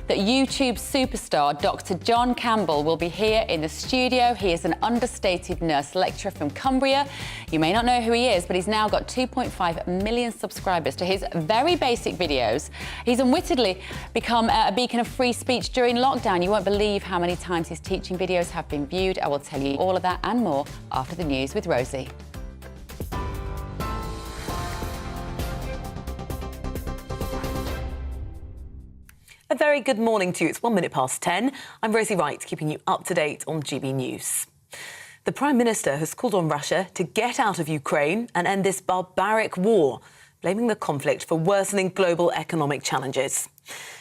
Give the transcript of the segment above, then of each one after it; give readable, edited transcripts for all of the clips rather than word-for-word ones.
that YouTube superstar Dr John Campbell will be here in the studio. He is an understated nurse lecturer from Cumbria. You may not know who he is, but he's now got 2.5 million subscribers to his very basic videos. He's unwittingly become a beacon of free speech during lockdown. You won't believe how many times his teaching videos have been viewed. I will tell you all of that and more after the news with Rosie. A very good morning to you. It's 1 minute past 10. I'm Rosie Wright, keeping you up to date on GB News. The Prime Minister has called on Russia to get out of Ukraine and end this barbaric war, blaming the conflict for worsening global economic challenges.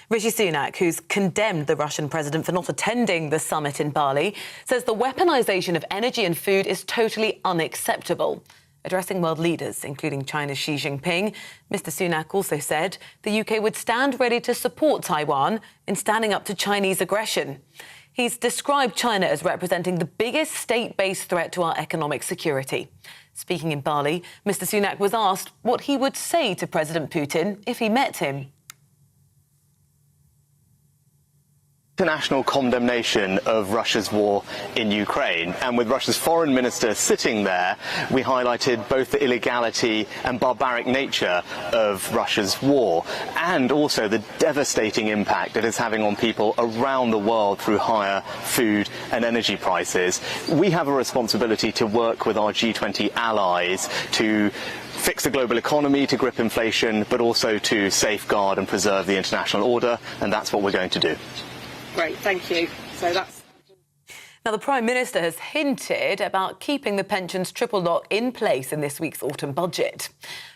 Rishi Sunak, who's condemned the Russian president for not attending the summit in Bali, says the weaponisation of energy and food is totally unacceptable. Addressing world leaders, including China's Xi Jinping, Mr Sunak also said the UK would stand ready to support Taiwan in standing up to Chinese aggression. He's described China as representing the biggest state-based threat to our economic security. Speaking in Bali, Mr Sunak was asked what he would say to President Putin if he met him. International condemnation of Russia's war in Ukraine, and with Russia's foreign minister sitting there, we highlighted both the illegality and barbaric nature of Russia's war and also the devastating impact it is having on people around the world through higher food and energy prices. We have a responsibility to work with our G20 allies to fix the global economy, to grip inflation, but also to safeguard and preserve the international order, and that's what we're going to do. Great, thank you. Now, the Prime Minister has hinted about keeping the pensions triple lock in place in this week's autumn budget.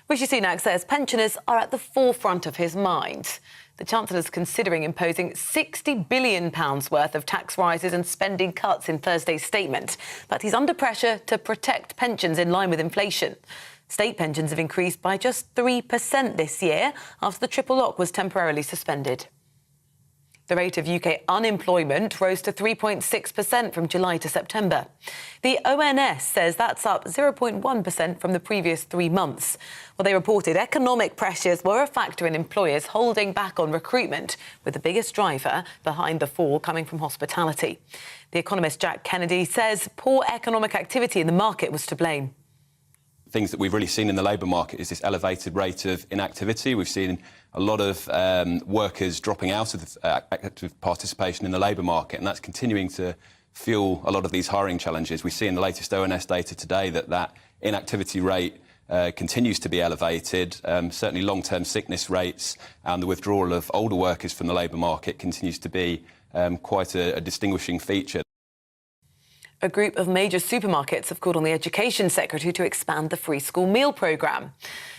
Rishi Sunak says pensioners are at the forefront of his mind. The Chancellor's considering imposing £60 billion worth of tax rises and spending cuts in Thursday's statement, but he's under pressure to protect pensions in line with inflation. State pensions have increased by just 3% this year after the triple lock was temporarily suspended. The rate of UK unemployment rose to 3.6% from July to September. The ONS says that's up 0.1% from the previous 3 months. Well, they reported economic pressures were a factor in employers holding back on recruitment, with the biggest driver behind the fall coming from hospitality. The economist Jack Kennedy says poor economic activity in the market was to blame. Things that we've really seen in the labour market is this elevated rate of inactivity. We've seen a lot of workers dropping out of active participation in the labour market, and that's continuing to fuel a lot of these hiring challenges. We see in the latest ONS data today that inactivity rate continues to be elevated. Certainly long-term sickness rates and the withdrawal of older workers from the labour market continues to be quite a distinguishing feature. A group of major supermarkets have called on the Education Secretary to expand the free school meal programme.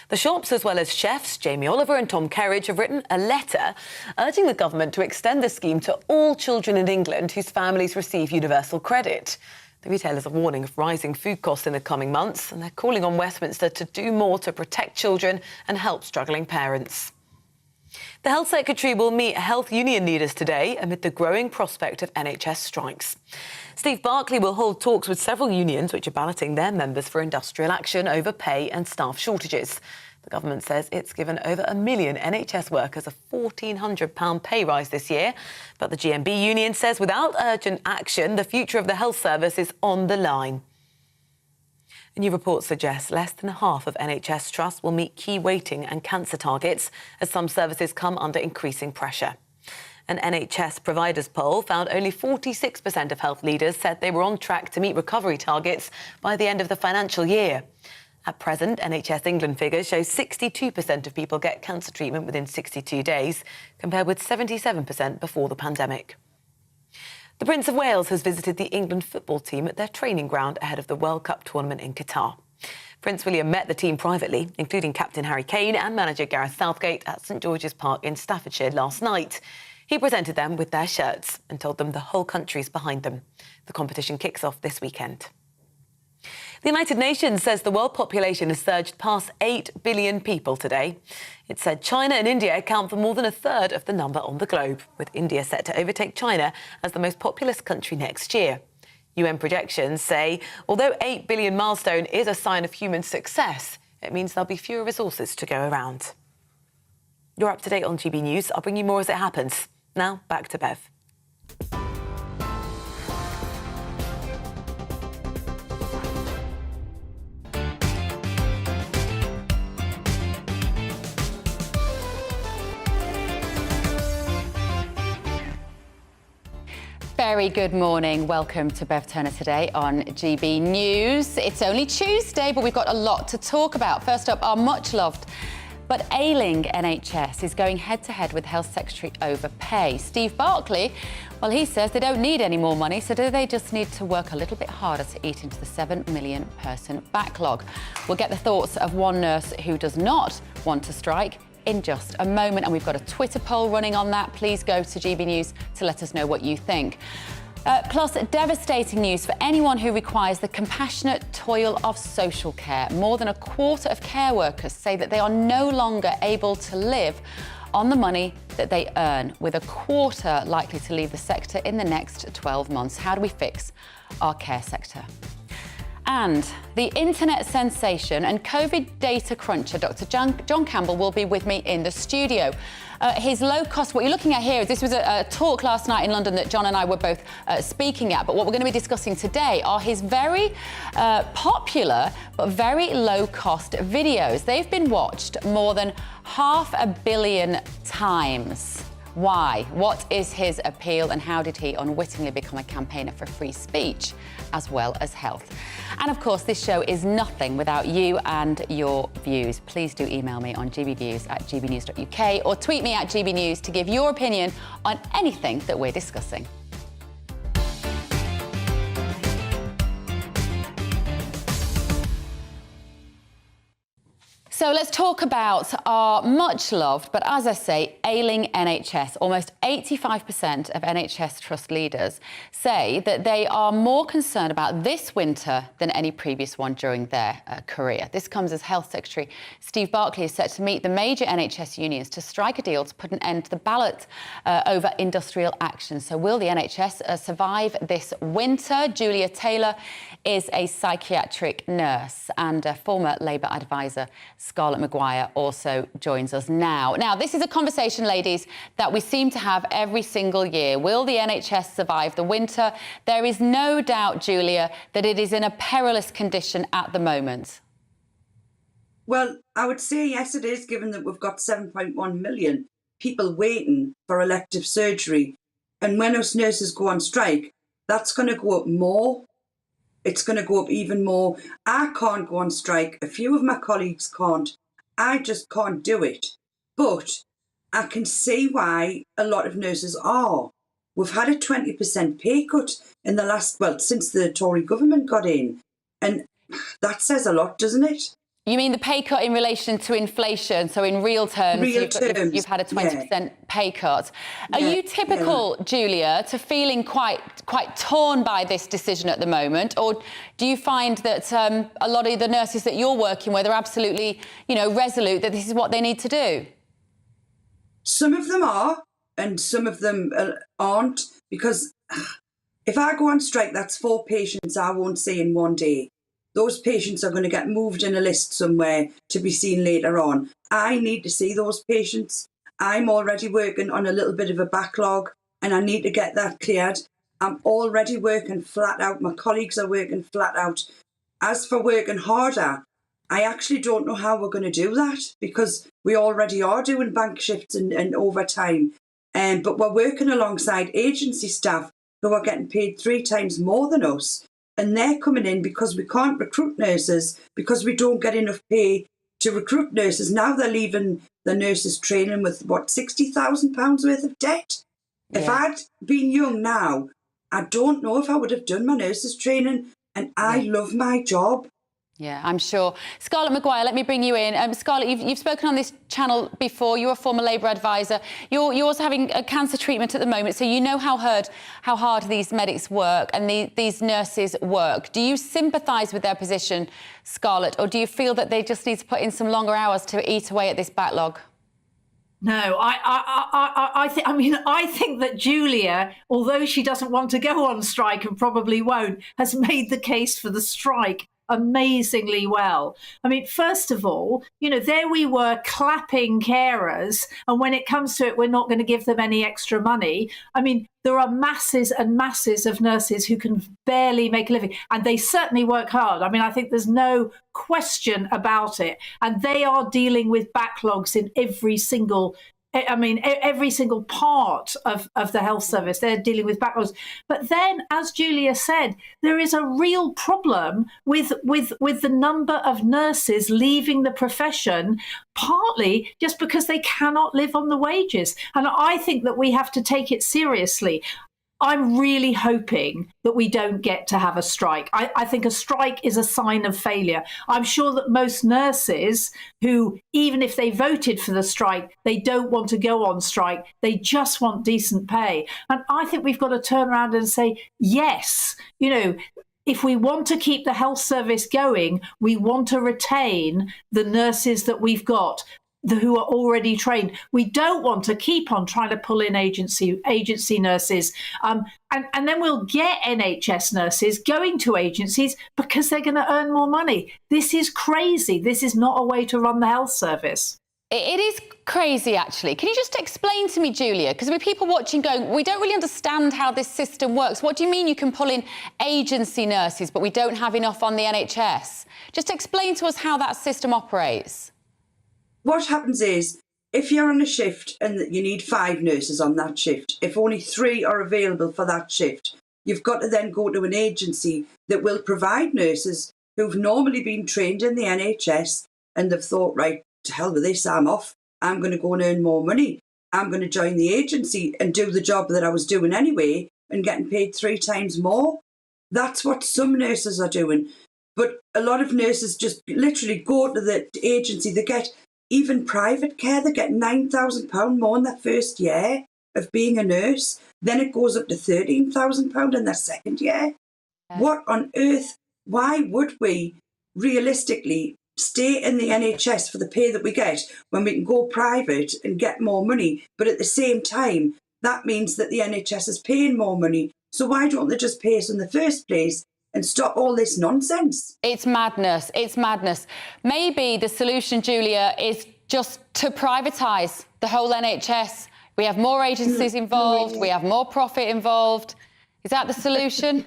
The shops, as well as chefs Jamie Oliver and Tom Kerridge, have written a letter urging the government to extend the scheme to all children in England whose families receive universal credit. The retailers are warning of rising food costs in the coming months, and they're calling on Westminster to do more to protect children and help struggling parents. The Health Secretary will meet health union leaders today amid the growing prospect of NHS strikes. Steve Barclay will hold talks with several unions which are balloting their members for industrial action over pay and staff shortages. The government says it's given over 1 million NHS workers a £1,400 pay rise this year. But the GMB union says without urgent action, the future of the health service is on the line. A new report suggests less than half of NHS trusts will meet key waiting and cancer targets as some services come under increasing pressure. An NHS providers poll found only 46% of health leaders said they were on track to meet recovery targets by the end of the financial year. At present, NHS England figures show 62% of people get cancer treatment within 62 days, compared with 77% before the pandemic. The Prince of Wales has visited the England football team at their training ground ahead of the World Cup tournament in Qatar. Prince William met the team privately, including captain Harry Kane and manager Gareth Southgate at St George's Park in Staffordshire last night. He presented them with their shirts and told them the whole country's behind them. The competition kicks off this weekend. The United Nations says the world population has surged past 8 billion people today. It said China and India account for more than a third of the number on the globe, with India set to overtake China as the most populous country next year. UN projections say although 8 billion milestone is a sign of human success, it means there'll be fewer resources to go around. You're up to date on GB News. I'll bring you more as it happens. Now, back to Bev. Very good morning. Welcome to Bev Turner today on GB News. It's only Tuesday, but we've got a lot to talk about. First up, our much-loved but ailing NHS is going head-to-head with Health Secretary over pay. Steve Barclay, well, he says they don't need any more money, so do they just need to work a little bit harder to eat into the 7 million person backlog? We'll get the thoughts of one nurse who does not want to strike in just a moment, and we've got a Twitter poll running on that. Please go to GB News to let us know what you think. Plus, devastating news for anyone who requires the compassionate toil of social care. More than a quarter of care workers say that they are no longer able to live on the money that they earn, with a quarter likely to leave the sector in the next 12 months. How do we fix our care sector? And the internet sensation and COVID data cruncher, Dr John Campbell, will be with me in the studio. His low-cost, what you're looking at here is this was a talk last night in London that John and I were both speaking at, but what we're going to be discussing today are his very popular but very low-cost videos. They've been watched more than 500 million times. Why? What is his appeal, and how did he unwittingly become a campaigner for free speech as well as health? And of course, this show is nothing without you and your views. Please do email me on gbviews@gbnews.uk or tweet me at gbnews to give your opinion on anything that we're discussing. So let's talk about our much-loved, but as I say, ailing NHS. Almost 85% of NHS trust leaders say that they are more concerned about this winter than any previous one during their career. This comes as Health Secretary Steve Barclay is set to meet the major NHS unions to strike a deal to put an end to the ballot over industrial action. So will the NHS survive this winter? Julia Taylor is a psychiatric nurse, and former Labour advisor Scarlett Maguire also joins us now. Now, this is a conversation, ladies, that we seem to have every single year. Will the NHS survive the winter? There is no doubt, Julia, that it is in a perilous condition at the moment. Well, I would say yes, it is, given that we've got 7.1 million people waiting for elective surgery. And when us nurses go on strike, that's going to go up more. It's going to go up even more. I can't go on strike. A few of my colleagues can't. I just can't do it. But I can see why a lot of nurses are. We've had a 20% pay cut in the last, well, since the Tory government got in. And that says a lot, doesn't it? You mean the pay cut in relation to inflation? So in real terms, you've had a 20% pay cut. Are you typical, Julia, to feeling quite torn by this decision at the moment? Or do you find that a lot of the nurses that you're working with are absolutely, resolute that this is what they need to do? Some of them are, and some of them aren't, because if I go on strike, that's 4 patients I won't see in one day. Those patients are going to get moved in a list somewhere to be seen later on. I need to see those patients. I'm already working on a little bit of a backlog, and I need to get that cleared. I'm already working flat out. My colleagues are working flat out. As for working harder, I actually don't know how we're going to do that, because we already are doing bank shifts and overtime. But we're working alongside agency staff who are getting paid 3 times more than us. And they're coming in because we can't recruit nurses, because we don't get enough pay to recruit nurses. Now they're leaving the nurses training with, £60,000 worth of debt. Yeah. If I'd been young now, I don't know if I would have done my nurses training. And I love my job. Yeah, I'm sure. Scarlett Maguire, let me bring you in. Scarlett, you've spoken on this channel before. You're a former Labour advisor. You're also having a cancer treatment at the moment, so you know how hard these medics work and these nurses work. Do you sympathise with their position, Scarlett, or do you feel that they just need to put in some longer hours to eat away at this backlog? No, I think that Julia, although she doesn't want to go on strike and probably won't, has made the case for the strike. amazingly well. I mean, first of all, you know, there we were clapping carers, and when it comes to it, we're not going to give them any extra money. I mean, there are masses and masses of nurses who can barely make a living, and they certainly work hard. I mean, I think there's no question about it. And they are dealing with backlogs in every single part of the health service. They're dealing with backlogs. But then, as Julia said, there is a real problem with the number of nurses leaving the profession, partly just because they cannot live on the wages. And I think that we have to take it seriously. I'm really hoping that we don't get to have a strike. I think a strike is a sign of failure. I'm sure that most nurses who, even if they voted for the strike, they don't want to go on strike. They just want decent pay. And I think we've got to turn around and say, yes, you know, if we want to keep the health service going, we want to retain the nurses that we've got, who are already trained. We don't want to keep on trying to pull in agency nurses. And then we'll get NHS nurses going to agencies because they're going to earn more money. This is crazy. This is not a way to run the health service. It is crazy, actually. Can you just explain to me, Julia? Because there are people watching going, we don't really understand how this system works. What do you mean you can pull in agency nurses, but we don't have enough on the NHS? Just explain to us how that system operates. What happens is, if you're on a shift and you need 5 nurses on that shift, if only 3 are available for that shift, you've got to then go to an agency that will provide nurses who've normally been trained in the NHS and they've thought, right, to hell with this, I'm off. I'm going to go and earn more money. I'm going to join the agency and do the job that I was doing anyway and getting paid 3 times more. That's what some nurses are doing. But a lot of nurses just literally go to the agency. They get, even private care, they get £9,000 more in their first year of being a nurse. Then it goes up to £13,000 in their second year. Yeah. What on earth? Why would we realistically stay in the NHS for the pay that we get when we can go private and get more money? But at the same time, that means that the NHS is paying more money. So why don't they just pay us in the first place and stop all this nonsense? It's madness. It's madness. Maybe the solution, Julia, is just to privatise the whole NHS. We have more agencies involved. We have more profit involved. Is that the solution?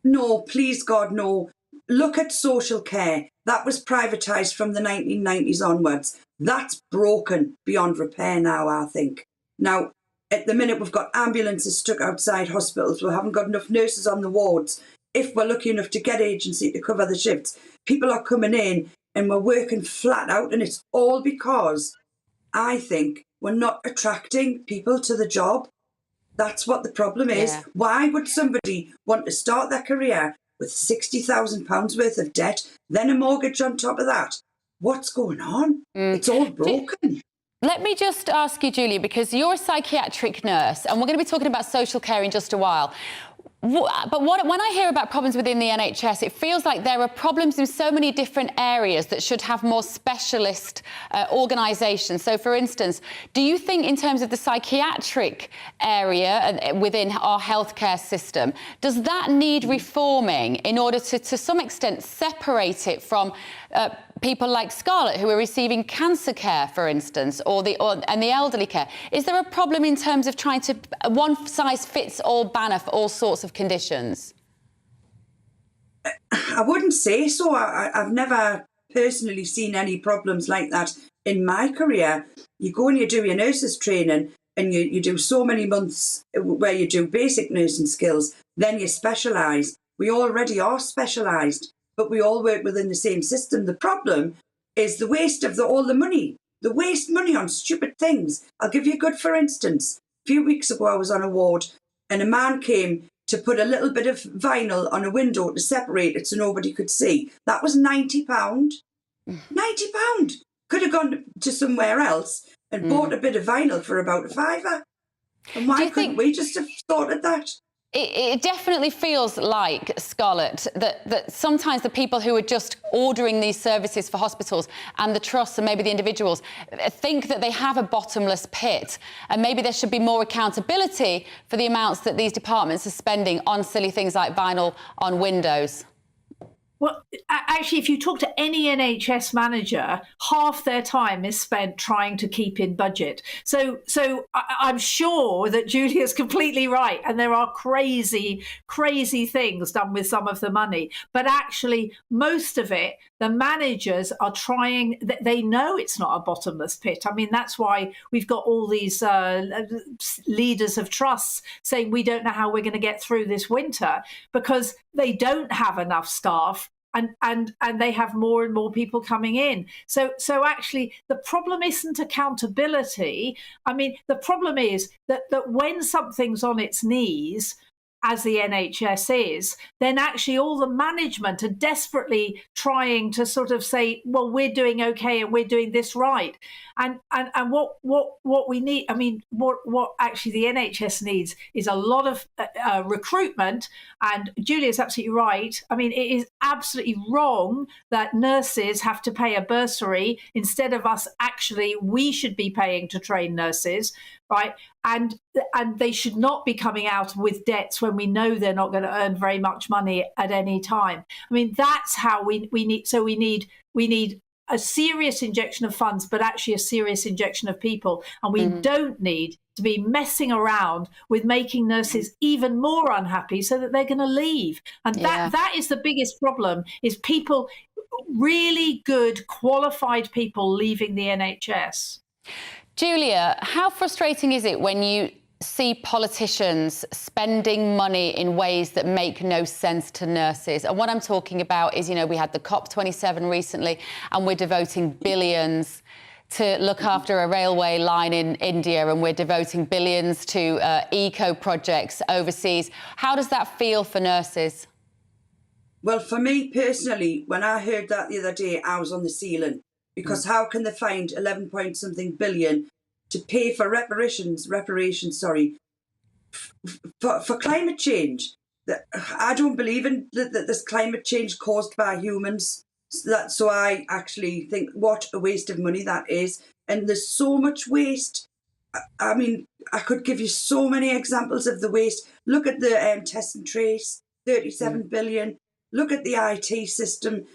No, please God, no. Look at social care. That was privatised from the 1990s onwards. That's broken beyond repair now, I think. Now, at the minute, we've got ambulances stuck outside hospitals. We haven't got enough nurses on the wards. If we're lucky enough to get agency to cover the shifts, people are coming in and we're working flat out. And it's all because I think we're not attracting people to the job. That's what the problem is. Yeah. Why would somebody want to start their career with £60,000 worth of debt, then a mortgage on top of that? What's going on? It's all broken. Let me just ask you, Julia, because you're a psychiatric nurse and we're going to be talking about social care in just a while. But when I hear about problems within the NHS, it feels like there are problems in so many different areas that should have more specialist organisations. So, for instance, do you think in terms of the psychiatric area within our healthcare system, does that need reforming in order to some extent separate it from people like Scarlett who are receiving cancer care, for instance, and the elderly care? Is there a problem in terms of trying to one-size-fits-all banner for all sorts of conditions? I wouldn't say so. I've never personally seen any problems like that in my career. You go and you do your nurses training and you do so many months where you do basic nursing skills, then you specialise. We already are specialised, but we all work within the same system. The problem is the waste of all the money. The waste money on stupid things. I'll give you a good for instance. A few weeks ago I was on a ward and a man came to put a little bit of vinyl on a window to separate it so nobody could see. That was £90. £90. Could have gone to somewhere else and bought a bit of vinyl for about £5. And why couldn't we just have sorted that? It definitely feels like, Scarlett, that sometimes the people who are just ordering these services for hospitals and the trusts and maybe the individuals think that they have a bottomless pit, and maybe there should be more accountability for the amounts that these departments are spending on silly things like vinyl on windows. Well, actually, if you talk to any NHS manager, half their time is spent trying to keep in budget. So I'm sure that Julia's completely right, and there are crazy things done with some of the money. But actually, most of it, the managers are trying. They know it's not a bottomless pit. I mean, that's why we've got all these leaders of trusts saying we don't know how we're going to get through this winter, because they don't have enough staff. And they have more and more people coming in. So actually, the problem isn't accountability. I mean, the problem is that when something's on its knees, as the NHS is, then actually all the management are desperately trying to sort of say, well, we're doing okay and we're doing this right. And what we need, I mean, what actually the NHS needs is a lot of recruitment. And Julia's absolutely right. I mean, it is absolutely wrong that nurses have to pay a bursary instead of us. Actually, we should be paying to train nurses, right? And they should not be coming out with debts when we know they're not going to earn very much money at any time. I mean, that's how we need. So we need a serious injection of funds, but actually a serious injection of people. And we don't need to be messing around with making nurses even more unhappy so that they're going to leave. And that is the biggest problem, is people, really good, qualified people leaving the NHS. Julia, how frustrating is it when you see politicians spending money in ways that make no sense to nurses? And what I'm talking about is, you know, we had the COP27 recently, and we're devoting billions to look after a railway line in India, and we're devoting billions to eco projects overseas. How does that feel for nurses? Well, for me personally, when I heard that the other day, I was on the ceiling. Because how can they find 11 point something billion to pay for reparations, for climate change? I don't believe in that this climate change caused by humans. So I actually think what a waste of money that is. And there's so much waste. I mean, I could give you so many examples of the waste. Look at the test and trace, 37 billion. Look at the IT system.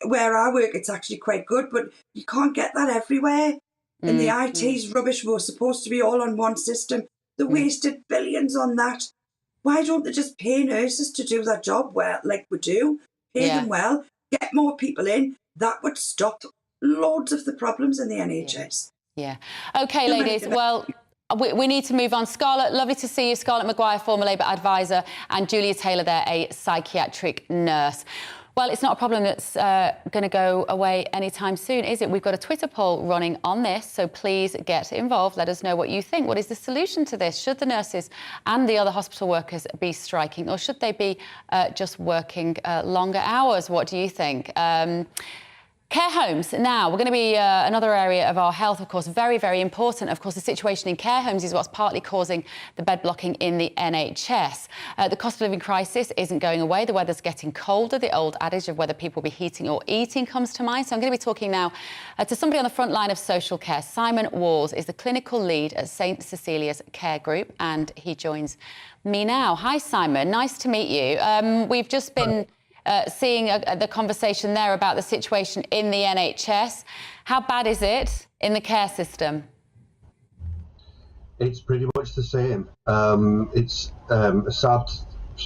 Where I work, it's actually quite good, but you can't get that everywhere. And the IT's rubbish. We're supposed to be all on one system. They wasted billions on that. Why don't they just pay nurses to do their job well, like we do? Pay them well, get more people in. That would stop loads of the problems in the NHS. Yeah. OK, ladies, well, we need to move on. Scarlett, lovely to see you. Scarlett Maguire, former Labour advisor, and Julia Taylor there, a psychiatric nurse. Well, it's not a problem that's going to go away anytime soon, is it? We've got a Twitter poll running on this, so please get involved. Let us know what you think. What is the solution to this? Should the nurses and the other hospital workers be striking, or should they be just working longer hours? What do you think? Care homes. Now, we're going to be another area of our health, of course, very, very important. Of course, the situation in care homes is what's partly causing the bed blocking in the NHS. The cost of living crisis isn't going away. The weather's getting colder. The old adage of whether people will be heating or eating comes to mind. So I'm going to be talking now to somebody on the front line of social care. Simon Walls is the clinical lead at St Cecilia's Care Group, and he joins me now. Hi, Simon. Nice to meet you. We've just been seeing the conversation there about the situation in the NHS. How bad is it in the care system? It's pretty much the same. It's a sad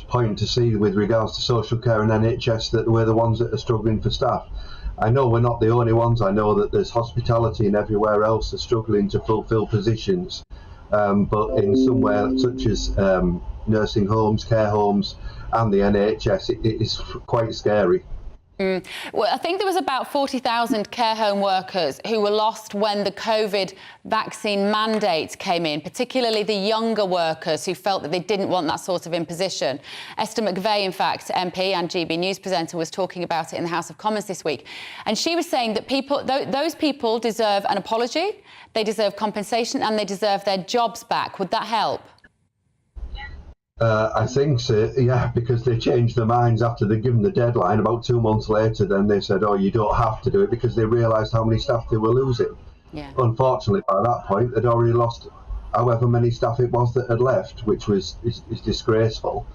point to see with regards to social care and NHS that we're the ones that are struggling for staff. I know we're not the only ones. I know that there's hospitality and everywhere else are struggling to fulfil positions. But in somewhere such as nursing homes, care homes, and the NHS, it is quite scary. Well, I think there was about 40,000 care home workers who were lost when the COVID vaccine mandate came in, particularly the younger workers who felt that they didn't want that sort of imposition. Esther McVey, in fact, MP and GBNews presenter, was talking about it in the House of Commons this week. And she was saying that those people deserve an apology, they deserve compensation, and they deserve their jobs back. Would that help? I think so, yeah, because they changed their minds after they'd given the deadline. About 2 months later, then they said, oh, you don't have to do it, because they realised how many staff they were losing. Yeah. Unfortunately, by that point, they'd already lost however many staff it was that had left, which is disgraceful.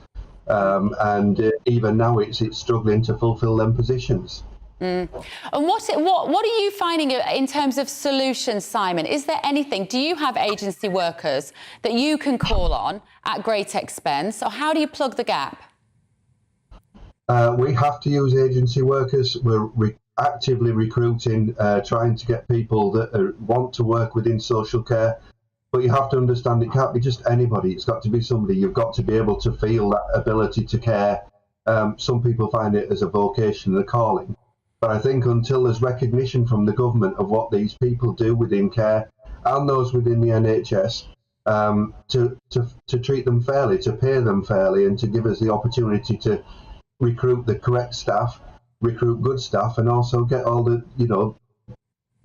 and even now it's struggling to fulfil them positions. And what are you finding in terms of solutions, Simon? Is there anything? Do you have agency workers that you can call on at great expense, or how do you plug the gap? We have to use agency workers. We're actively recruiting, trying to get people that want to work within social care. But you have to understand it can't be just anybody. It's got to be somebody. You've got to be able to feel that ability to care. Some people find it as a vocation and a calling. But I think until there's recognition from the government of what these people do within care and those within the NHS, to treat them fairly, to pay them fairly, and to give us the opportunity to recruit the correct staff, recruit good staff, and also get all the,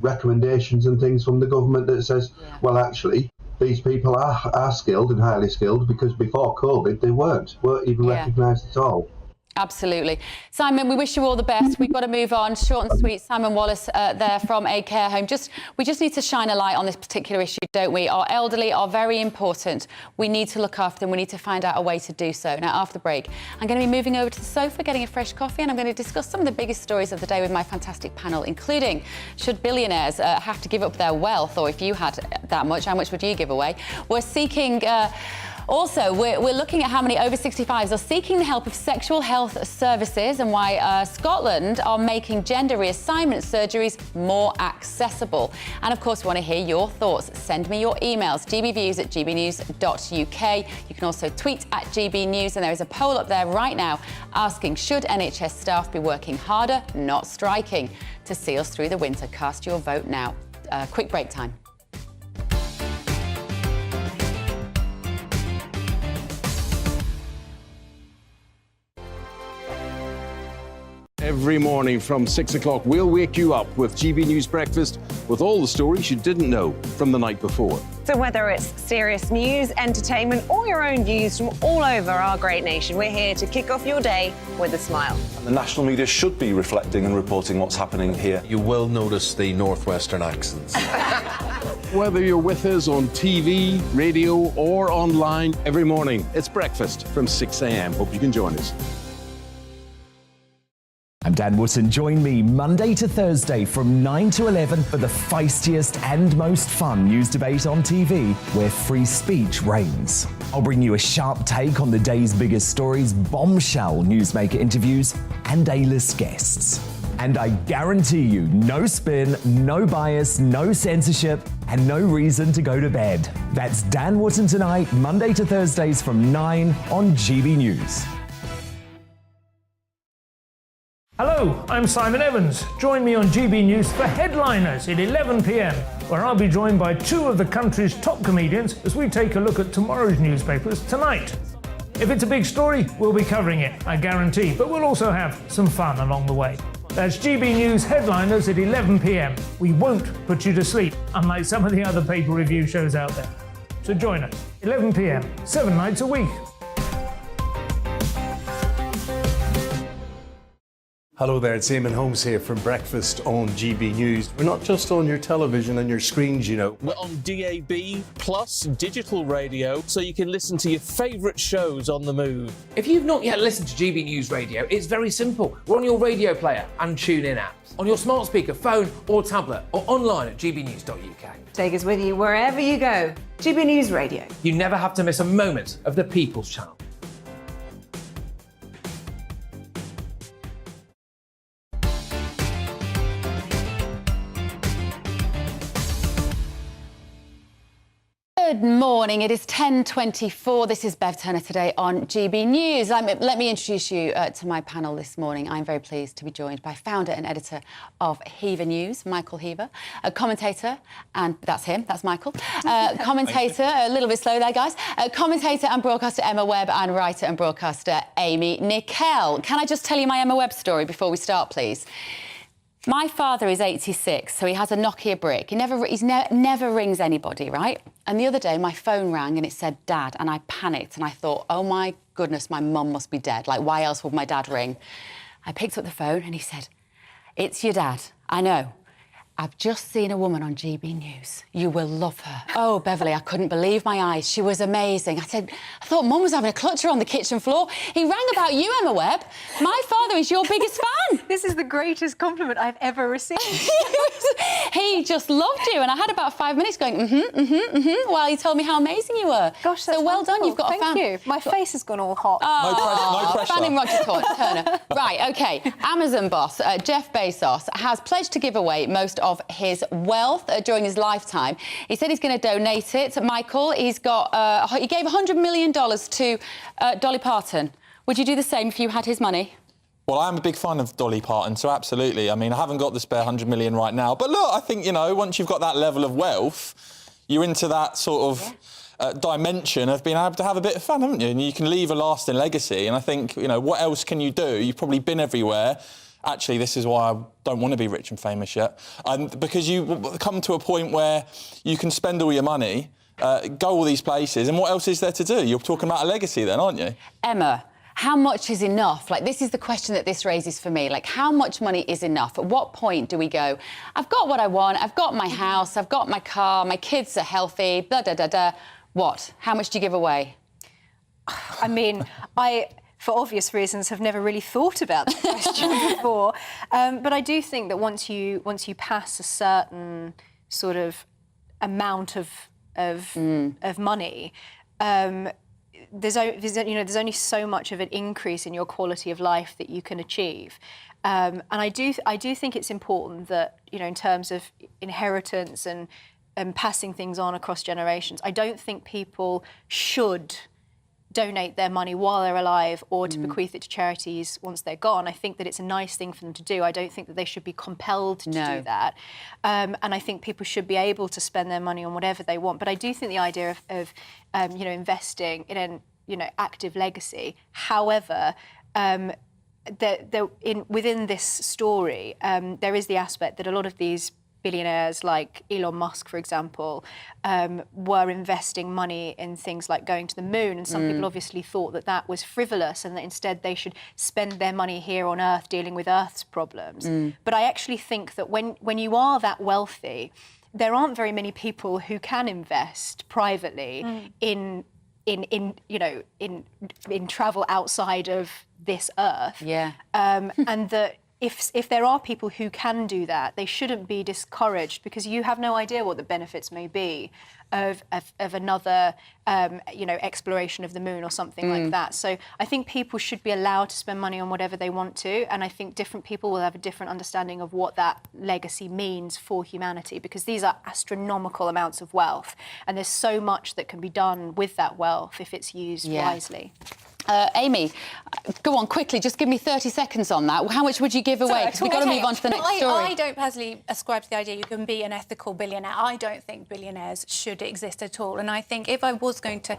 recommendations and things from the government that says, well, actually, these people are skilled and highly skilled, because before COVID, they weren't even recognised at all. Absolutely. Simon, we wish you all the best. We've got to move on. Short and sweet. Simon Wallace there from a care home. We just need to shine a light on this particular issue, don't we? Our elderly are very important. We need to look after them. We need to find out a way to do so. Now, after the break, I'm going to be moving over to the sofa, getting a fresh coffee, and I'm going to discuss some of the biggest stories of the day with my fantastic panel, including should billionaires have to give up their wealth, or if you had that much, how much would you give away? We're seeking... Also, we're looking at how many over 65s are seeking the help of sexual health services, and why Scotland are making gender reassignment surgeries more accessible. And of course, we want to hear your thoughts. Send me your emails, gbviews@gbnews.uk. You can also tweet at GBNews, and there is a poll up there right now asking, should NHS staff be working harder, not striking, to see us through the winter? Cast your vote now. Quick break time. Every morning from 6 o'clock, we'll wake you up with GB News Breakfast with all the stories you didn't know from the night before. So whether it's serious news, entertainment, or your own views from all over our great nation, we're here to kick off your day with a smile. The national media should be reflecting and reporting what's happening here. You will notice the northwestern accents. Whether you're with us on TV, radio, or online, every morning, it's breakfast from 6 a.m. Hope you can join us. I'm Dan Wootton. Join me Monday to Thursday from 9 to 11 for the feistiest and most fun news debate on TV, where free speech reigns. I'll bring you a sharp take on the day's biggest stories, bombshell newsmaker interviews, and A-list guests. And I guarantee you, no spin, no bias, no censorship, and no reason to go to bed. That's Dan Wootton Tonight, Monday to Thursdays from 9 on GB News. Hello, I'm Simon Evans. Join me on GB News for Headliners at 11 p.m, where I'll be joined by two of the country's top comedians as we take a look at tomorrow's newspapers tonight. If it's a big story, we'll be covering it, I guarantee, but we'll also have some fun along the way. That's GB News Headliners at 11 p.m. We won't put you to sleep, unlike some of the other paper review shows out there. So join us, 11 p.m, 7 nights a week. Hello there, it's Eamon Holmes here from Breakfast on GB News. We're not just on your television and your screens, you know. We're on DAB plus digital radio, so you can listen to your favourite shows on the move. If you've not yet listened to GB News Radio, it's very simple. We're on your radio player and TuneIn apps, on your smart speaker, phone or tablet, or online at gbnews.uk. Take us with you wherever you go. GB News Radio. You never have to miss a moment of the People's Channel. Good morning. It is 10:24. This is Bev Turner today on GB News. Let me introduce you to my panel this morning. I'm very pleased to be joined by founder and editor of Heaver News, Michael Heaver, a commentator, and that's him, that's Michael. Commentator, a little bit slow there, guys. Commentator and broadcaster Emma Webb, and writer and broadcaster Amy Nickel. Can I just tell you my Emma Webb story before we start, please? My father is 86, so he has a Nokia brick. He never rings anybody, right? And the other day, my phone rang and it said Dad, and I panicked and I thought, oh my goodness, my mum must be dead. Like, why else would my dad ring? I picked up the phone and he said, it's your dad, I know. I've just seen a woman on GB News. You will love her. Oh, Beverly, I couldn't believe my eyes. She was amazing. I thought Mum was having a clutcher on the kitchen floor. He rang about you, Emma Webb. My father is your biggest fan. This is the greatest compliment I've ever received. He just loved you, and I had about 5 minutes going, while he told me how amazing you were. Gosh, that's so well done, you've got Thank a fan. you. My face has gone all hot. Oh, no pressure. Fanning Roger Turner. Right, OK. Amazon boss Jeff Bezos has pledged to give away most of his wealth during his lifetime. He said he's going to donate it. Michael, he gave $100 million to Dolly Parton. Would you do the same if you had his money? Well, I'm a big fan of Dolly Parton, so absolutely. I mean, I haven't got the spare 100 million right now. But look, I think, you know, once you've got that level of wealth, you're into that sort of dimension of being able to have a bit of fun, haven't you? And you can leave a lasting legacy. And I think, you know, what else can you do? You've probably been everywhere. Actually, this is why I don't want to be rich and famous yet. Because you come to a point where you can spend all your money, go all these places, and what else is there to do? You're talking about a legacy then, aren't you? Emma, how much is enough? Like, this is the question that this raises for me. Like, how much money is enough? At what point do we go, I've got what I want, I've got my house, I've got my car, my kids are healthy, blah, da, da, da. What? How much do you give away? I mean, for obvious reasons, have never really thought about that question before. But I do think that once you pass a certain sort of amount of money, there's only so much of an increase in your quality of life that you can achieve. And I do think it's important that, you know, in terms of inheritance and passing things on across generations, I don't think people should donate their money while they're alive or to bequeath it to charities once they're gone. I think that it's a nice thing for them to do. I don't think that they should be compelled to do that. And I think people should be able to spend their money on whatever they want. But I do think the idea of you know, investing in an, you know, active legacy. However, within this story, there is the aspect that a lot of these billionaires like Elon Musk, for example, were investing money in things like going to the moon. And some people obviously thought that that was frivolous and that instead they should spend their money here on Earth dealing with Earth's problems. But I actually think that when you are that wealthy, there aren't very many people who can invest privately in travel outside of this Earth. And that if there are people who can do that, they shouldn't be discouraged, because you have no idea what the benefits may be of another, you know, exploration of the moon or something like that. So I think people should be allowed to spend money on whatever they want to, and I think different people will have a different understanding of what that legacy means for humanity, because these are astronomical amounts of wealth, and there's so much that can be done with that wealth if it's used wisely. Amy, go on quickly, just give me 30 seconds on that. How much would you give away? Because we've got to move on to the next story. I don't personally ascribe to the idea you can be an ethical billionaire. I don't think billionaires should exist at all. And I think if I was going to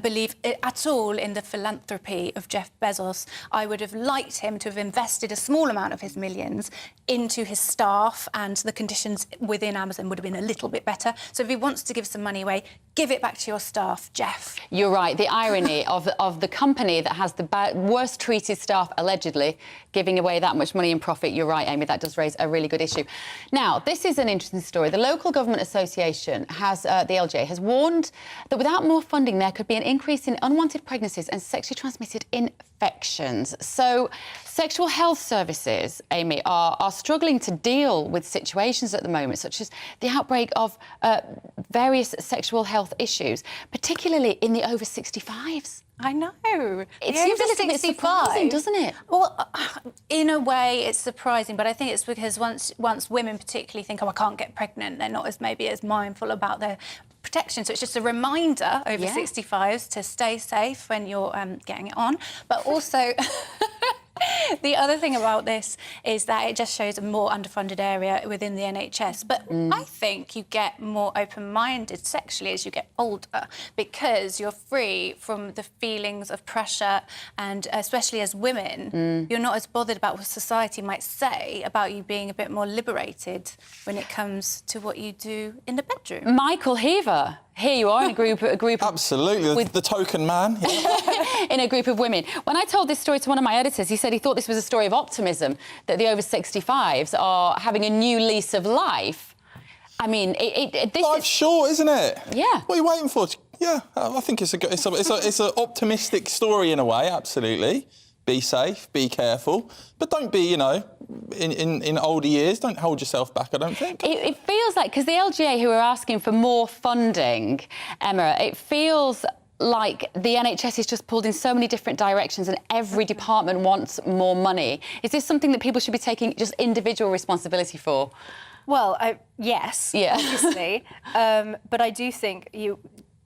believe at all in the philanthropy of Jeff Bezos, I would have liked him to have invested a small amount of his millions into his staff, and the conditions within Amazon would have been a little bit better. So if he wants to give some money away, give it back to your staff, Jeff. You're right. The irony of the company that has the worst treated staff, allegedly, giving away that much money in profit. You're right, Amy, that does raise a really good issue. Now, this is an interesting story. The Local Government Association has, the LGA, has warned that without more funding, there could be an increase in unwanted pregnancies and sexually transmitted infections. So sexual health services, Amy, are struggling to deal with situations at the moment, such as the outbreak of various sexual health issues, particularly in the over 65s. I know. It seems a little bit surprising, doesn't it? Well, in a way, it's surprising, but I think it's because once women particularly think, oh, I can't get pregnant, they're not maybe as mindful about their protection. So it's just a reminder over 65s to stay safe when you're getting it on. But also, the other thing about this is that it just shows a more underfunded area within the NHS. But I think you get more open-minded sexually as you get older, because you're free from the feelings of pressure, and especially as women, you're not as bothered about what society might say about you being a bit more liberated when it comes to what you do in the bedroom. Michael Heaver, here you are in a group Absolutely, the token man. in a group of women. When I told this story to one of my editors, he said he thought this was a story of optimism, that the over 65s are having a new lease of life. I mean, Life's short, isn't it? Yeah. What are you waiting for? Yeah, I think it's an optimistic story in a way, absolutely. Be safe, be careful, but don't be, you know, in older years, don't hold yourself back, I don't think. It feels like, because the LGA who are asking for more funding, Emma, it feels like the NHS is just pulled in so many different directions and every department wants more money. Is this something that people should be taking just individual responsibility for? Well, yes, obviously. But I do think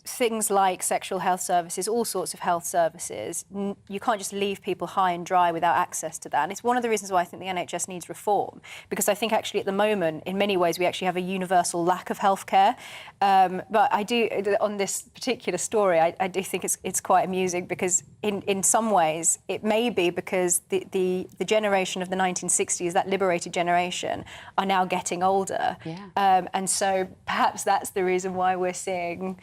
things like sexual health services, all sorts of health services, you can't just leave people high and dry without access to that. And it's one of the reasons why I think the NHS needs reform, because I think actually at the moment, in many ways, we actually have a universal lack of healthcare. But I do, on this particular story, I do think it's quite amusing because in some ways it may be because the generation of the 1960s, that liberated generation, are now getting older. Yeah. And so perhaps that's the reason why we're seeing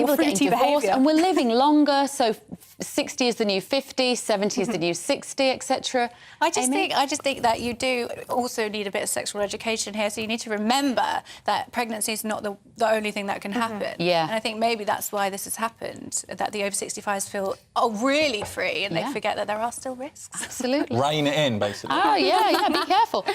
people are getting divorced, and we're living longer, so 60 is the new 50, 70 is the new 60, etc. I just think that you do also need a bit of sexual education here, so you need to remember that pregnancy is not the only thing that can happen. Yeah. And I think maybe that's why this has happened, that the over 65s feel really free and they forget that there are still risks. Absolutely. Rein it in, basically. Oh, yeah, be careful.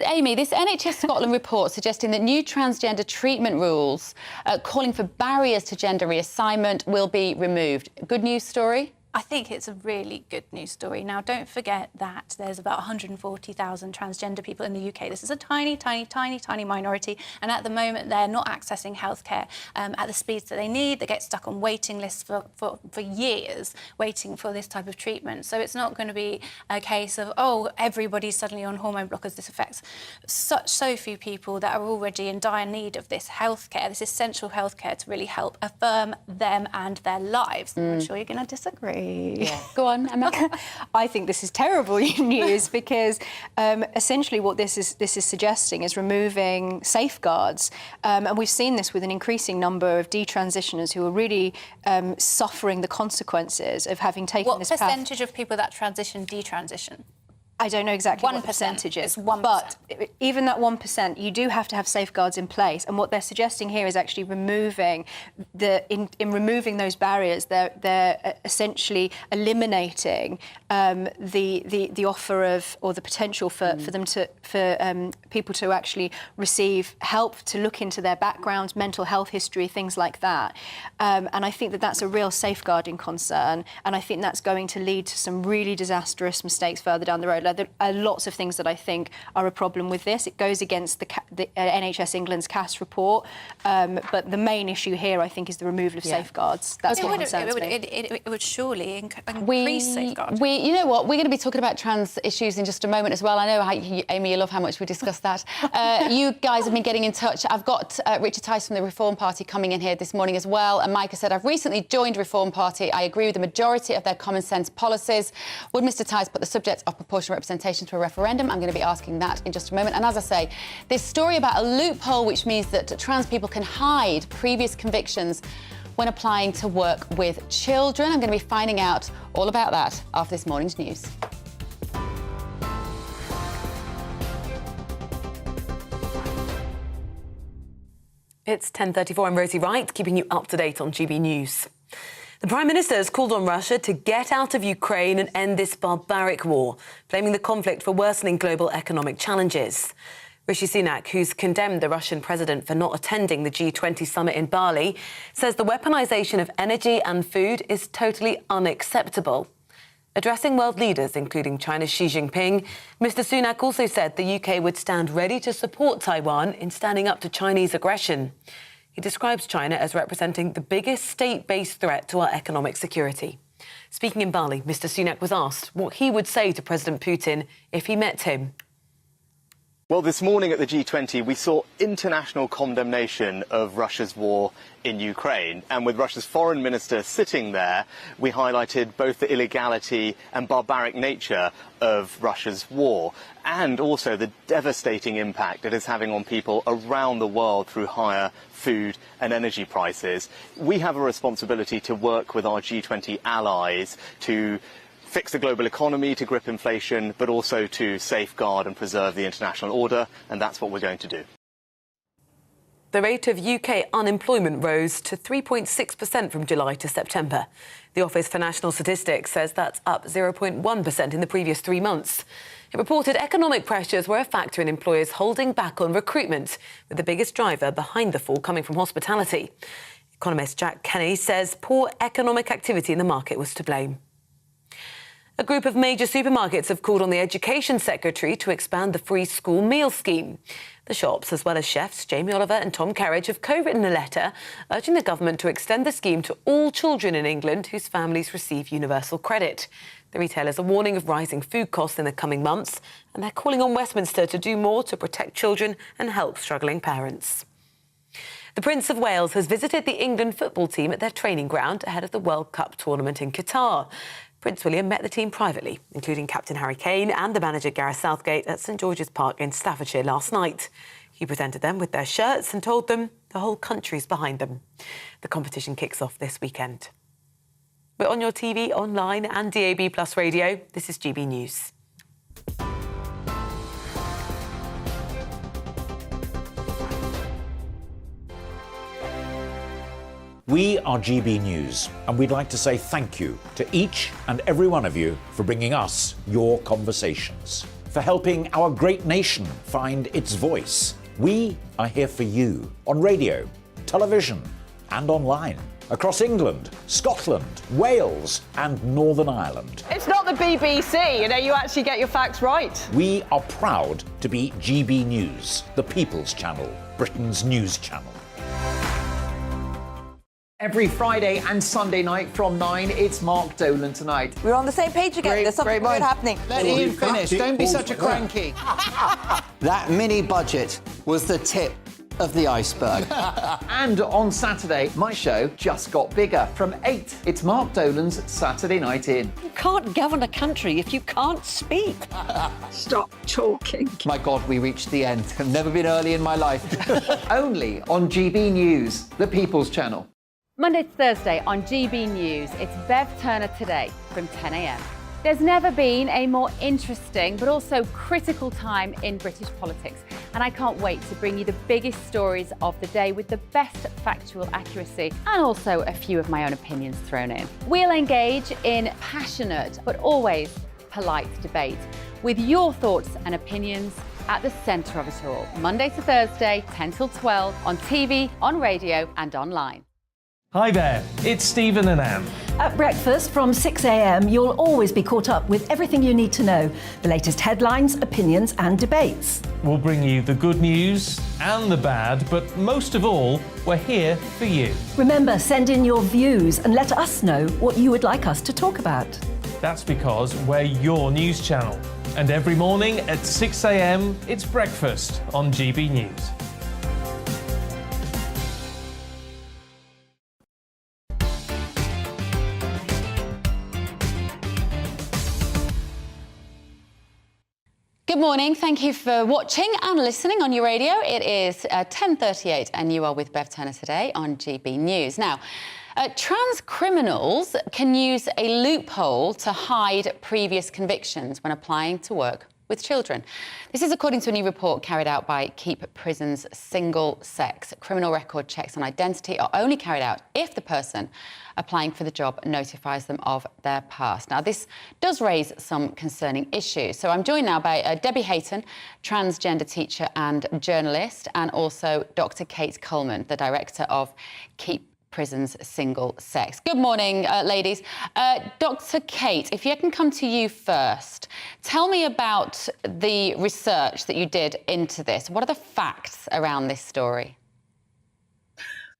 Amy, this NHS Scotland report suggesting that new transgender treatment rules calling for barriers to gender reassignment will be removed. Good news story? I think it's a really good news story. Now, don't forget that there's about 140,000 transgender people in the UK. This is a tiny, tiny, tiny, tiny minority. And at the moment, they're not accessing healthcare at the speeds that they need. They get stuck on waiting lists for years, waiting for this type of treatment. So it's not going to be a case of, oh, everybody's suddenly on hormone blockers. This affects so few people that are already in dire need of this healthcare, this essential healthcare to really help affirm them and their lives. I'm sure you're going to disagree. Yeah. Go on, Emma. I think this is terrible news because essentially what this is suggesting is removing safeguards, and we've seen this with an increasing number of detransitioners who are really suffering the consequences of having taken this path. What percentage of people that transition detransition? I don't know exactly 1%. what the percentage is. It's 1%. But even that 1%, you do have to have safeguards in place. And what they're suggesting here is actually removing in removing those barriers, they're essentially eliminating the offer of, or the potential for people to actually receive help to look into their backgrounds, mental health history, things like that. And I think that that's a real safeguarding concern. And I think that's going to lead to some really disastrous mistakes further down the road. There are lots of things that I think are a problem with this. It goes against the NHS England's CAS report, but the main issue here, I think, is the removal of safeguards. That's what concerns me. It would surely increase safeguards. You know what? We're going to be talking about trans issues in just a moment as well. I know, Amy, you love how much we discuss that. You guys have been getting in touch. I've got Richard Tice from the Reform Party coming in here this morning as well. And Micah said, I've recently joined Reform Party. I agree with the majority of their common sense policies. Would Mr Tice put the subject of proportional representation to a referendum? I'm going to be asking that in just a moment. And as I say, this story about a loophole which means that trans people can hide previous convictions when applying to work with children. I'm going to be finding out all about that after this morning's news. It's 10:34. I'm Rosie Wright, keeping you up to date on GB News. The Prime Minister has called on Russia to get out of Ukraine and end this barbaric war, blaming the conflict for worsening global economic challenges. Rishi Sunak, who's condemned the Russian president for not attending the G20 summit in Bali, says the weaponization of energy and food is totally unacceptable. Addressing world leaders, including China's Xi Jinping, Mr Sunak also said the UK would stand ready to support Taiwan in standing up to Chinese aggression. He describes China as representing the biggest state-based threat to our economic security. Speaking in Bali, Mr Sunak was asked what he would say to President Putin if he met him. Well, this morning at the G20, we saw international condemnation of Russia's war in Ukraine. And with Russia's foreign minister sitting there, we highlighted both the illegality and barbaric nature of Russia's war, and also the devastating impact it is having on people around the world through higher food and energy prices. We have a responsibility to work with our G20 allies to fix the global economy, to grip inflation, but also to safeguard and preserve the international order, and that's what we're going to do. The rate of UK unemployment rose to 3.6% from July to September. The Office for National Statistics says that's up 0.1% in the previous 3 months. It reported economic pressures were a factor in employers holding back on recruitment, with the biggest driver behind the fall coming from hospitality. Economist Jack Kenny says poor economic activity in the market was to blame. A group of major supermarkets have called on the Education Secretary to expand the free school meal scheme. The shops, as well as chefs Jamie Oliver and Tom Kerridge, have co-written a letter urging the government to extend the scheme to all children in England whose families receive universal credit. The retailers are warning of rising food costs in the coming months, and they're calling on Westminster to do more to protect children and help struggling parents. The Prince of Wales has visited the England football team at their training ground ahead of the World Cup tournament in Qatar. Prince William met the team privately, including Captain Harry Kane and the manager Gareth Southgate at St George's Park in Staffordshire last night. He presented them with their shirts and told them the whole country's behind them. The competition kicks off this weekend. We're on your TV, online and DAB+ radio. This is GB News. We are GB News, and we'd like to say thank you to each and every one of you for bringing us your conversations, for helping our great nation find its voice. We are here for you on radio, television, and online, across England, Scotland, Wales, and Northern Ireland. It's not the BBC, you actually get your facts right. We are proud to be GB News, the People's Channel, Britain's news channel. Every Friday and Sunday night from 9, it's Mark Dolan Tonight. We're on the same page again. There's something weird happening. Let Ian finish. Don't be such a cranky. That mini budget was the tip of the iceberg. And on Saturday, my show just got bigger. From 8, it's Mark Dolan's Saturday Night In. You can't govern a country if you can't speak. Stop talking. My God, we reached the end. I've never been early in my life. Only on GB News, the People's Channel. Monday to Thursday on GB News, it's Bev Turner Today from 10 a.m. There's never been a more interesting but also critical time in British politics, and I can't wait to bring you the biggest stories of the day with the best factual accuracy and also a few of my own opinions thrown in. We'll engage in passionate but always polite debate with your thoughts and opinions at the centre of it all. Monday to Thursday, 10 till 12 on TV, on radio and online. Hi there, it's Stephen and Anne. At breakfast from 6 a.m, you'll always be caught up with everything you need to know, the latest headlines, opinions and debates. We'll bring you the good news and the bad, but most of all, we're here for you. Remember, send in your views and let us know what you would like us to talk about. That's because we're your news channel. And every morning at 6 a.m, it's breakfast on GB News. Good morning. Thank you for watching and listening on your radio. It is 10:38 and you are with Bev Turner Today on GB News. Now, trans criminals can use a loophole to hide previous convictions when applying to work with children. This is according to a new report carried out by Keep Prisons Single Sex. Criminal record checks on identity are only carried out if the person applying for the job notifies them of their past. Now, this does raise some concerning issues. So I'm joined now by Debbie Hayton, transgender teacher and journalist, and also Dr. Kate Coleman, the director of Keep Prisons Single Sex. Good morning, ladies. Dr. Kate, if I can come to you first, tell me about the research that you did into this. What are the facts around this story?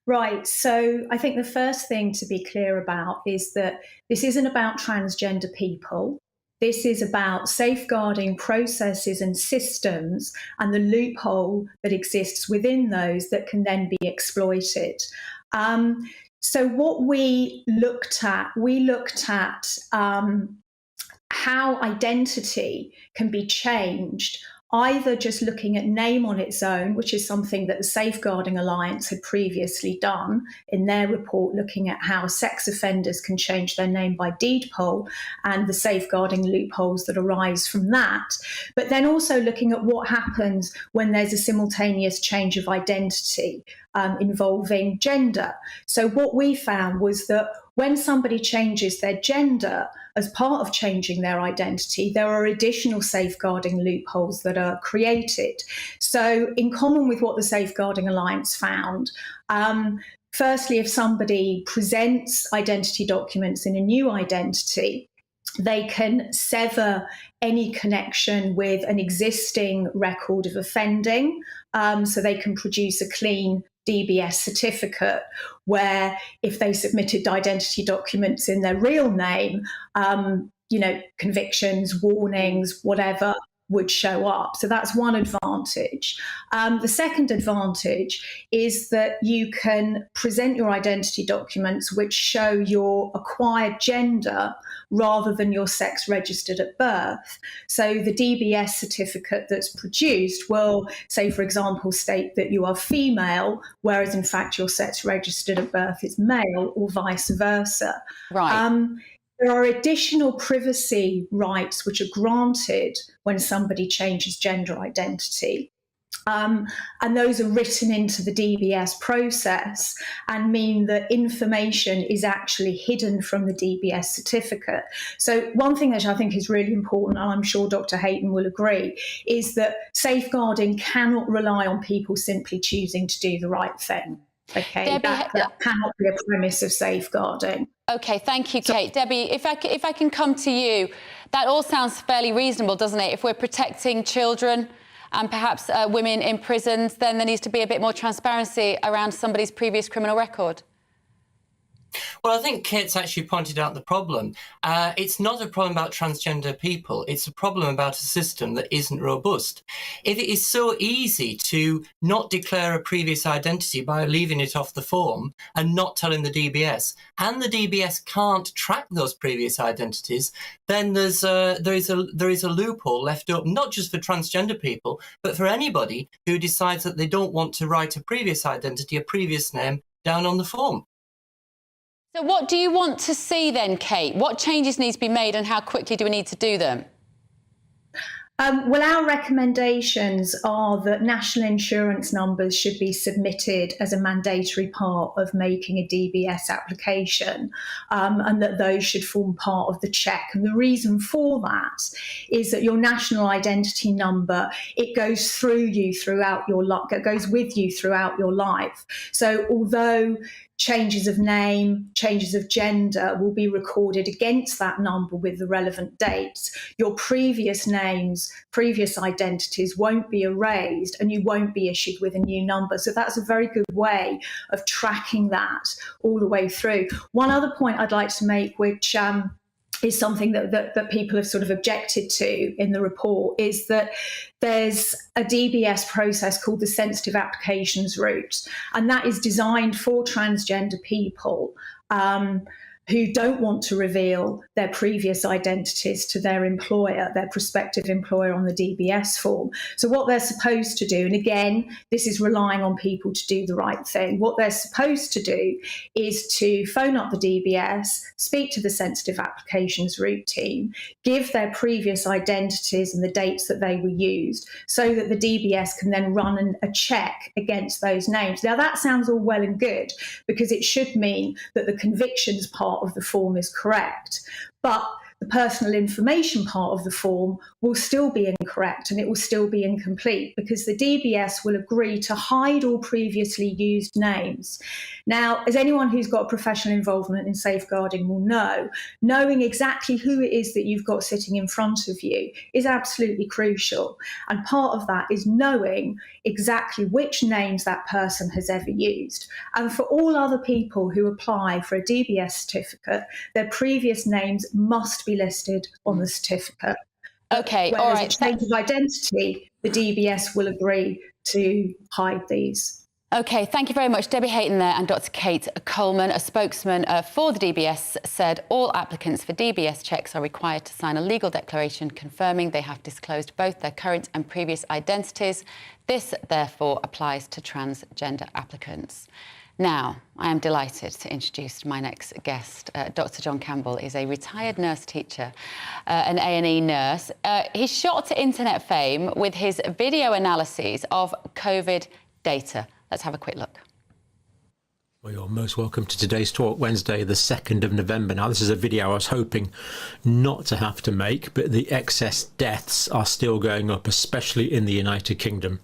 Right, so I think the first thing to be clear about is that this isn't about transgender people. This is about safeguarding processes and systems and the loophole that exists within those that can then be exploited. So what we looked at how identity can be changed, either just looking at name on its own, which is something that the Safeguarding Alliance had previously done in their report, looking at how sex offenders can change their name by deed poll and the safeguarding loopholes that arise from that. But then also looking at what happens when there's a simultaneous change of identity involving gender. So what we found was that when somebody changes their gender as part of changing their identity, there are additional safeguarding loopholes that are created. So in common with what the Safeguarding Alliance found, firstly, if somebody presents identity documents in a new identity, they can sever any connection with an existing record of offending. So they can produce a clean DBS certificate where if they submitted identity documents in their real name, convictions, warnings, whatever would show up. So that's one advantage. The second advantage is that you can present your identity documents which show your acquired gender rather than your sex registered at birth. So the DBS certificate that's produced will, say, for example, state that you are female, whereas in fact your sex registered at birth is male, or vice versa. Right. There are additional privacy rights which are granted when somebody changes gender identity. And those are written into the DBS process and mean that information is actually hidden from the DBS certificate. So one thing that I think is really important, and I'm sure Dr. Hayton will agree, is that safeguarding cannot rely on people simply choosing to do the right thing. Okay, Debbie, that cannot be a premise of safeguarding. Okay, thank you, Kate. Debbie, if I can come to you, that all sounds fairly reasonable, doesn't it? If we're protecting children and perhaps women in prisons, then there needs to be a bit more transparency around somebody's previous criminal record. Well, I think Kate's actually pointed out the problem. It's not a problem about transgender people. It's a problem about a system that isn't robust. If it is so easy to not declare a previous identity by leaving it off the form and not telling the DBS, and the DBS can't track those previous identities, then there is a loophole left open, not just for transgender people, but for anybody who decides that they don't want to write a previous identity, a previous name, down on the form. So what do you want to see then, Kate? What changes need to be made and how quickly do we need to do them? Well, our recommendations are that national insurance numbers should be submitted as a mandatory part of making a DBS application, and that those should form part of the check. And the reason for that is that your national identity number, it goes through you throughout your life, it goes with you throughout your life. So although changes of name, changes of gender will be recorded against that number with the relevant dates, your previous names, previous identities won't be erased and you won't be issued with a new number. So that's a very good way of tracking that all the way through. One other point I'd like to make, which is something that people have sort of objected to in the report, is that there's a DBS process called the sensitive applications route, and that is designed for transgender people who don't want to reveal their previous identities to their employer, their prospective employer on the DBS form. So what they're supposed to do, and again, this is relying on people to do the right thing, what they're supposed to do is to phone up the DBS, speak to the sensitive applications route team, give their previous identities and the dates that they were used so that the DBS can then run a check against those names. Now that sounds all well and good because it should mean that the convictions part of the form is correct, but the personal information part of the form will still be incorrect and it will still be incomplete because the DBS will agree to hide all previously used names. Now, as anyone who's got professional involvement in safeguarding will know, knowing exactly who it is that you've got sitting in front of you is absolutely crucial. And part of that is knowing exactly which names that person has ever used. And for all other people who apply for a DBS certificate, their previous names must to be listed on the certificate. Okay, When all there's right. a change of identity, the DBS will agree to hide these. OK, thank you very much. Debbie Hayton there and Dr Kate Coleman, a spokesman for the DBS, said all applicants for DBS checks are required to sign a legal declaration confirming they have disclosed both their current and previous identities. This, therefore, applies to transgender applicants. Now, I am delighted to introduce my next guest. Dr John Campbell is a retired nurse teacher, an A&E nurse. He shot to internet fame with his video analyses of COVID data. Let's have a quick look. Well, you're most welcome to today's talk, Wednesday, the 2nd of November. Now, this is a video I was hoping not to have to make, but the excess deaths are still going up, especially in the United Kingdom,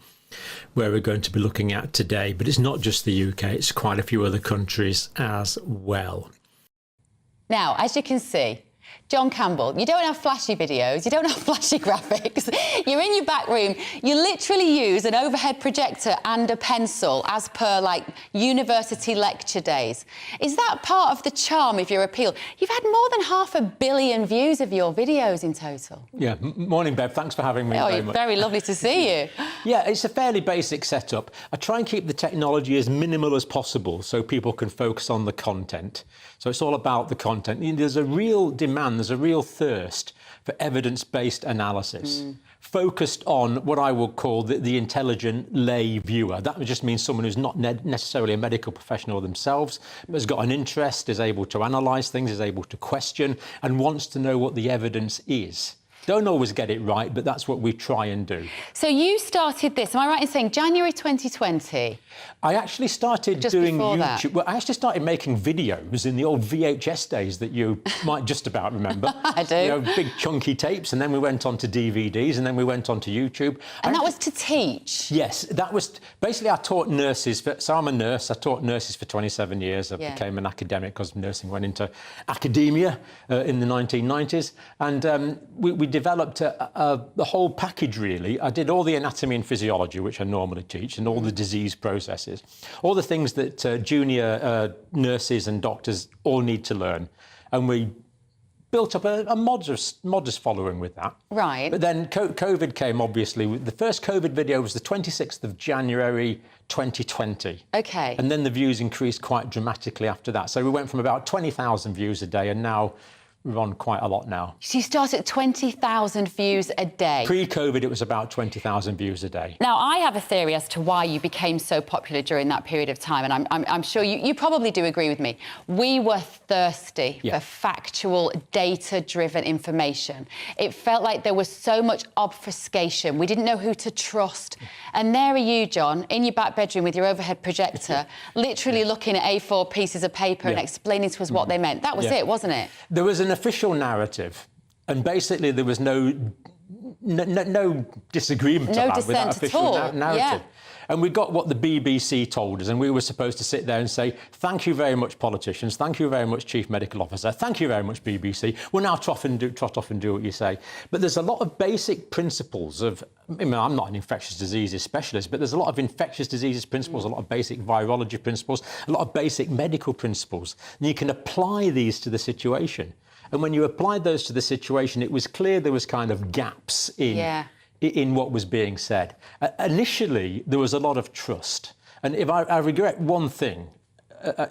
where we're going to be looking at today. But it's not just the UK, it's quite a few other countries as well. Now, as you can see, John Campbell, you don't have flashy videos, you don't have flashy graphics. You're in your back room. You literally use an overhead projector and a pencil as per, like, university lecture days. Is that part of the charm of your appeal? You've had more than 500 million views of your videos in total. Yeah, morning, Bev. Thanks for having me. Oh, very you're much. very lovely to see you. Yeah, it's a fairly basic setup. I try and keep the technology as minimal as possible so people can focus on the content. So it's all about the content. There's a real demand, there's a real thirst for evidence-based analysis, focused on what I would call the intelligent lay viewer. That just means someone who's not necessarily a medical professional themselves, but has got an interest, is able to analyse things, is able to question, and wants to know what the evidence is. Don't always get it right, but that's what we try and do. So you started this, am I right in saying January 2020? I actually started just doing before YouTube. That. Well, I actually started making videos in the old VHS days that you might just about remember. I do. You know, big chunky tapes, and then we went on to DVDs, and then we went on to YouTube. And that was to teach? Yes, that was... Basically, I taught nurses... So I'm a nurse. I taught nurses for 27 years. I became an academic because nursing went into academia in the 1990s. And we developed the whole package, really. I did all the anatomy and physiology, which I normally teach, and all the disease processes, all the things that junior nurses and doctors all need to learn. And we built up a modest following with that. Right. But then COVID came, obviously. The first COVID video was the 26th of January 2020. OK. And then the views increased quite dramatically after that. So we went from about 20,000 views a day, and now we're on quite a lot now. So you started at 20,000 views a day? Pre-COVID, it was about 20,000 views a day. Now, I have a theory as to why you became so popular during that period of time, and I'm sure you probably do agree with me. We were thirsty for factual, data-driven information. It felt like there was so much obfuscation. We didn't know who to trust. And there are you, John, in your back bedroom with your overhead projector, literally looking at A4 pieces of paper and explaining to us what they meant. That was it, wasn't it? There was an official narrative, and basically there was no disagreement with that official narrative. Yeah. And we got what the BBC told us, and we were supposed to sit there and say, thank you very much, politicians, thank you very much, Chief Medical Officer, thank you very much, BBC. We'll now trot off and do what you say. But there's a lot of basic principles of, I mean, I'm not an infectious diseases specialist, but there's a lot of infectious diseases principles, a lot of basic virology principles, a lot of basic medical principles. And you can apply these to the situation. And when you applied those to the situation, it was clear there was kind of gaps in what was being said. Initially, there was a lot of trust. And if I regret one thing,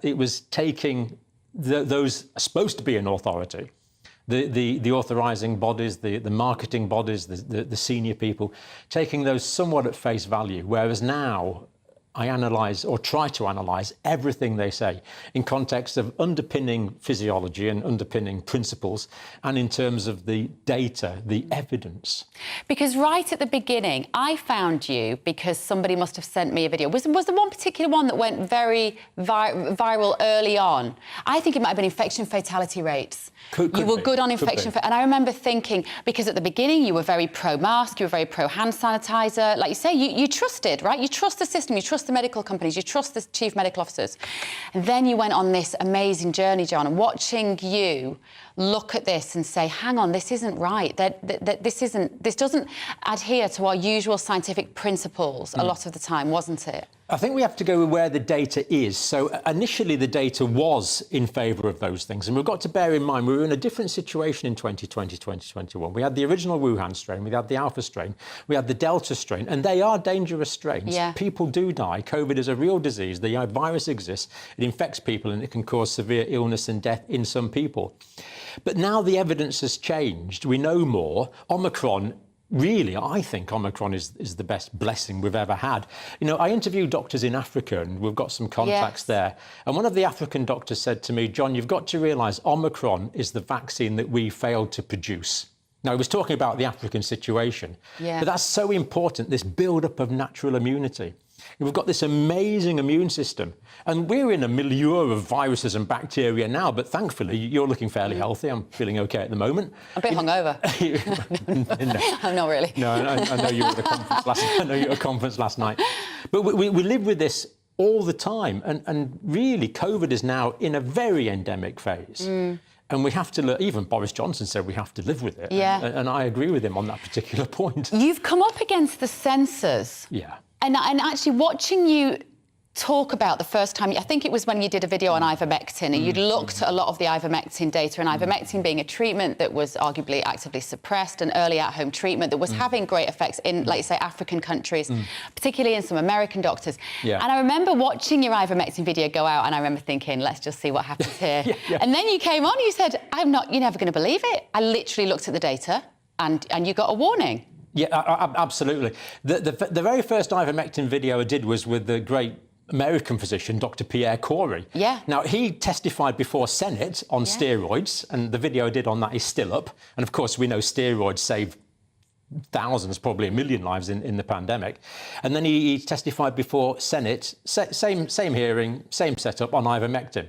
it was taking those supposed to be an authority, the authorising bodies, the marketing bodies, the senior people, taking those somewhat at face value, whereas now I analyse or try to analyse everything they say in context of underpinning physiology and underpinning principles, and in terms of the data, the evidence. Because right at the beginning, I found you because somebody must have sent me a video. Was there one particular one that went very viral early on? I think it might have been infection fatality rates. You were good on infection, and I remember thinking, because at the beginning you were very pro-mask, you were very pro-hand sanitizer. Like you say, you trusted, right? You trust the system, you trust the medical companies, you trust the chief medical officers. And then you went on this amazing journey, John, and watching you look at this and say, hang on, this isn't right. This doesn't adhere to our usual scientific principles a lot of the time, wasn't it? I think we have to go with where the data is. So initially the data was in favour of those things. And we've got to bear in mind we were in a different situation in 2020, 2021. We had the original Wuhan strain, we had the Alpha strain, we had the Delta strain, and they are dangerous strains. Yeah. People do die. COVID is a real disease. The virus exists. It infects people and it can cause severe illness and death in some people. But now the evidence has changed. We know more. Omicron, really, I think Omicron is the best blessing we've ever had. You know, I interviewed doctors in Africa and we've got some contacts there. And one of the African doctors said to me, John, you've got to realise Omicron is the vaccine that we failed to produce. Now, he was talking about the African situation. Yeah. But that's so important, this build-up of natural immunity. We've got this amazing immune system. And we're in a milieu of viruses and bacteria now, but thankfully, you're looking fairly healthy. I'm feeling OK at the moment. A bit hungover. No. I'm not really. No, I know you were at a conference last night. I know you were at a conference last night. But we live with this all the time. And really, COVID is now in a very endemic phase. And we have to, even Boris Johnson said we have to live with it. Yeah. And I agree with him on that particular point. You've come up against the censors. Yeah. And actually watching you talk about the first time, I think it was when you did a video on ivermectin and you'd looked at a lot of the ivermectin data, and ivermectin being a treatment that was arguably actively suppressed, an early at-home treatment that was having great effects in, like you say, African countries, particularly in some American doctors. Yeah. And I remember watching your ivermectin video go out and I remember thinking, let's just see what happens here. And then you came on and you said, you're never going to believe it. I literally looked at the data and you got a warning. Yeah, absolutely. The very first ivermectin video I did was with the great American physician, Dr. Pierre Corey. Yeah. Now, he testified before Senate on steroids, and the video I did on that is still up. And, of course, we know steroids saved thousands, probably 1 million lives in the pandemic. And then he testified before Senate, same hearing, same setup on ivermectin.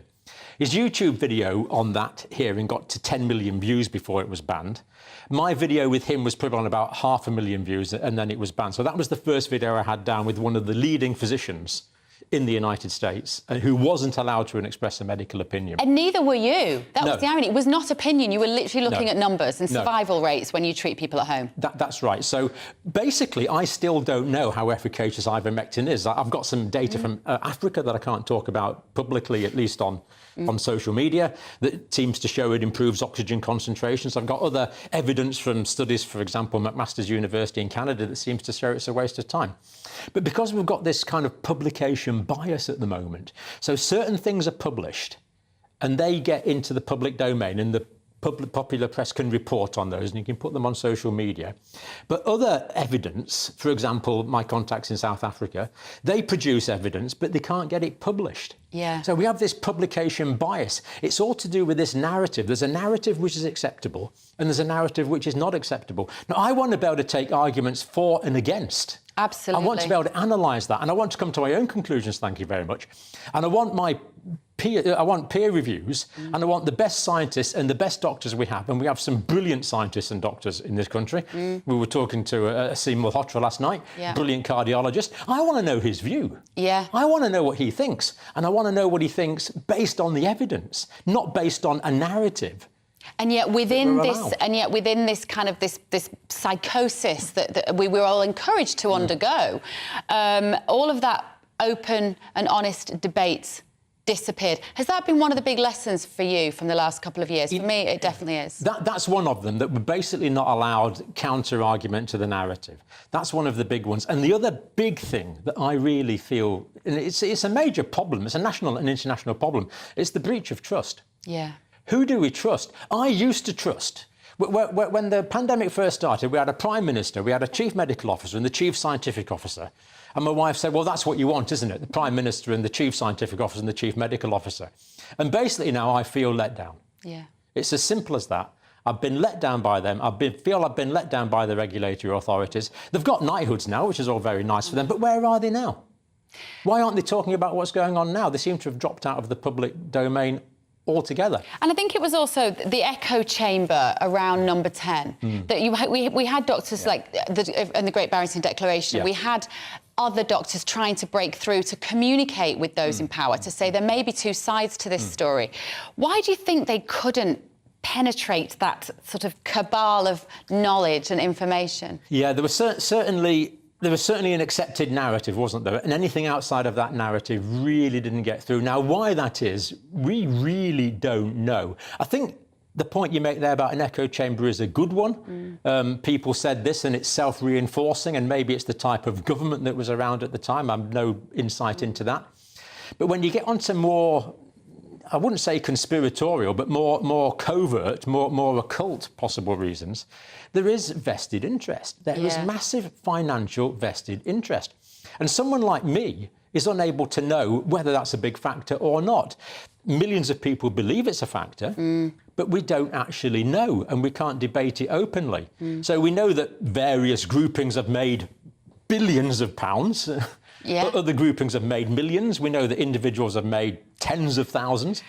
His YouTube video on that hearing got to 10 million views before it was banned. My video with him was put on about 500,000 views, and then it was banned. So that was the first video I had down with one of the leading physicians in the United States who wasn't allowed to express a medical opinion. And neither were you. That No. was the irony. It was not opinion. You were literally looking No. at numbers and No. survival rates when you treat people at home. That's right. So basically, I still don't know how efficacious ivermectin is. I've got some data from Africa that I can't talk about publicly, at least on social media, that seems to show it improves oxygen concentrations. I've got other evidence from studies, for example, McMaster's University in Canada, that seems to show it's a waste of time. But because we've got this kind of publication bias at the moment, so certain things are published and they get into the public domain and the popular press can report on those and you can put them on social media. But other evidence, for example, my contacts in South Africa, they produce evidence, but they can't get it published. Yeah. So we have this publication bias. It's all to do with this narrative. There's a narrative which is acceptable and there's a narrative which is not acceptable. Now, I want to be able to take arguments for and against. Absolutely. I want to be able to analyse that, and I want to come to my own conclusions, thank you very much. And I want peer reviews, and I want the best scientists and the best doctors we have, and we have some brilliant scientists and doctors in this country. We were talking to Asim Malhotra last night, brilliant cardiologist. I want to know his view. Yeah. I want to know what he thinks, and I want to know what he thinks based on the evidence, not based on a narrative. And yet within this kind of this psychosis that we were all encouraged to undergo, all of that open and honest debates disappeared. Has that been one of the big lessons for you from the last couple of years? For me, it definitely is. That's one of them, that we're basically not allowed counter-argument to the narrative. That's one of the big ones. And the other big thing that I really feel, and it's a major problem, it's a national and international problem, it's the breach of trust. Yeah. Who do we trust? I used to trust. When the pandemic first started, we had a Prime Minister, we had a Chief Medical Officer and the Chief Scientific Officer. And my wife said, well, that's what you want, isn't it? The Prime Minister and the Chief Scientific Officer and the Chief Medical Officer. And basically now I feel let down. Yeah. It's as simple as that. I've been let down by them. I've been let down by the regulatory authorities. They've got knighthoods now, which is all very nice for them. But where are they now? Why aren't they talking about what's going on now? They seem to have dropped out of the public domain altogether. And I think it was also the echo chamber around number 10 that we had doctors like in the Great Barrington Declaration. We had other doctors trying to break through to communicate with those in power to say there may be two sides to this story. Why do you think they couldn't penetrate that sort of cabal of knowledge and information? Yeah, there was certainly There was certainly an accepted narrative, wasn't there? And anything outside of that narrative really didn't get through. Now, why that is, we really don't know. I think the point you make there about an echo chamber is a good one. People said this and it's self-reinforcing, and maybe it's the type of government that was around at the time. I have no insight into that. But when you get onto more, I wouldn't say conspiratorial, but more covert, more occult possible reasons, there is vested interest. There is massive financial vested interest. And someone like me is unable to know whether that's a big factor or not. Millions of people believe it's a factor, but we don't actually know, and we can't debate it openly. So we know that various groupings have made billions of pounds. Other groupings have made millions. We know that individuals have made tens of thousands.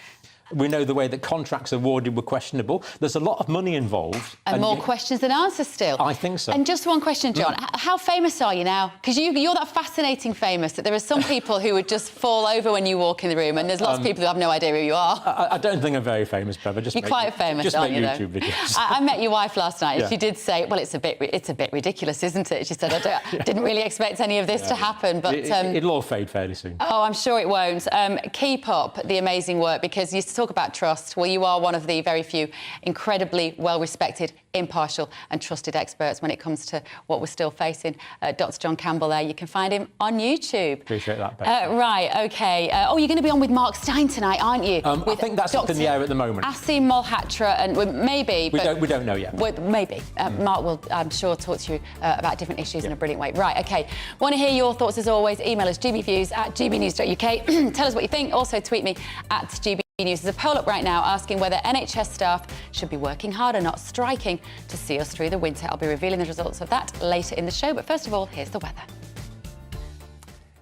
We know the way that contracts awarded were questionable. There's a lot of money involved. And more questions than answers still. I think so. And just one question, John. How famous are you now? Because you're that fascinating famous that there are some people who would just fall over when you walk in the room, and there's lots of people who have no idea who you are. I don't think I'm very famous, Bev. You're quite famous, aren't you, YouTube videos. I met your wife last night, and she did say, well, it's a bit ridiculous, isn't it? She said, I didn't really expect any of this to happen, but... It'll all fade fairly soon. Oh, I'm sure it won't. Keep up the amazing work, because you talk about trust. Well, you are one of the very few incredibly well-respected, impartial and trusted experts when it comes to what we're still facing. Dr John Campbell there. You can find him on YouTube. Appreciate that, Bev. Right, OK. Oh, you're going to be on with Mark Stein tonight, aren't you? I think that's up in the air at the moment. Asim Malhotra, and maybe... We don't know yet. Maybe. Mark will, I'm sure, talk to you about different issues in a brilliant way. Right, OK. Want to hear your thoughts, as always. Email us gbviews@gbnews.uk. Tell us what you think. Also, tweet me at GBNews. There's a poll up right now asking whether NHS staff should be working harder, not striking, to see us through the winter. I'll be revealing the results of that later in the show. But first of all, here's the weather.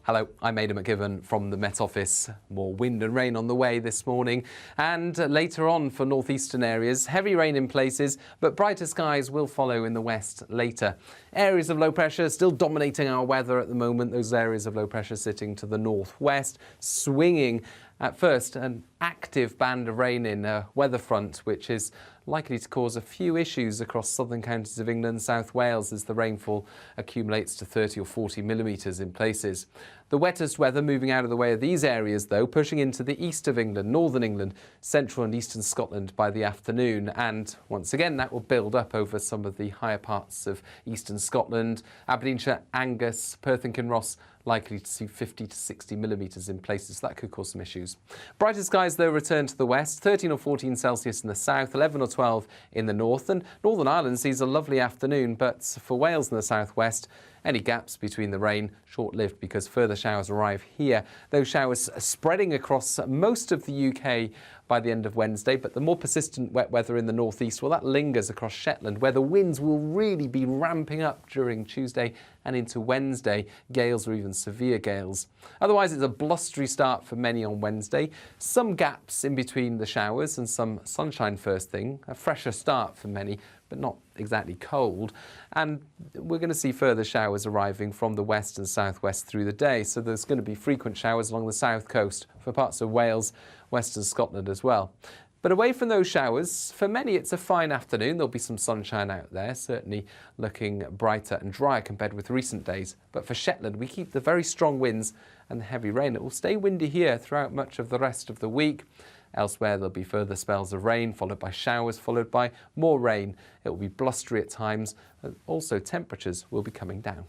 Hello, I'm Ada McGibbon from the Met Office. More wind and rain on the way this morning. And later on for northeastern areas, heavy rain in places, but brighter skies will follow in the west later. Areas of low pressure still dominating our weather at the moment. Those areas of low pressure sitting to the northwest, swinging at first an active band of rain in a weather front, which is likely to cause a few issues across southern counties of England and South Wales as the rainfall accumulates to 30 or 40 millimetres in places. The wettest weather moving out of the way of these areas, though, pushing into the east of England, northern England, central and eastern Scotland by the afternoon. And once again, that will build up over some of the higher parts of eastern Scotland, Aberdeenshire, Angus, Perth and Kinross, likely to see 50 to 60 millimetres in places. So that could cause some issues. Brighter skies, though, return to the west, 13 or 14 Celsius in the south, 11 or 12 in the north. And Northern Ireland sees a lovely afternoon, but for Wales and the southwest, any gaps between the rain short-lived because further showers arrive here. Those showers are spreading across most of the UK by the end of Wednesday, but the more persistent wet weather in the northeast, well, that lingers across Shetland, where the winds will really be ramping up during Tuesday and into Wednesday, gales or even severe gales. Otherwise, it's a blustery start for many on Wednesday. Some gaps in between the showers and some sunshine first thing. A fresher start for many, but not exactly cold. And we're going to see further showers arriving from the west and southwest through the day. So there's going to be frequent showers along the south coast for parts of Wales, western Scotland as well. But away from those showers, for many it's a fine afternoon. There'll be some sunshine out there, certainly looking brighter and drier compared with recent days. But for Shetland, we keep the very strong winds and the heavy rain. It will stay windy here throughout much of the rest of the week. Elsewhere, there'll be further spells of rain, followed by showers, followed by more rain. It will be blustery at times, and also temperatures will be coming down.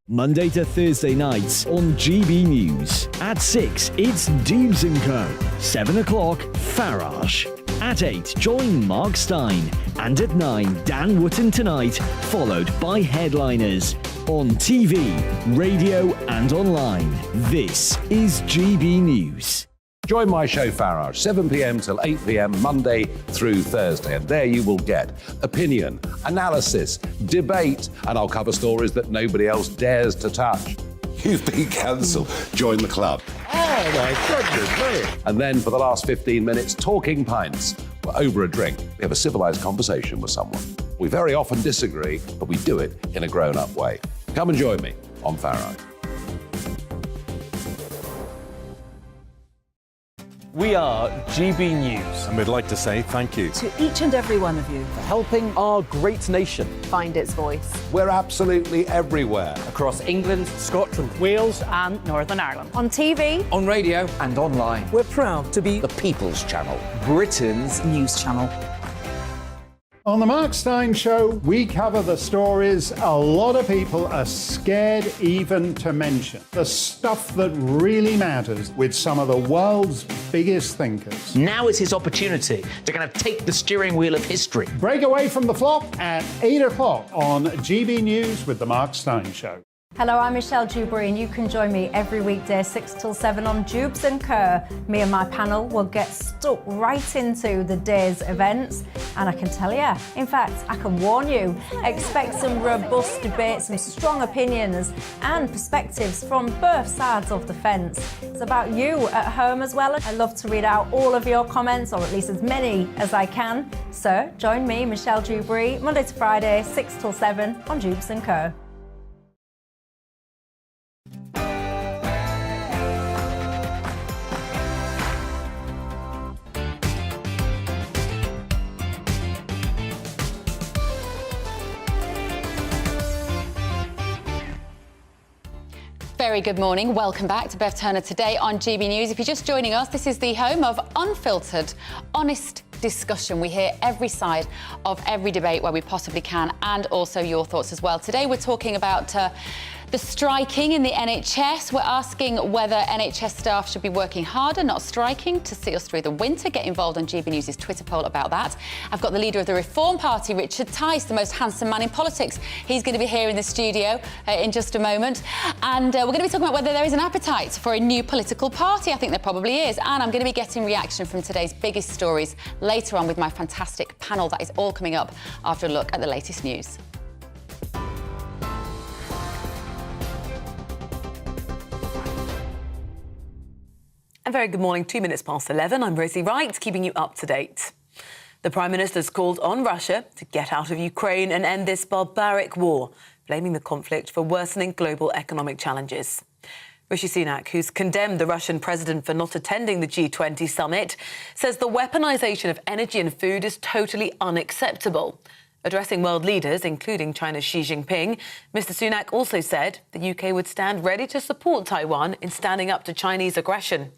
Monday to Thursday nights on GB News. At 6, it's Dubes & Co. 7 o'clock, Farage. At 8, join Mark Stein. And at 9, Dan Wootton Tonight, followed by Headliners. On TV, radio and online. This is GB News. Join my show Farage, 7 p.m. till 8 p.m. Monday through Thursday. And there you will get opinion, analysis, debate, and I'll cover stories that nobody else dares to touch. You've been cancelled. Join the club. Oh, my goodness me. And then for the last 15 minutes, talking pints. We're over a drink. We have a civilised conversation with someone. We very often disagree, but we do it in a grown-up way. Come and join me on Farage. We are GB News. And we'd like to say thank you To each and every one of you for helping our great nation Find its voice. We're absolutely everywhere. across England, Scotland, Wales and Northern Ireland. On TV. On radio and online. We're proud to be The People's Channel. Britain's news channel. On the Mark Steyn Show, we cover the stories a lot of people are scared even to mention. The stuff that really matters with some of the world's biggest thinkers. Now is his opportunity to kind of take the steering wheel of history. Break away from the flock at 8 o'clock on GB News with the Mark Steyn Show. Hello, I'm Michelle Dewberry, and you can join me every weekday 6 till 7 on Jubes and Kerr. Me and my panel will get stuck right into the day's events, and I can tell you, in fact, I can warn you, expect some robust debates, some strong opinions and perspectives from both sides of the fence. It's about you at home as well. I love to read out all of your comments, or at least as many as I can. So join me, Michelle Dewberry, Monday to Friday, 6 till 7 on Jubes and Kerr. Very good morning. Welcome back to Bev Turner today on GB News. If you're just joining us, this is the home of unfiltered, honest discussion. We hear every side of every debate where we possibly can, and also your thoughts as well. Today we're talking about the striking in the NHS. We're asking whether NHS staff should be working harder, not striking, to see us through the winter. Get involved on GB News' Twitter poll about that. I've got the leader of the Reform Party, Richard Tice, the most handsome man in politics. He's going to be here in the studio in just a moment. And we're going to be talking about whether there is an appetite for a new political party. I think there probably is. And I'm going to be getting reaction from today's biggest stories later on with my fantastic panel. That is all coming up after a look at the latest news. A very good morning, 2 minutes past 11. I'm Rosie Wright, keeping you up to date. The Prime Minister's called on Russia to get out of Ukraine and end this barbaric war, blaming the conflict for worsening global economic challenges. Rishi Sunak, who's condemned the Russian president for not attending the G20 summit, says the weaponisation of energy and food is totally unacceptable. Addressing world leaders, including China's Xi Jinping, Mr Sunak also said the UK would stand ready to support Taiwan in standing up to Chinese aggression.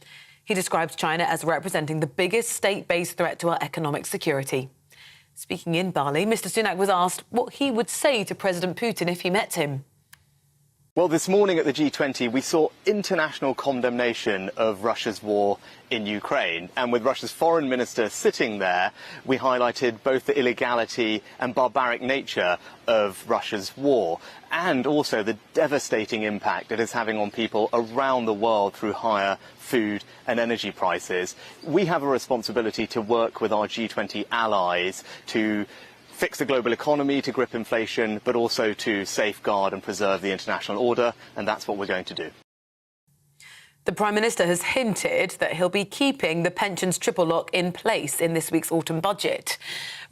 He describes China as representing the biggest state-based threat to our economic security. Speaking in Bali, Mr Sunak was asked what he would say to President Putin if he met him. Well, this morning at the G20, we saw international condemnation of Russia's war in Ukraine. And with Russia's foreign minister sitting there, we highlighted both the illegality and barbaric nature of Russia's war, and also the devastating impact it is having on people around the world through higher food and energy prices. We have a responsibility to work with our G20 allies to fix the global economy, to grip inflation, but also to safeguard and preserve the international order, and that's what we're going to do. The Prime Minister has hinted that he'll be keeping the pensions triple lock in place in this week's autumn budget.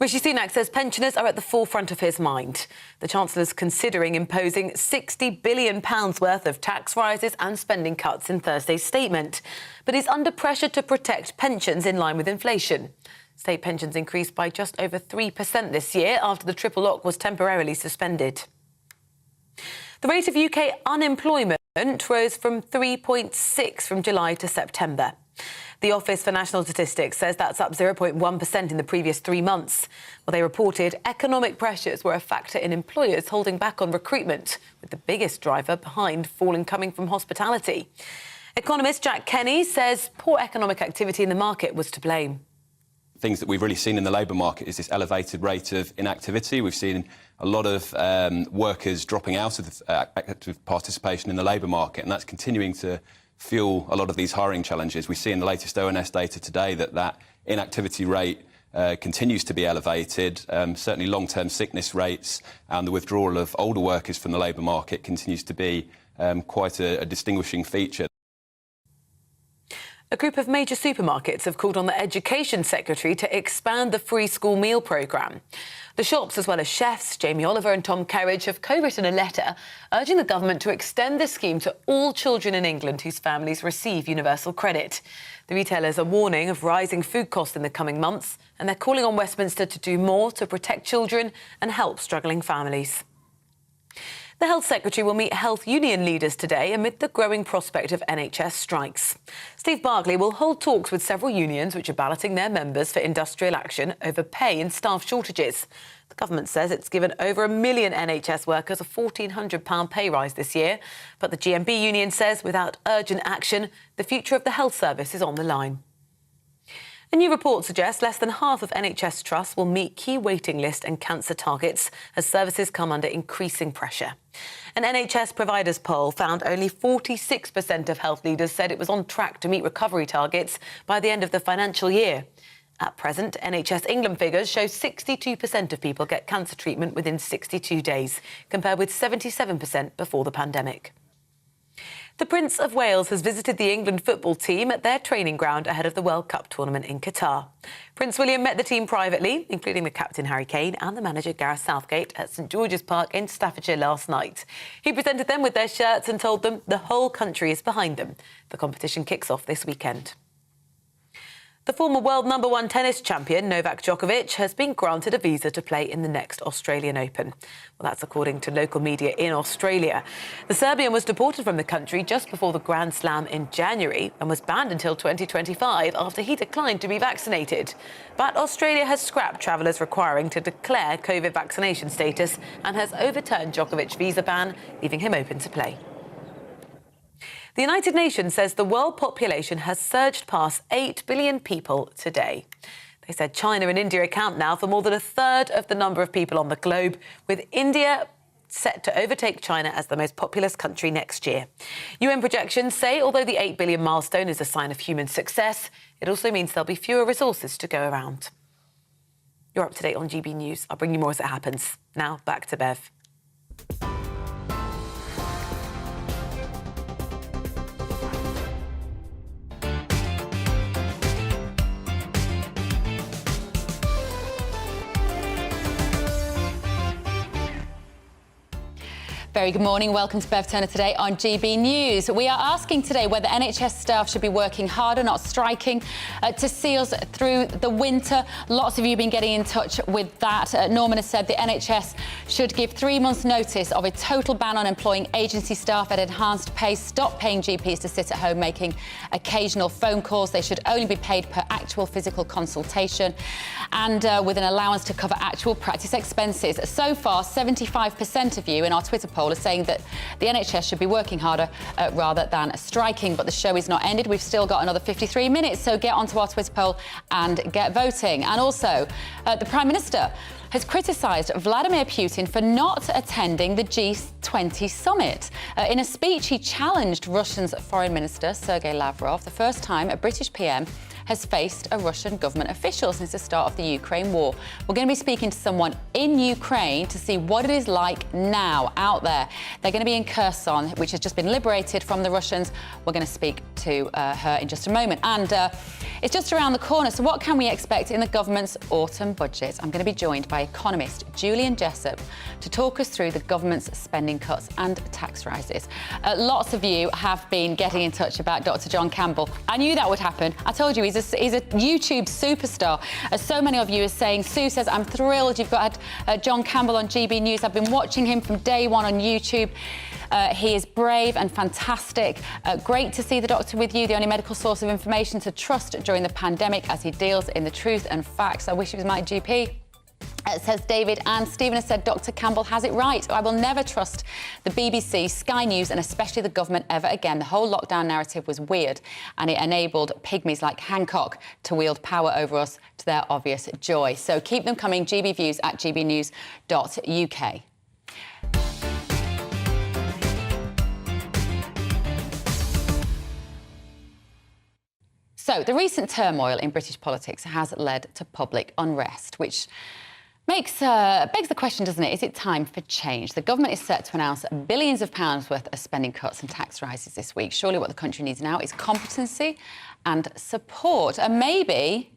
Rishi Sunak says pensioners are at the forefront of his mind. The Chancellor's considering imposing £60 billion worth of tax rises and spending cuts in Thursday's statement, but he's under pressure to protect pensions in line with inflation. State pensions increased by just over 3% this year after the triple lock was temporarily suspended. The rate of UK unemployment rose from 3.6 from July to September. The Office for National Statistics says that's up 0.1% in the previous 3 months. Well, they reported economic pressures were a factor in employers holding back on recruitment, with the biggest driver behind falling coming from hospitality. Economist Jack Kenny says poor economic activity in the market was to blame. Things that we've really seen in the labour market is this elevated rate of inactivity. We've seen a lot of workers dropping out of active participation in the labour market, and that's continuing to fuel a lot of these hiring challenges. We see in the latest ONS data today that inactivity rate continues to be elevated. Certainly long-term sickness rates and the withdrawal of older workers from the labour market continues to be quite a distinguishing feature. A group of major supermarkets have called on the Education Secretary to expand the free school meal programme. The shops, as well as chefs Jamie Oliver and Tom Kerridge, have co-written a letter urging the government to extend the scheme to all children in England whose families receive universal credit. The retailers are warning of rising food costs in the coming months, and they're calling on Westminster to do more to protect children and help struggling families. The Health Secretary will meet health union leaders today amid the growing prospect of NHS strikes. Steve Barclay will hold talks with several unions which are balloting their members for industrial action over pay and staff shortages. The government says it's given over 1 million NHS workers a £1,400 pay rise this year. But the GMB union says without urgent action, the future of the health service is on the line. A new report suggests less than half of NHS trusts will meet key waiting list and cancer targets as services come under increasing pressure. An NHS providers poll found only 46% of health leaders said it was on track to meet recovery targets by the end of the financial year. At present, NHS England figures show 62% of people get cancer treatment within 62 days, compared with 77% before the pandemic. The Prince of Wales has visited the England football team at their training ground ahead of the World Cup tournament in Qatar. Prince William met the team privately, including the captain Harry Kane and the manager Gareth Southgate at St George's Park in Staffordshire last night. He presented them with their shirts and told them the whole country is behind them. The competition kicks off this weekend. The former world #1 tennis champion Novak Djokovic has been granted a visa to play in the next Australian Open. Well, that's according to local media in Australia. The Serbian was deported from the country just before the Grand Slam in January and was banned until 2025 after he declined to be vaccinated. But Australia has scrapped travellers requiring to declare COVID vaccination status and has overturned Djokovic's visa ban, leaving him open to play. The United Nations says the world population has surged past 8 billion people today. They said China and India account now for more than a third of the number of people on the globe, with India set to overtake China as the most populous country next year. UN projections say although the 8 billion milestone is a sign of human success, it also means there'll be fewer resources to go around. You're up to date on GB News. I'll bring you more as it happens. Now, back to Bev. Very good morning. Welcome to Bev Turner today on GB News. We are asking today whether NHS staff should be working harder, not striking, to see us through the winter. Lots of you have been getting in touch with that. Norman has said the NHS should give 3 months' notice of a total ban on employing agency staff at enhanced pay, stop paying GPs to sit at home making occasional phone calls. They should only be paid per actual physical consultation and with an allowance to cover actual practice expenses. So far, 75% of you in our Twitter poll are saying that the NHS should be working harder rather than striking. But the show is not ended. We've still got another 53 minutes, so get onto our Twitter poll and get voting. And also, the Prime Minister has criticised Vladimir Putin for not attending the G20 summit. In a speech, he challenged Russia's Foreign Minister, Sergei Lavrov, the first time a British PM has faced a Russian government official since the start of the Ukraine war. We're going to be speaking to someone in Ukraine to see what it is like now out there. They're going to be in Kherson, which has just been liberated from the Russians. We're going to speak to her in just a moment. And it's just around the corner, so what can we expect in the government's autumn budget? I'm going to be joined by economist Julian Jessup to talk us through the government's spending cuts and tax rises. Lots of you have been getting in touch about Dr John Campbell. I knew that would happen. I told you he's a YouTube superstar. As so many of you are saying, Sue says, I'm thrilled you've got John Campbell on GB News. I've been watching him from day one on YouTube. He is brave and fantastic. Great to see the doctor with you, the only medical source of information to trust during the pandemic as he deals in the truth and facts. I wish he was my GP. Says David, and Stephen has said Dr Campbell has it right. I will never trust the BBC, Sky News and especially the government ever again. The whole lockdown narrative was weird and it enabled pygmies like Hancock to wield power over us to their obvious joy. So keep them coming, gbviews at gbnews.uk. So the recent turmoil in British politics has led to public unrest, which Begs the question, doesn't it? Is it time for change? The government is set to announce billions of pounds worth of spending cuts and tax rises this week. Surely what the country needs now is competency and support. And maybe,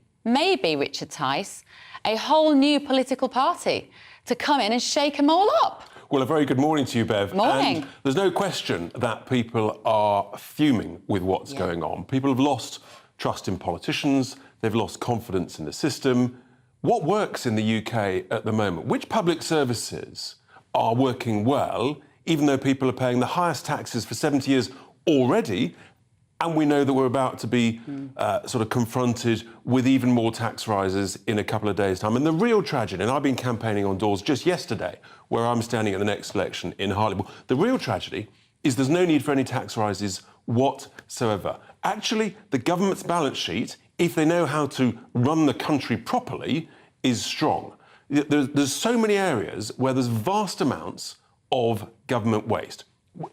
Richard Tice, a whole new political party to come in and shake them all up. Well, a very good morning to you, Bev. Morning. And there's no question that people are fuming with what's going on. People have lost trust in politicians. They've lost confidence in the system. What works in the UK at the moment? Which public services are working well, even though people are paying the highest taxes for 70 years already? And we know that we're about to be sort of confronted with even more tax rises in a couple of days' time. And the real tragedy, and I've been campaigning on doors just yesterday, where I'm standing at the next election in Hartlepool, the real tragedy is there's no need for any tax rises whatsoever. Actually, the government's balance sheet, if they know how to run the country properly, is strong. There's so many areas where there's vast amounts of government waste.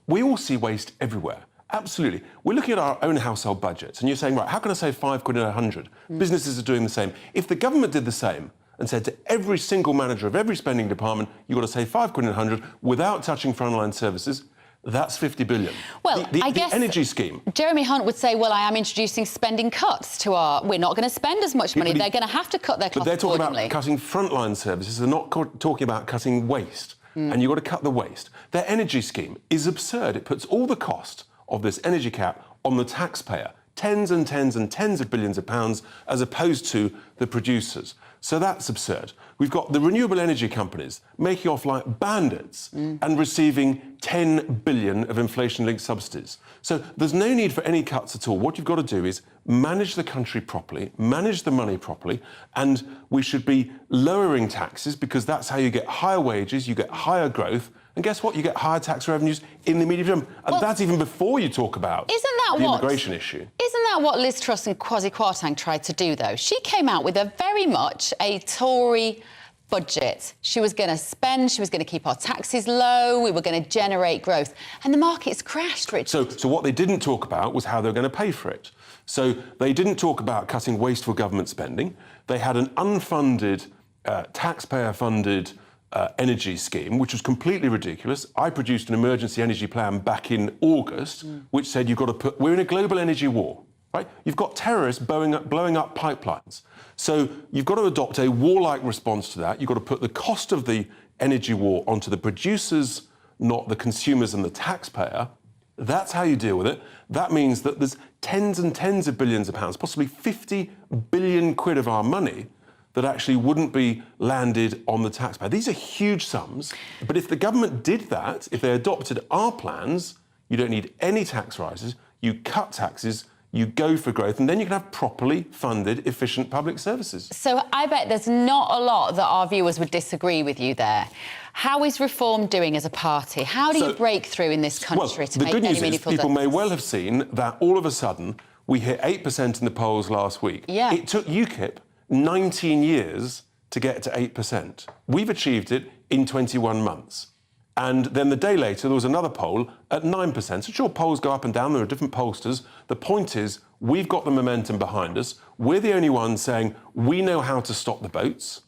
We all see waste everywhere. Absolutely. We're looking at our own household budgets and you're saying, right, how can I save £5 in 100? Businesses are doing the same. If the government did the same and said to every single manager of every spending department, you've got to save £5 in 100 without touching frontline services, that's 50 billion. Well, I guess the energy scheme. Jeremy Hunt would say, well, I am introducing spending cuts to we're not going to spend as much money. They're going to have to cut their costs. But they're talking accordingly. about cutting frontline services. They're not talking about cutting waste. And you've got to cut the waste. Their energy scheme is absurd. It puts all the cost of this energy cap on the taxpayer, tens and tens and tens of billions of pounds, as opposed to the producers. So that's absurd. We've got the renewable energy companies making off like bandits and receiving 10 billion of inflation-linked subsidies. So there's no need for any cuts at all. What you've got to do is manage the country properly, manage the money properly, and we should be lowering taxes because that's how you get higher wages, you get higher growth, and guess what? You get higher tax revenues in the medium term. And that's even before you talk about the immigration issue. Isn't that what Liz Truss and Kwasi Kwarteng tried to do, though? She came out with a very much a Tory budget. She was going to spend, she was going to keep our taxes low, we were going to generate growth. And the market's crashed, Richard. So what they didn't talk about was how they were going to pay for it. So they didn't talk about cutting wasteful government spending. They had an unfunded, taxpayer-funded energy scheme, which was completely ridiculous. I produced an emergency energy plan back in August, which said you've got to put... We're in a global energy war, right? You've got terrorists blowing up pipelines. So you've got to adopt a warlike response to that. You've got to put the cost of the energy war onto the producers, not the consumers and the taxpayer. That's how you deal with it. That means that there's tens and tens of billions of pounds, possibly 50 billion quid of our money that actually wouldn't be landed on the taxpayer. These are huge sums, but if the government did that, if they adopted our plans, you don't need any tax rises, you cut taxes, you go for growth, and then you can have properly funded, efficient public services. So I bet there's not a lot that our viewers would disagree with you there. How is Reform doing as a party? How do you break through in this country to make any meaningful difference? The good news is people may well have seen that all of a sudden we hit 8% in the polls last week. Yeah. It took UKIP 19 years to get to 8%. We've achieved it in 21 months. And then the day later, there was another poll at 9%. So sure, polls go up and down. There are different pollsters. The point is, we've got the momentum behind us. We're the only ones saying we know how to stop the boats.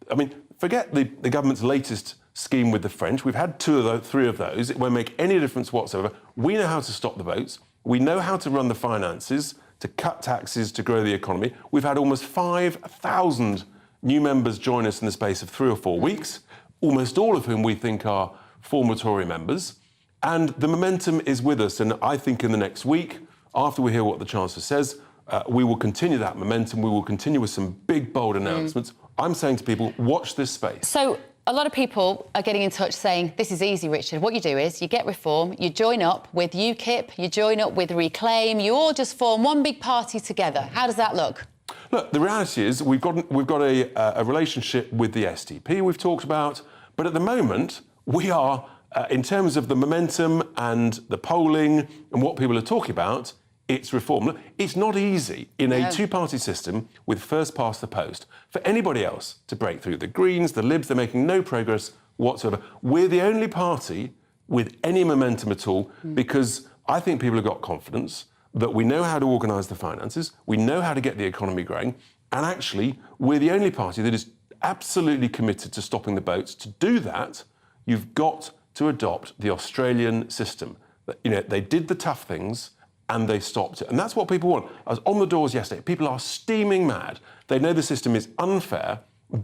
I mean, forget the government's latest scheme with the French. We've had 3 of those. It won't make any difference whatsoever. We know how to stop the boats. We know how to run the finances, to cut taxes, to grow the economy. We've had almost 5,000 new members join us in the space of 3 or 4 weeks, almost all of whom we think are former Tory members. And the momentum is with us. And I think in the next week, after we hear what the Chancellor says, we will continue that momentum. We will continue with some big, bold announcements. I'm saying to people, watch this space. So a lot of people are getting in touch saying, this is easy, Richard. What you do is you get Reform, you join up with UKIP, you join up with Reclaim, you all just form one big party together. How does that look? Look, the reality is we've got a relationship with the SDP we've talked about, but at the moment we are, in terms of the momentum and the polling and what people are talking about, it's Reform. Look, it's not easy in a two-party system with first past the post for anybody else to break through. The Greens, the Libs, they're making no progress whatsoever. We're the only party with any momentum at all because I think people have got confidence that we know how to organise the finances, we know how to get the economy growing, and actually we're the only party that is absolutely committed to stopping the boats. To do that, you've got to adopt the Australian system. They did the tough things and they stopped it. And that's what people want. I was on the doors yesterday. People are steaming mad. They know the system is unfair.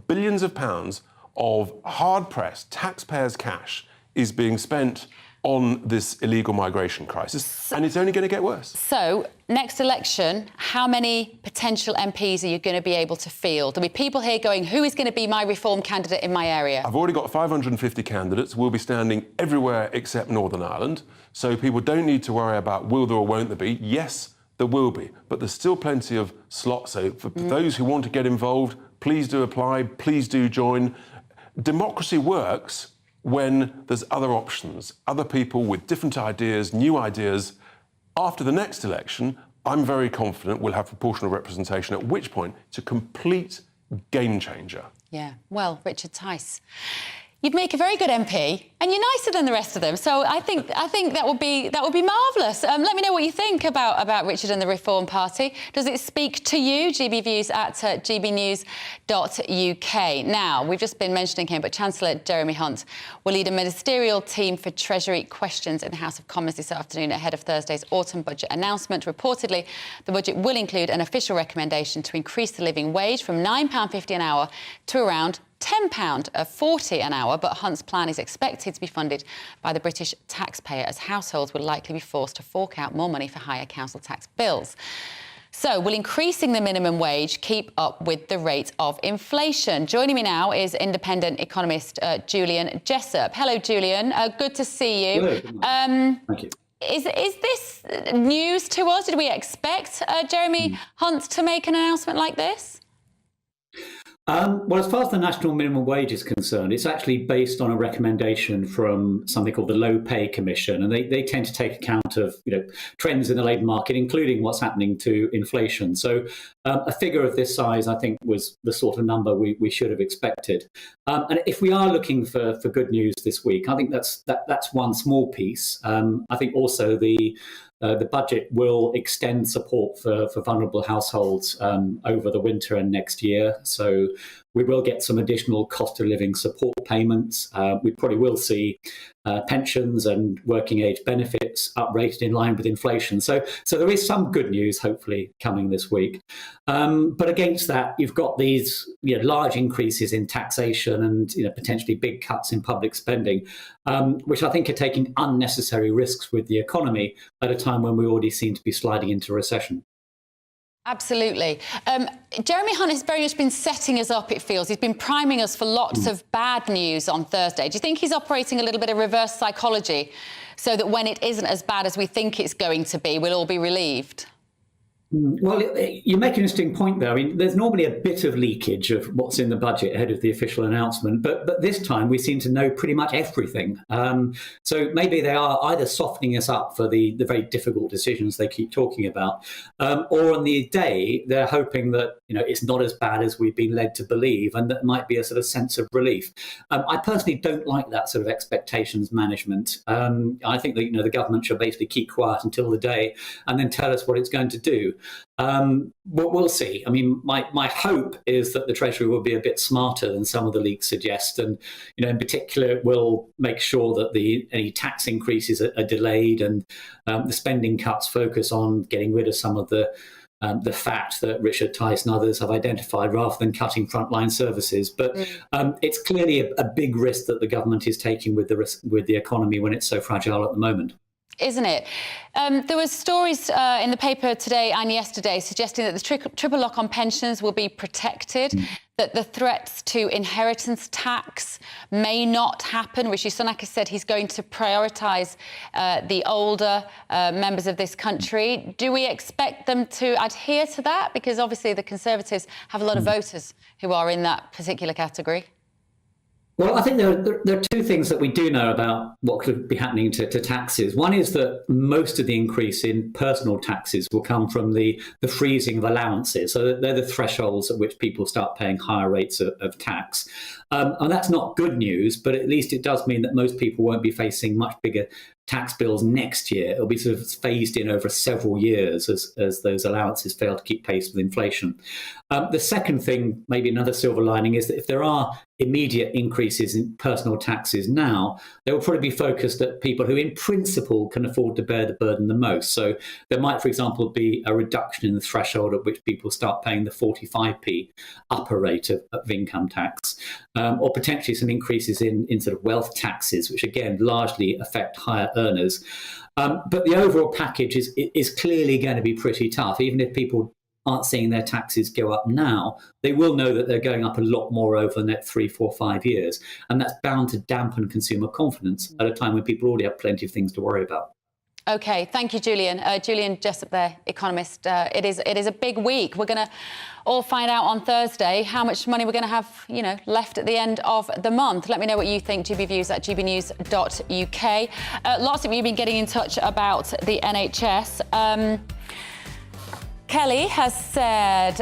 Billions of pounds of hard-pressed taxpayers' cash is being spent on this illegal migration crisis, and it's only going to get worse. So, next election, how many potential MPs are you going to be able to field? There'll be people here going, who is going to be my reform candidate in my area? I've already got 550 candidates. We'll be standing everywhere except Northern Ireland, so people don't need to worry about will there or won't there be. Yes, there will be, but there's still plenty of slots. So for those who want to get involved, please do apply, please do join. Democracy works when there's other options, other people with different ideas, new ideas. After the next election, I'm very confident we'll have proportional representation, at which point it's a complete game changer. Yeah, well, Richard Tice, you'd make a very good MP, and you're nicer than the rest of them. So I think that would be marvellous. Let me know what you think about Richard and the Reform Party. Does it speak to you? GBViews at gbnews.uk. Now, we've just been mentioning him, but Chancellor Jeremy Hunt will lead a ministerial team for Treasury questions in the House of Commons this afternoon ahead of Thursday's autumn budget announcement. Reportedly, the budget will include an official recommendation to increase the living wage from £9.50 an hour to around £10.40 an hour, but Hunt's plan is expected to be funded by the British taxpayer, as households will likely be forced to fork out more money for higher council tax bills. So, will increasing the minimum wage keep up with the rate of inflation? Joining me now is independent economist Julian Jessup. Hello, Julian. Good to see you. Hello. Thank you. Is this news to us? Did we expect Jeremy Hunt to make an announcement like this? Well, as far as the national minimum wage is concerned, it's actually based on a recommendation from something called the Low Pay Commission, and they tend to take account of trends in the labour market, including what's happening to inflation. So a figure of this size, I think, was the sort of number we should have expected. And if we are looking for good news this week, I think that's one small piece. I think also the budget will extend support for vulnerable households over the winter and next year. So we will get some additional cost of living support payments. We probably will see pensions and working age benefits uprated in line with inflation. So there is some good news, hopefully, coming this week. But against that, you've got these large increases in taxation and potentially big cuts in public spending, which I think are taking unnecessary risks with the economy at a time when we already seem to be sliding into recession. Absolutely. Jeremy Hunt has very much been setting us up, it feels. He's been priming us for lots of bad news on Thursday. Do you think he's operating a little bit of reverse psychology so that when it isn't as bad as we think it's going to be, we'll all be relieved? Well, you make an interesting point there. I mean, there's normally a bit of leakage of what's in the budget ahead of the official announcement, but this time we seem to know pretty much everything. So maybe they are either softening us up for the very difficult decisions they keep talking about, or on the day they're hoping that it's not as bad as we've been led to believe, and that might be a sort of sense of relief. I personally don't like that sort of expectations management. I think that the government should basically keep quiet until the day and then tell us what it's going to do. We'll see. I mean, my hope is that the Treasury will be a bit smarter than some of the leaks suggest, and in particular will make sure that any tax increases are delayed, and the spending cuts focus on getting rid of some of the fat that Richard Tice and others have identified, rather than cutting frontline services. But it's clearly a big risk that the government is taking with the economy when it's so fragile at the moment. Isn't it? There were stories in the paper today and yesterday suggesting that the triple lock on pensions will be protected, that the threats to inheritance tax may not happen. Rishi Sunak has said he's going to prioritise the older members of this country. Do we expect them to adhere to that? Because obviously the Conservatives have a lot of voters who are in that particular category. Well, I think there are two things that we do know about what could be happening to taxes. One is that most of the increase in personal taxes will come from the freezing of allowances. So they're the thresholds at which people start paying higher rates of tax. And that's not good news, but at least it does mean that most people won't be facing much bigger tax bills next year. It'll be sort of phased in over several years as those allowances fail to keep pace with inflation. The second thing, maybe another silver lining, is that if there are immediate increases in personal taxes now, they will probably be focused at people who in principle can afford to bear the burden the most. So there might, for example, be a reduction in the threshold at which people start paying the 45p upper rate of income tax, or potentially some increases in sort of wealth taxes, which again largely affect higher earners. But the overall package is clearly going to be pretty tough. Even if people aren't seeing their taxes go up now, they will know that they're going up a lot more over the next 3, 4, 5 years. And that's bound to dampen consumer confidence at a time when people already have plenty of things to worry about. OK, thank you, Julian. Julian Jessup there, economist. It is a big week. We're going to all find out on Thursday how much money we're going to have, left at the end of the month. Let me know what you think. GBViews at gbnews.uk. Lots of you have been getting in touch about the NHS. Kelly has said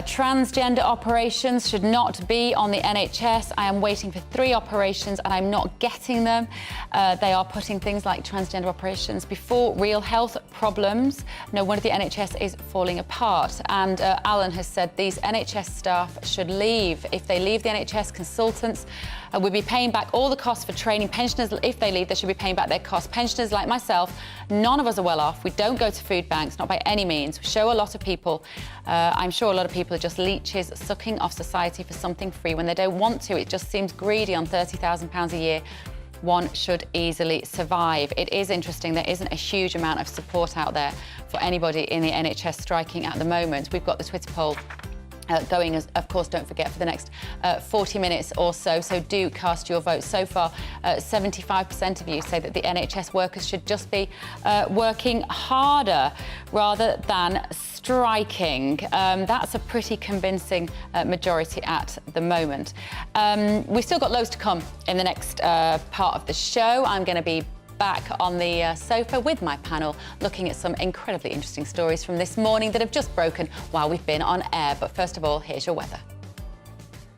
transgender operations should not be on the NHS. I am waiting for 3 operations and I'm not getting them. They are putting things like transgender operations before real health problems. No wonder the NHS is falling apart. And Alan has said these NHS staff should leave. If they leave the NHS, consultants will be paying back all the costs for training. Pensioners, if they leave, they should be paying back their costs. Pensioners like myself, none of us are well off. We don't go to food banks, not by any means. We show a lot of people. I'm sure a lot of people are just leeches sucking off society for something free when they don't want to. It just seems greedy on £30,000 a year. One should easily survive. It is interesting, there isn't a huge amount of support out there for anybody in the NHS striking at the moment. We've got the Twitter poll going, as of course, don't forget, for the next 40 minutes or so. So do cast your vote. So far, 75% of you say that the NHS workers should just be working harder rather than striking. That's a pretty convincing majority at the moment. We've still got loads to come in the next part of the show. I'm going to be back on the sofa with my panel, looking at some incredibly interesting stories from this morning that have just broken while we've been on air. But first of all, here's your weather.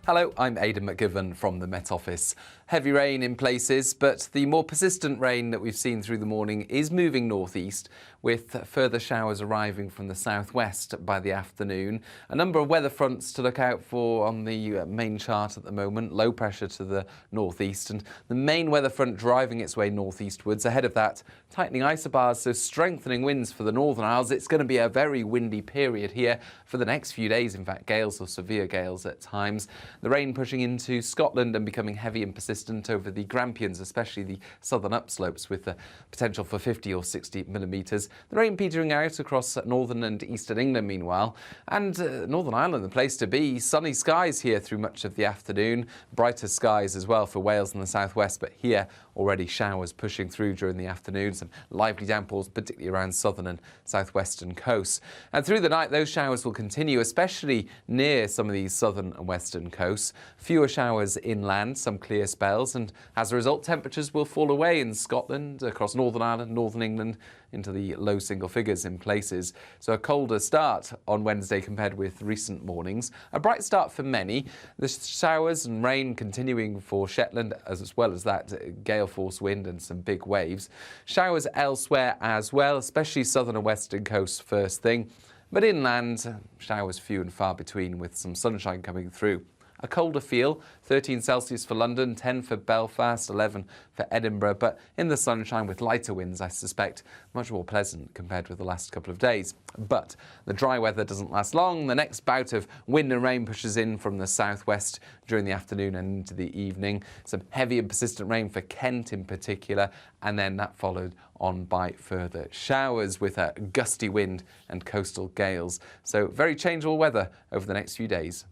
Hello, I'm Aidan McGivern from the Met Office. Heavy rain in places, but the more persistent rain that we've seen through the morning is moving northeast, with further showers arriving from the southwest by the afternoon. A number of weather fronts to look out for on the main chart at the moment. Low pressure to the northeast, and the main weather front driving its way northeastwards. Ahead of that, tightening isobars, so strengthening winds for the Northern Isles. It's going to be a very windy period here for the next few days. In fact, gales or severe gales at times. The rain pushing into Scotland and becoming heavy and persistent over the Grampians, especially the southern upslopes, with the potential for 50 or 60 millimetres. The rain petering out across northern and eastern England meanwhile. And Northern Ireland, the place to be. Sunny skies here through much of the afternoon. Brighter skies as well for Wales and the southwest, but here already showers pushing through during the afternoon. Some lively downpours, particularly around southern and southwestern coasts. And through the night, those showers will continue, especially near some of these southern and western coasts. Fewer showers inland, some clear spells, and as a result, temperatures will fall away in Scotland, across Northern Ireland, Northern England, into the low single figures in places. So a colder start on Wednesday compared with recent mornings. A bright start for many. The showers and rain continuing for Shetland, as well as that gale force wind and some big waves. Showers elsewhere as well, especially southern and western coasts first thing. But inland, showers few and far between, with some sunshine coming through. A colder feel, 13 Celsius for London, 10 for Belfast, 11 for Edinburgh, but in the sunshine with lighter winds, I suspect, much more pleasant compared with the last couple of days. But the dry weather doesn't last long. The next bout of wind and rain pushes in from the southwest during the afternoon and into the evening. Some heavy and persistent rain for Kent in particular, and then that followed on by further showers with a gusty wind and coastal gales. So very changeable weather over the next few days.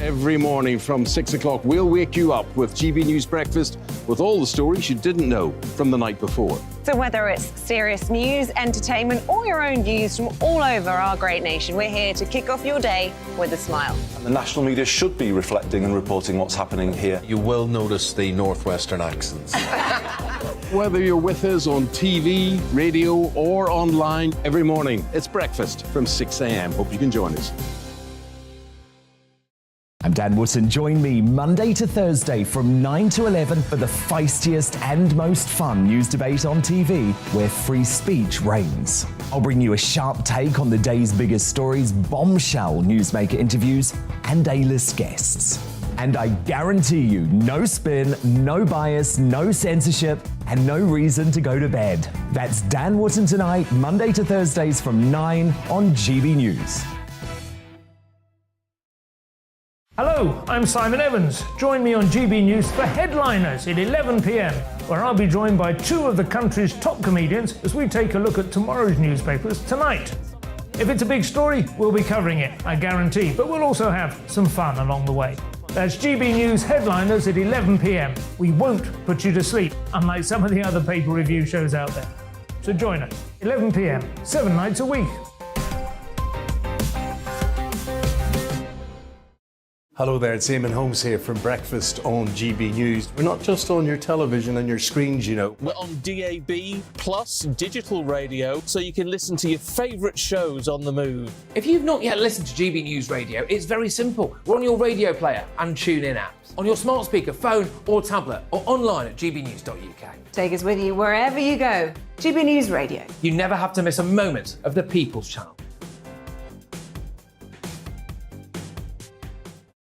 Every morning from 6 o'clock, we'll wake you up with GB News Breakfast with all the stories you didn't know from the night before. So whether it's serious news, entertainment, or your own views from all over our great nation, we're here to kick off your day with a smile. And the national media should be reflecting and reporting what's happening here. You will notice the northwestern accents. Whether you're with us on TV, radio, or online, every morning it's breakfast from 6 a.m. Hope you can join us. I'm Dan Wootton. Join me Monday to Thursday from 9 to 11 for the feistiest and most fun news debate on TV, where free speech reigns. I'll bring you a sharp take on the day's biggest stories, bombshell newsmaker interviews, and A-list guests. And I guarantee you, no spin, no bias, no censorship, and no reason to go to bed. That's Dan Wootton Tonight, Monday to Thursdays from 9 on GB News. Hello, I'm Simon Evans. Join me on GB News for Headliners at 11 p.m, where I'll be joined by two of the country's top comedians as we take a look at tomorrow's newspapers tonight. If it's a big story, we'll be covering it, I guarantee, but we'll also have some fun along the way. That's GB News Headliners at 11 p.m. We won't put you to sleep, unlike some of the other paper review shows out there. So join us, 11 p.m, 7 nights a week. Hello there, it's Eamon Holmes here from Breakfast on GB News. We're not just on your television and your screens, you know. We're on DAB plus digital radio, so you can listen to your favourite shows on the move. If you've not yet listened to GB News Radio, it's very simple. We're on your radio player and TuneIn apps, on your smart speaker, phone or tablet, or online at gbnews.uk. Take us with you wherever you go. GB News Radio. You never have to miss a moment of the People's Channel.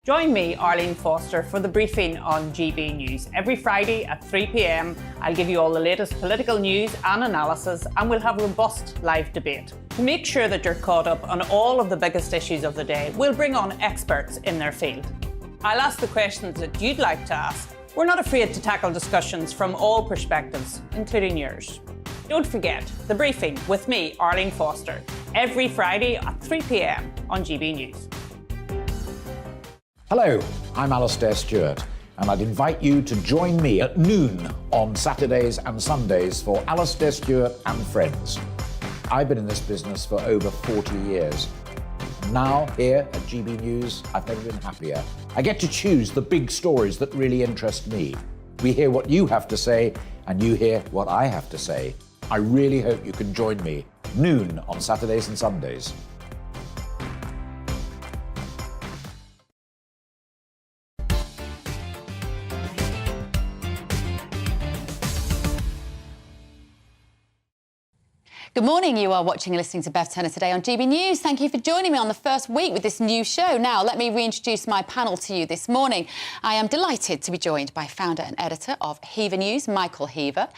Join me, Arlene Foster, for the briefing on GB News. Every Friday at 3 p.m, I'll give you all the latest political news and analysis, and we'll have robust live debate. To make sure that you're caught up on all of the biggest issues of the day, we'll bring on experts in their field. I'll ask the questions that you'd like to ask. We're not afraid to tackle discussions from all perspectives, including yours. Don't forget, the briefing with me, Arlene Foster, every Friday at 3 p.m. on GB News. Hello, I'm Alastair Stewart, and I'd invite you to join me at noon on Saturdays and Sundays for Alastair Stewart and Friends. I've been in this business for over 40 years. Now, here at GB News, I've never been happier. I get to choose the big stories that really interest me. We hear what you have to say, and you hear what I have to say. I really hope you can join me, noon on Saturdays and Sundays. Good morning. You are watching and listening to Bev Turner today on GB News. Thank you for joining me on the first week with this new show. Now, let me reintroduce my panel to you this morning. I am delighted to be joined by founder and editor of Heaver News, Michael Heaver,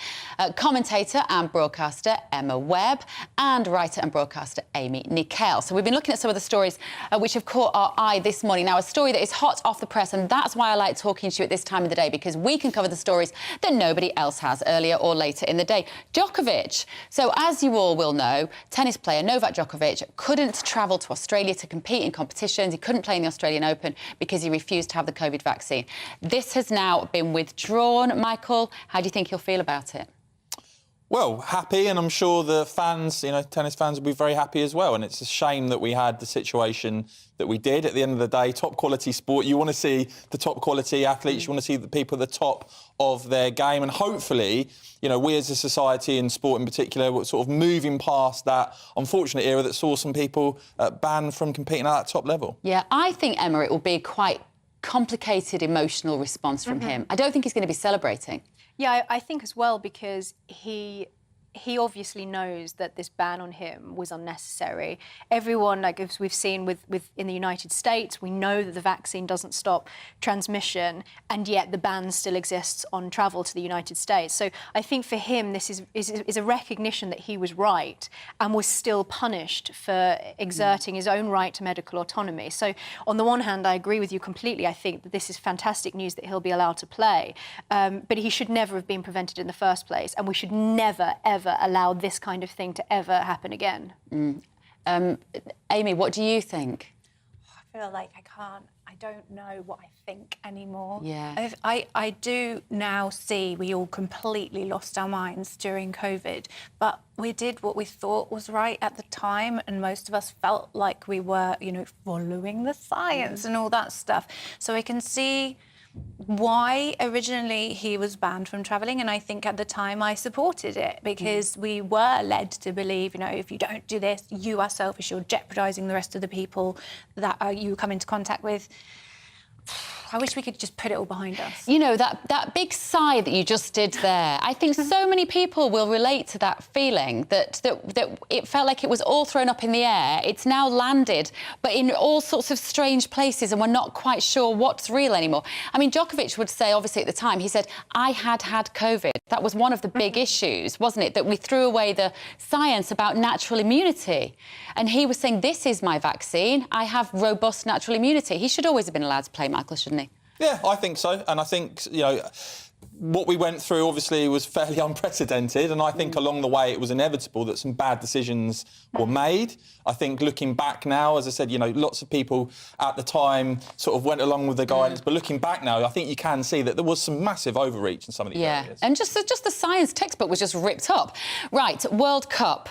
commentator and broadcaster Emma Webb, and writer and broadcaster Amy Nickel. So we've been looking at some of the stories which have caught our eye this morning. Now, a story that is hot off the press, and that's why I like talking to you at this time of the day, because we can cover the stories that nobody else has earlier or later in the day. Djokovic. So as you all will know, tennis player Novak Djokovic couldn't travel to Australia to compete in competitions. He couldn't play in the Australian Open because he refused to have the COVID vaccine. This has now been withdrawn. Michael, how do you think he'll feel about it? Well, happy, and I'm sure the fans, tennis fans will be very happy as well. And it's a shame that we had the situation that we did. At the end of the day, top quality sport. You want to see the top quality athletes. You want to see the people at the top of their game. And hopefully, we as a society and sport in particular, we're sort of moving past that unfortunate era that saw some people banned from competing at that top level. Yeah, I think, Emma, it will be quite complicated emotional response from him. I don't think he's going to be celebrating. Yeah, I think as well, because he obviously knows that this ban on him was unnecessary. Everyone, as we've seen with in the United States, we know that the vaccine doesn't stop transmission, and yet the ban still exists on travel to the United States. So I think for him, this is a recognition that he was right and was still punished for exerting his own right to medical autonomy. So on the one hand, I agree with you completely. I think that this is fantastic news that he'll be allowed to play, but he should never have been prevented in the first place, and we should never, ever allow this kind of thing to ever happen again. Amy, what do you think? I feel like I don't know what I think anymore. Yeah. I do now see we all completely lost our minds during COVID, but we did what we thought was right at the time, and most of us felt like we were, following the science and all that stuff. So I can see why originally he was banned from travelling, and I think at the time I supported it because we were led to believe, you know, if you don't do this, you are selfish, you're jeopardising the rest of the people that you come into contact with. I wish we could just put it all behind us. You know, that big sigh that you just did there, I think so many people will relate to that feeling that it felt like it was all thrown up in the air. It's now landed, but in all sorts of strange places, and we're not quite sure what's real anymore. I mean, Djokovic would say, obviously, at the time, he said, I had COVID. That was one of the big issues, wasn't it? That we threw away the science about natural immunity. And he was saying, this is my vaccine. I have robust natural immunity. He should always have been allowed to play, Michael, shouldn't he? Yeah, I think so. And I think, you know, what we went through obviously was fairly unprecedented, and I think along the way it was inevitable that some bad decisions were made. I think looking back now, as I said, you know, lots of people at the time sort of went along with the guidance, but looking back now, I think you can see that there was some massive overreach in some of these areas. And just the science textbout was just ripped up. Right, World Cup.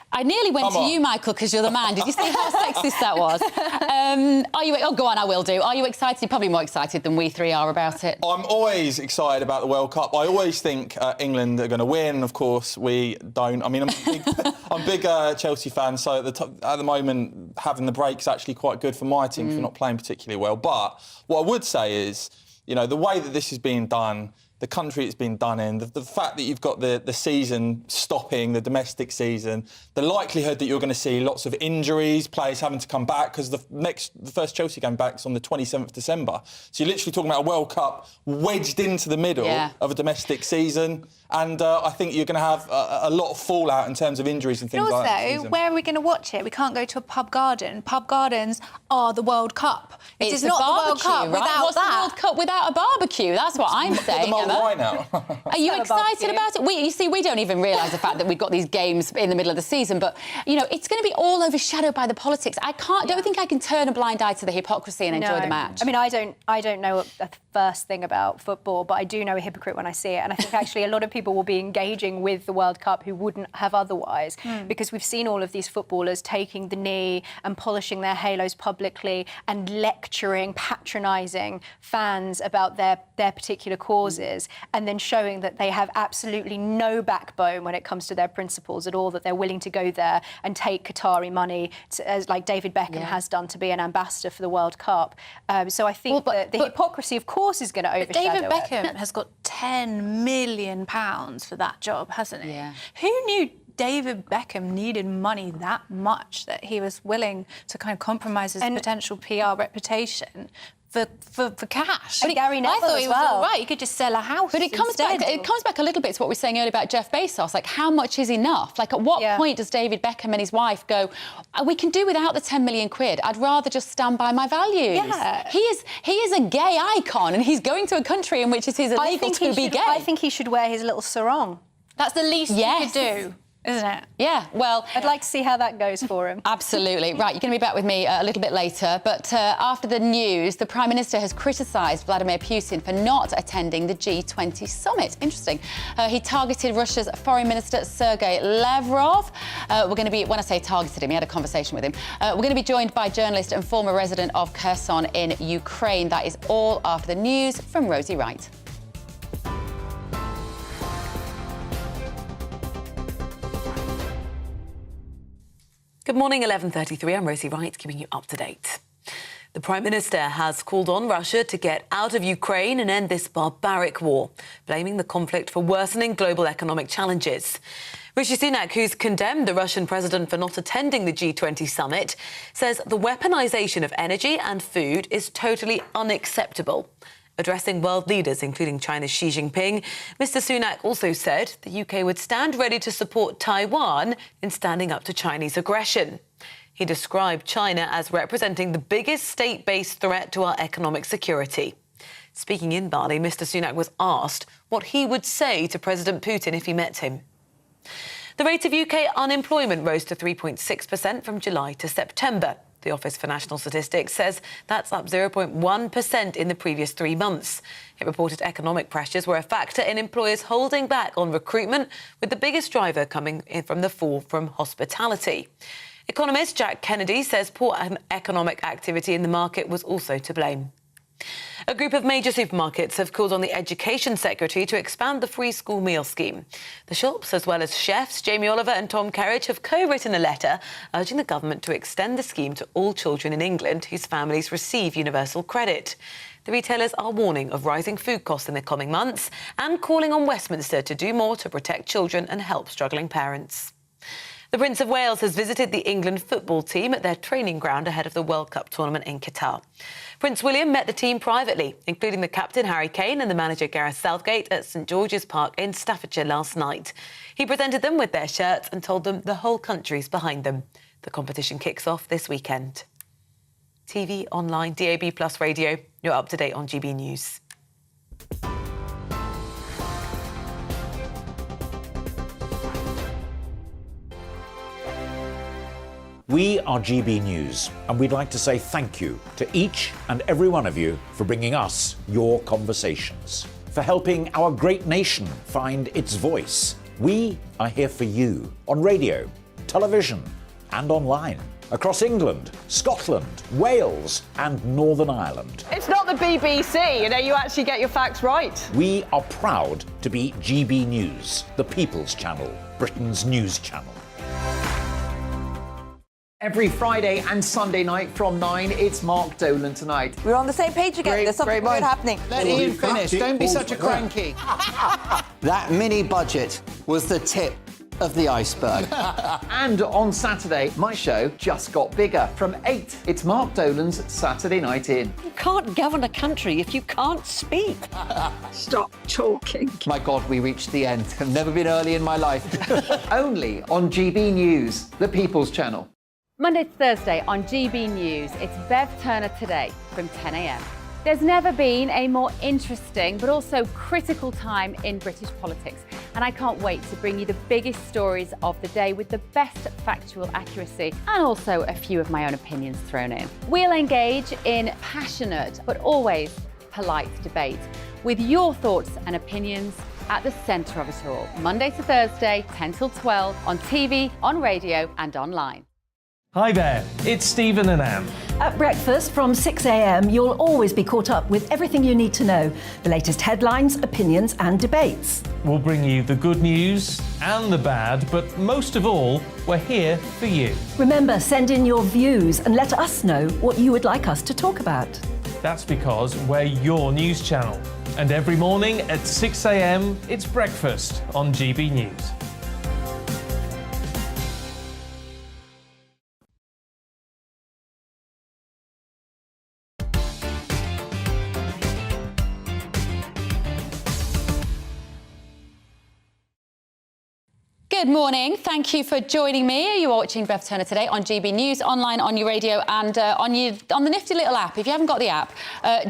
I nearly went to you, Michael, because you're the man. Did you see how sexist that was? Are you... Oh, go on, I will do. Are you excited? You're probably more excited than we three are about it. I'm always excited about the World Cup. I always think England are going to win. Of course, we don't. I mean, I'm a big Chelsea fan, so at the moment, having the break is actually quite good for my team for not playing particularly well. But what I would say is, you know, the way that this is being done, the country it's been done in, the fact that you've got the season stopping, the domestic season, the likelihood that you're going to see lots of injuries, players having to come back, because the first Chelsea game back is on the 27th December. So you're literally talking about a World Cup wedged into the middle of a domestic season. And I think you're going to have a lot of fallout in terms of injuries and things like that. Also, where are we going to watch it? We can't go to a pub garden. Pub gardens are the World Cup. It is not the World Cup without What's the World Cup without a barbecue? That's what I'm saying. Are you excited about it? You see, we don't even realise the fact that we've got these games in the middle of the season, but, you know, it's going to be all overshadowed by the politics. I don't think I can turn a blind eye to the hypocrisy and enjoy the match. I mean, I don't know the first thing about football, but I do know a hypocrite when I see it. And I think actually a lot of people will be engaging with the World Cup who wouldn't have otherwise, because we've seen all of these footballers taking the knee and polishing their halos publicly and lecturing, patronising fans about their particular causes, and then showing that they have absolutely no backbone when it comes to their principles at all, that they're willing to go there and take Qatari money, as like David Beckham has done, to be an ambassador for the World Cup. So I think that the hypocrisy, of course, is going to overshadow David Beckham has got £10 million for that job, hasn't he? Yeah. Who knew David Beckham needed money that much that he was willing to kind of compromise his potential PR reputation for cash? And Gary Neville, I thought he was well. all right. He could just sell a house. But it comes back a little bit to what we were saying earlier about Jeff Bezos. Like, how much is enough? Like, at what point does David Beckham and his wife go, we can do without the 10 million quid. I'd rather just stand by my values. Yeah. He is a gay icon, and he's going to a country in which it is illegal to be gay. I think he should wear his little sarong. That's the least you could do, isn't it? Yeah, well... I'd like to see how that goes for him. Absolutely. Right, you're going to be back with me a little bit later. But after the news, the Prime Minister has criticised Vladimir Putin for not attending the G20 summit. Interesting. He targeted Russia's Foreign Minister, Sergei Lavrov. We're going to be... When I say targeted him, he had a conversation with him. We're going to be joined by journalist and former resident of Kherson in Ukraine. That is all after the news from Rosie Wright. Good morning, 11:33. I'm Rosie Wright, keeping you up to date. The Prime Minister has called on Russia to get out of Ukraine and end this barbaric war, blaming the conflict for worsening global economic challenges. Rishi Sunak, who's condemned the Russian president for not attending the G20 summit, says the weaponisation of energy and food is totally unacceptable. Addressing world leaders, including China's Xi Jinping, Mr Sunak also said the UK would stand ready to support Taiwan in standing up to Chinese aggression. He described China as representing the biggest state-based threat to our economic security. Speaking in Bali, Mr Sunak was asked what he would say to President Putin if he met him. The rate of UK unemployment rose to 3.6% from July to September. The Office for National Statistics says that's up 0.1% in the previous 3 months. It reported economic pressures were a factor in employers holding back on recruitment, with the biggest driver coming in from the fall from hospitality. Economist Jack Kennedy says poor economic activity in the market was also to blame. A group of major supermarkets have called on the Education Secretary to expand the free school meal scheme. The shops, as well as chefs Jamie Oliver and Tom Kerridge, have co-written a letter urging the government to extend the scheme to all children in England whose families receive universal credit. The retailers are warning of rising food costs in the coming months and calling on Westminster to do more to protect children and help struggling parents. The Prince of Wales has visited the England football team at their training ground ahead of the World Cup tournament in Qatar. Prince William met the team privately, including the captain Harry Kane and the manager Gareth Southgate at St George's Park in Staffordshire last night. He presented them with their shirts and told them the whole country's behind them. The competition kicks off this weekend. TV, online, DAB+ radio, you're up to date on GB News. We are GB News, and we'd like to say thank you to each and every one of you for bringing us your conversations, for helping our great nation find its voice. We are here for you on radio, television, and online, across England, Scotland, Wales, and Northern Ireland. It's not the BBC, you actually get your facts right. We are proud to be GB News, the People's Channel, Britain's news channel. Every Friday and Sunday night from 9, it's Mark Dolan Tonight. We're on the same page again. There's something good happening. Let Ian finish. Don't be such a cranky. That mini budget was the tip of the iceberg. And on Saturday, my show just got bigger. From 8, it's Mark Dolan's Saturday Night In. You can't govern a country if you can't speak. Stop talking. My God, we reached the end. I've never been early in my life. Only on GB News, the People's Channel. Monday to Thursday on GB News, it's Bev Turner Today from 10 a.m. There's never been a more interesting but also critical time in British politics, and I can't wait to bring you the biggest stories of the day with the best factual accuracy and also a few of my own opinions thrown in. We'll engage in passionate but always polite debate with your thoughts and opinions at the centre of it all. Monday to Thursday, 10 till 12 on TV, on radio and online. Hi there, it's Stephen and Anne. At breakfast from 6 a.m, you'll always be caught up with everything you need to know, the latest headlines, opinions and debates. We'll bring you the good news and the bad, but most of all, we're here for you. Remember, send in your views and let us know what you would like us to talk about. That's because we're your news channel. And every morning at 6 a.m, it's breakfast on GB News. Good morning. Thank you for joining me. You are watching Bev Turner Today on GB News, online, on your radio and on the nifty little app. If you haven't got the app,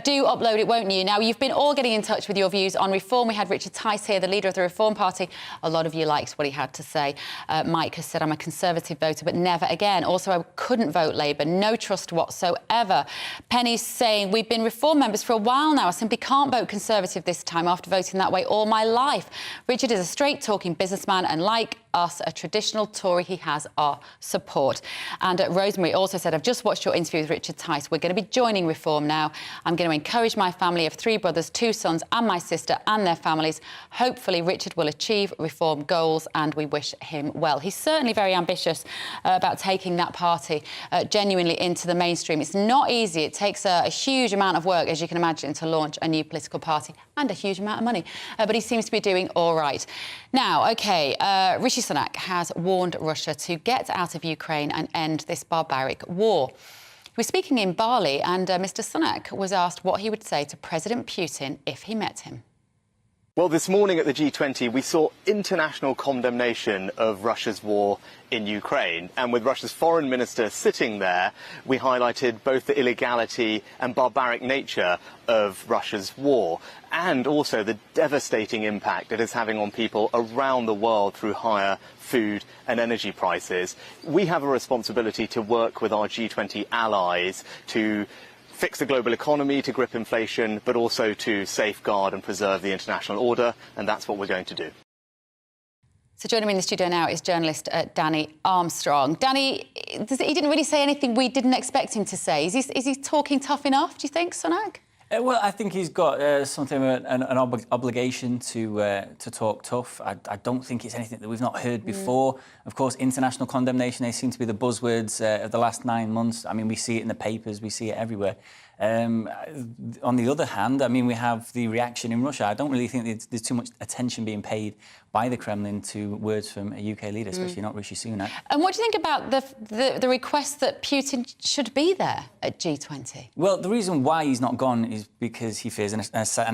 do upload it, won't you? Now, you've been all getting in touch with your views on reform. We had Richard Tice here, the leader of the Reform Party. A lot of you liked what he had to say. Mike has said, I'm a Conservative voter, but never again. Also, I couldn't vote Labour. No trust whatsoever. Penny's saying, we've been Reform members for a while now. I simply can't vote Conservative this time after voting that way all my life. Richard is a straight-talking businessman and like us, a traditional Tory, he has our support. And Rosemary also said, I've just watched your interview with Richard Tice. We're going to be joining Reform now. I'm going to encourage my family of 3 brothers, 2 sons and my sister and their families. Hopefully Richard will achieve Reform goals and we wish him well. He's certainly very ambitious about taking that party genuinely into the mainstream. It's not easy. It takes a huge amount of work, as you can imagine, to launch a new political party and a huge amount of money. But he seems to be doing all right. Now, OK, Rishi Sunak has warned Russia to get out of Ukraine and end this barbaric war. He was speaking in Bali and Mr Sunak was asked what he would say to President Putin if he met him. Well, this morning at the G20, we saw international condemnation of Russia's war in Ukraine. And with Russia's foreign minister sitting there, we highlighted both the illegality and barbaric nature of Russia's war and also the devastating impact it is having on people around the world through higher food and energy prices. We have a responsibility to work with our G20 allies to fix the global economy, to grip inflation, but also to safeguard and preserve the international order, and that's what we're going to do. So joining me in the studio now is journalist Danny Armstrong. Danny, he didn't really say anything we didn't expect him to say. Is he talking tough enough, do you think, Sunak? Well, I think he's got something of an obligation to talk tough. I don't think it's anything that we've not heard before. Of course, international condemnation, they seem to be the buzzwords of the last 9 months. I mean, we see it in the papers, we see it everywhere. On the other hand, I mean, we have the reaction in Russia. I don't really think there's too much attention being paid by the Kremlin to words from a UK leader, especially not Rishi Sunak. And what do you think about the request that Putin should be there at G20? Well, the reason why he's not gone is because he fears an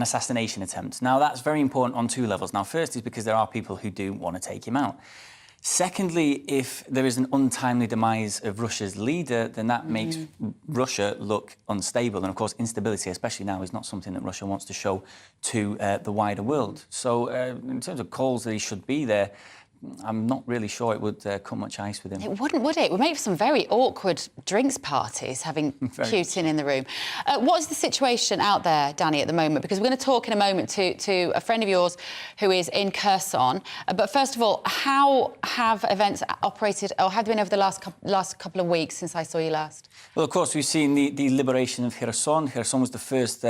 assassination attempt. Now, that's very important on two levels. Now, first is because there are people who do want to take him out. Secondly, if there is an untimely demise of Russia's leader, then that makes Russia look unstable. And of course, instability, especially now, is not something that Russia wants to show to the wider world. So in terms of calls that he should be there, I'm not really sure it would cut much ice with him. It wouldn't, would it? It would make for some very awkward drinks parties, having Putin in the room. What's the situation out there, Danny, at the moment? Because we're going to talk in a moment to a friend of yours who is in Kherson. But first of all, how have events operated, or have they been over the last couple of weeks since I saw you last? Well, of course, we've seen the liberation of Kherson. Kherson was the first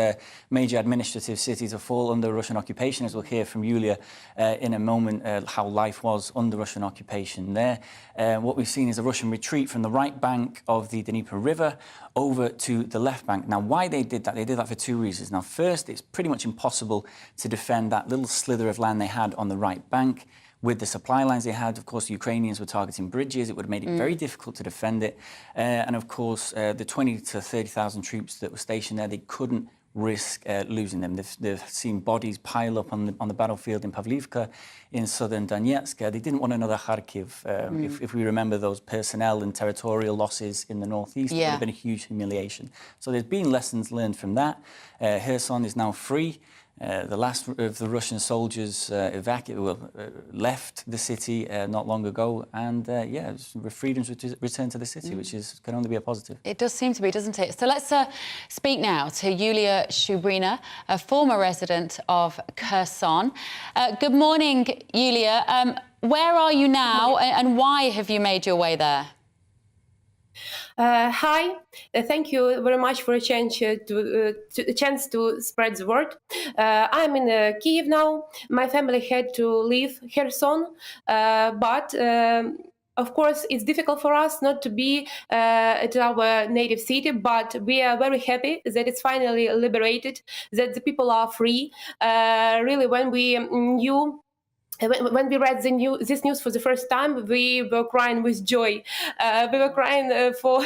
major administrative city to fall under Russian occupation, as we'll hear from Yulia in a moment, how life was under Russian occupation there. What we've seen is a Russian retreat from the right bank of the Dnieper River over to the left bank. Now, why they did that for two reasons. Now, first, it's pretty much impossible to defend that little slither of land they had on the right bank. With the supply lines they had, of course, the Ukrainians were targeting bridges. It would have made it very difficult to defend it. And of course, the 20 to 30,000 troops that were stationed there, they couldn't risk losing them. They've seen bodies pile up on the battlefield in Pavlivka, in southern Donetsk. They didn't want another Kharkiv. If we remember those personnel and territorial losses in the northeast, it would have been a huge humiliation. So there's been lessons learned from that. Kherson is now free. The last of the Russian soldiers left the city not long ago, and freedom's returned to the city, which can only be a positive. It does seem to be, doesn't it? So let's speak now to Yulia Shubrina, a former resident of Kherson. Good morning, Yulia. Where are you now, and why have you made your way there? Hi, thank you very much for a chance to spread the word. I'm in Kiev now. My family had to leave Kherson, but of course, it's difficult for us not to be at our native city, but we are very happy that it's finally liberated, that the people are free. Really, when we knew. When we read this news for the first time, we were crying with joy. We were crying for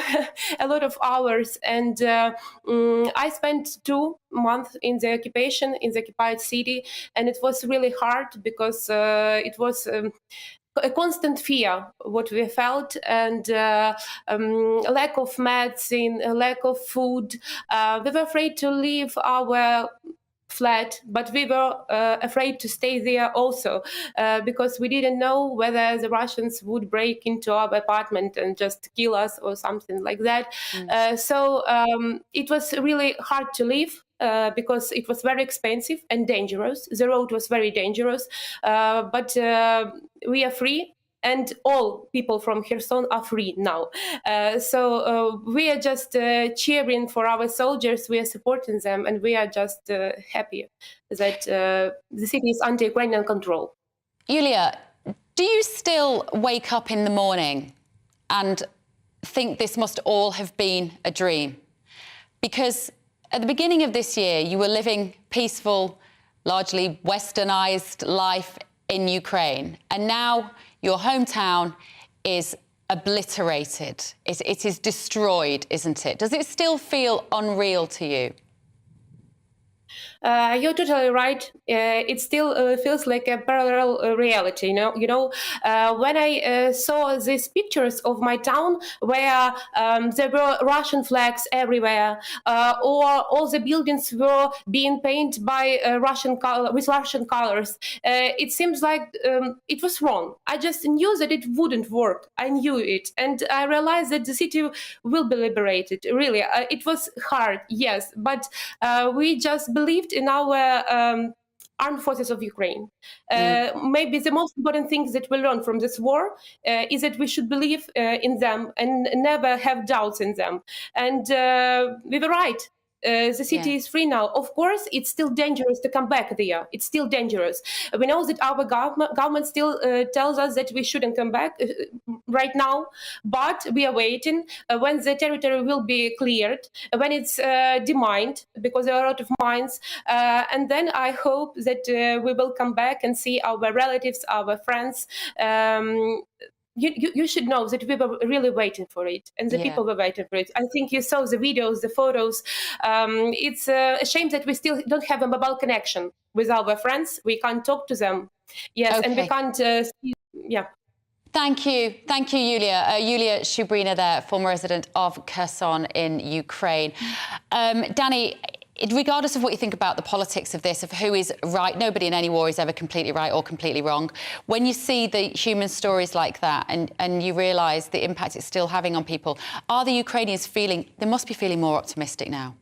a lot of hours. And I spent 2 months in the occupation, in the occupied city. And it was really hard because it was a constant fear, what we felt, and lack of medicine, a lack of food. We were afraid to leave our flat, but we were afraid to stay there also because we didn't know whether the Russians would break into our apartment and just kill us or something like that. So it was really hard to leave because it was very expensive and dangerous. The road was very dangerous, but we are free. And all people from Kherson are free now. So we are just cheering for our soldiers. We are supporting them, and we are just happy that the city is under Ukrainian control. Yulia, do you still wake up in the morning and think this must all have been a dream? Because at the beginning of this year, you were living peaceful, largely westernized life in Ukraine, and now your hometown is obliterated. It is destroyed, isn't it? Does it still feel unreal to you? You're totally right. It still feels like a parallel reality. You know, when I saw these pictures of my town where there were Russian flags everywhere, or all the buildings were being painted by with Russian colors, it seems like it was wrong. I just knew that it wouldn't work. I knew it, and I realized that the city will be liberated. Really, it was hard, yes, but we just believed in our armed forces of Ukraine. Maybe the most important thing that we learned from this war is that we should believe in them and never have doubts in them. And we were right. the city is free now. Of course, it's still dangerous to come back there. It's still dangerous. We know that our government still tells us that we shouldn't come back right now, but we are waiting when the territory will be cleared, when it's demined, because there are a lot of mines, and then I hope that we will come back and see our relatives, our friends. You should know that we were really waiting for it, and the people were waiting for it. I think you saw the videos, the photos. It's a shame that we still don't have a mobile connection with our friends. We can't talk to them. Yes, and we can't see, Thank you, Yulia. Yulia Shubrina there, former resident of Kherson in Ukraine. Danny, regardless of what you think about the politics of this, of who is right, nobody in any war is ever completely right or completely wrong. When you see the human stories like that and you realise the impact it's still having on people, are the Ukrainians they must be feeling more optimistic now?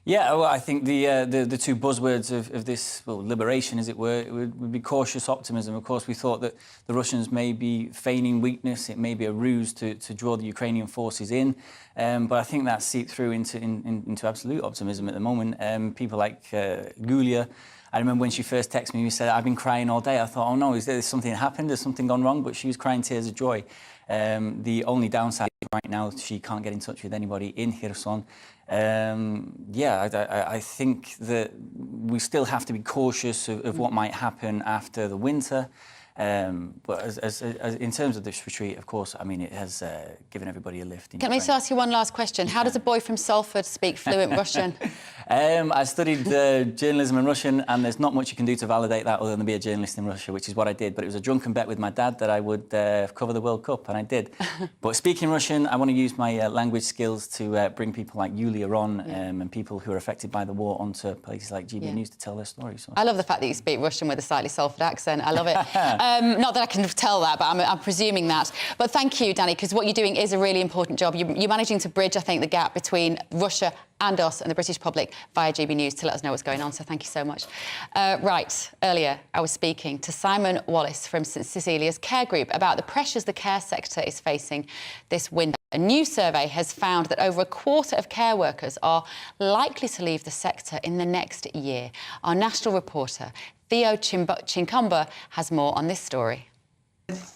Yeah, well, I think the two buzzwords of this, well, liberation, as it were, it would be cautious optimism. Of course, we thought that the Russians may be feigning weakness. It may be a ruse to draw the Ukrainian forces in. But I think that seeped through into absolute optimism at the moment. People like Yulia, I remember when she first texted me, she said, "I've been crying all day." I thought, oh no, is there something happened? Has something gone wrong? But she was crying tears of joy. The only downside right now, she can't get in touch with anybody in Kherson. I think that we still have to be cautious of what might happen after the winter. But as in terms of this retreat, of course, I mean, it has given everybody a lift. Can I just ask you one last question? How does a boy from Salford speak fluent Russian? I studied journalism and Russian, and there's not much you can do to validate that other than be a journalist in Russia, which is what I did. But it was a drunken bet with my dad that I would cover the World Cup, and I did. But speaking Russian, I want to use my language skills to bring people like Yulia on and people who are affected by the war onto places like GBNews to tell their stories. So. I love the fact that you speak Russian with a slightly Salford accent. I love it. Not that I can tell that, but I'm presuming that. But thank you, Danny, because what you're doing is a really important job. You're managing to bridge, I think, the gap between Russia and us and the British public via GB News to let us know what's going on. So thank you so much. Right, earlier I was speaking to Simon Wallace from St Cecilia's Care Group about the pressures the care sector is facing this winter. A new survey has found that over a quarter of care workers are likely to leave the sector in the next year. Our national reporter, Theo Chinkumba, has more on this story.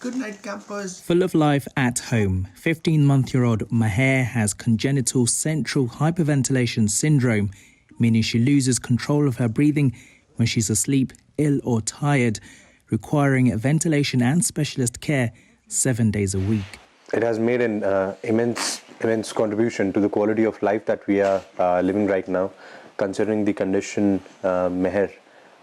Good night, campers. Full of life at home, 15-month-old Maher has congenital central hyperventilation syndrome, meaning she loses control of her breathing when she's asleep, ill or tired, requiring ventilation and specialist care 7 days a week. It has made an immense contribution to the quality of life that we are living right now, considering the condition Meher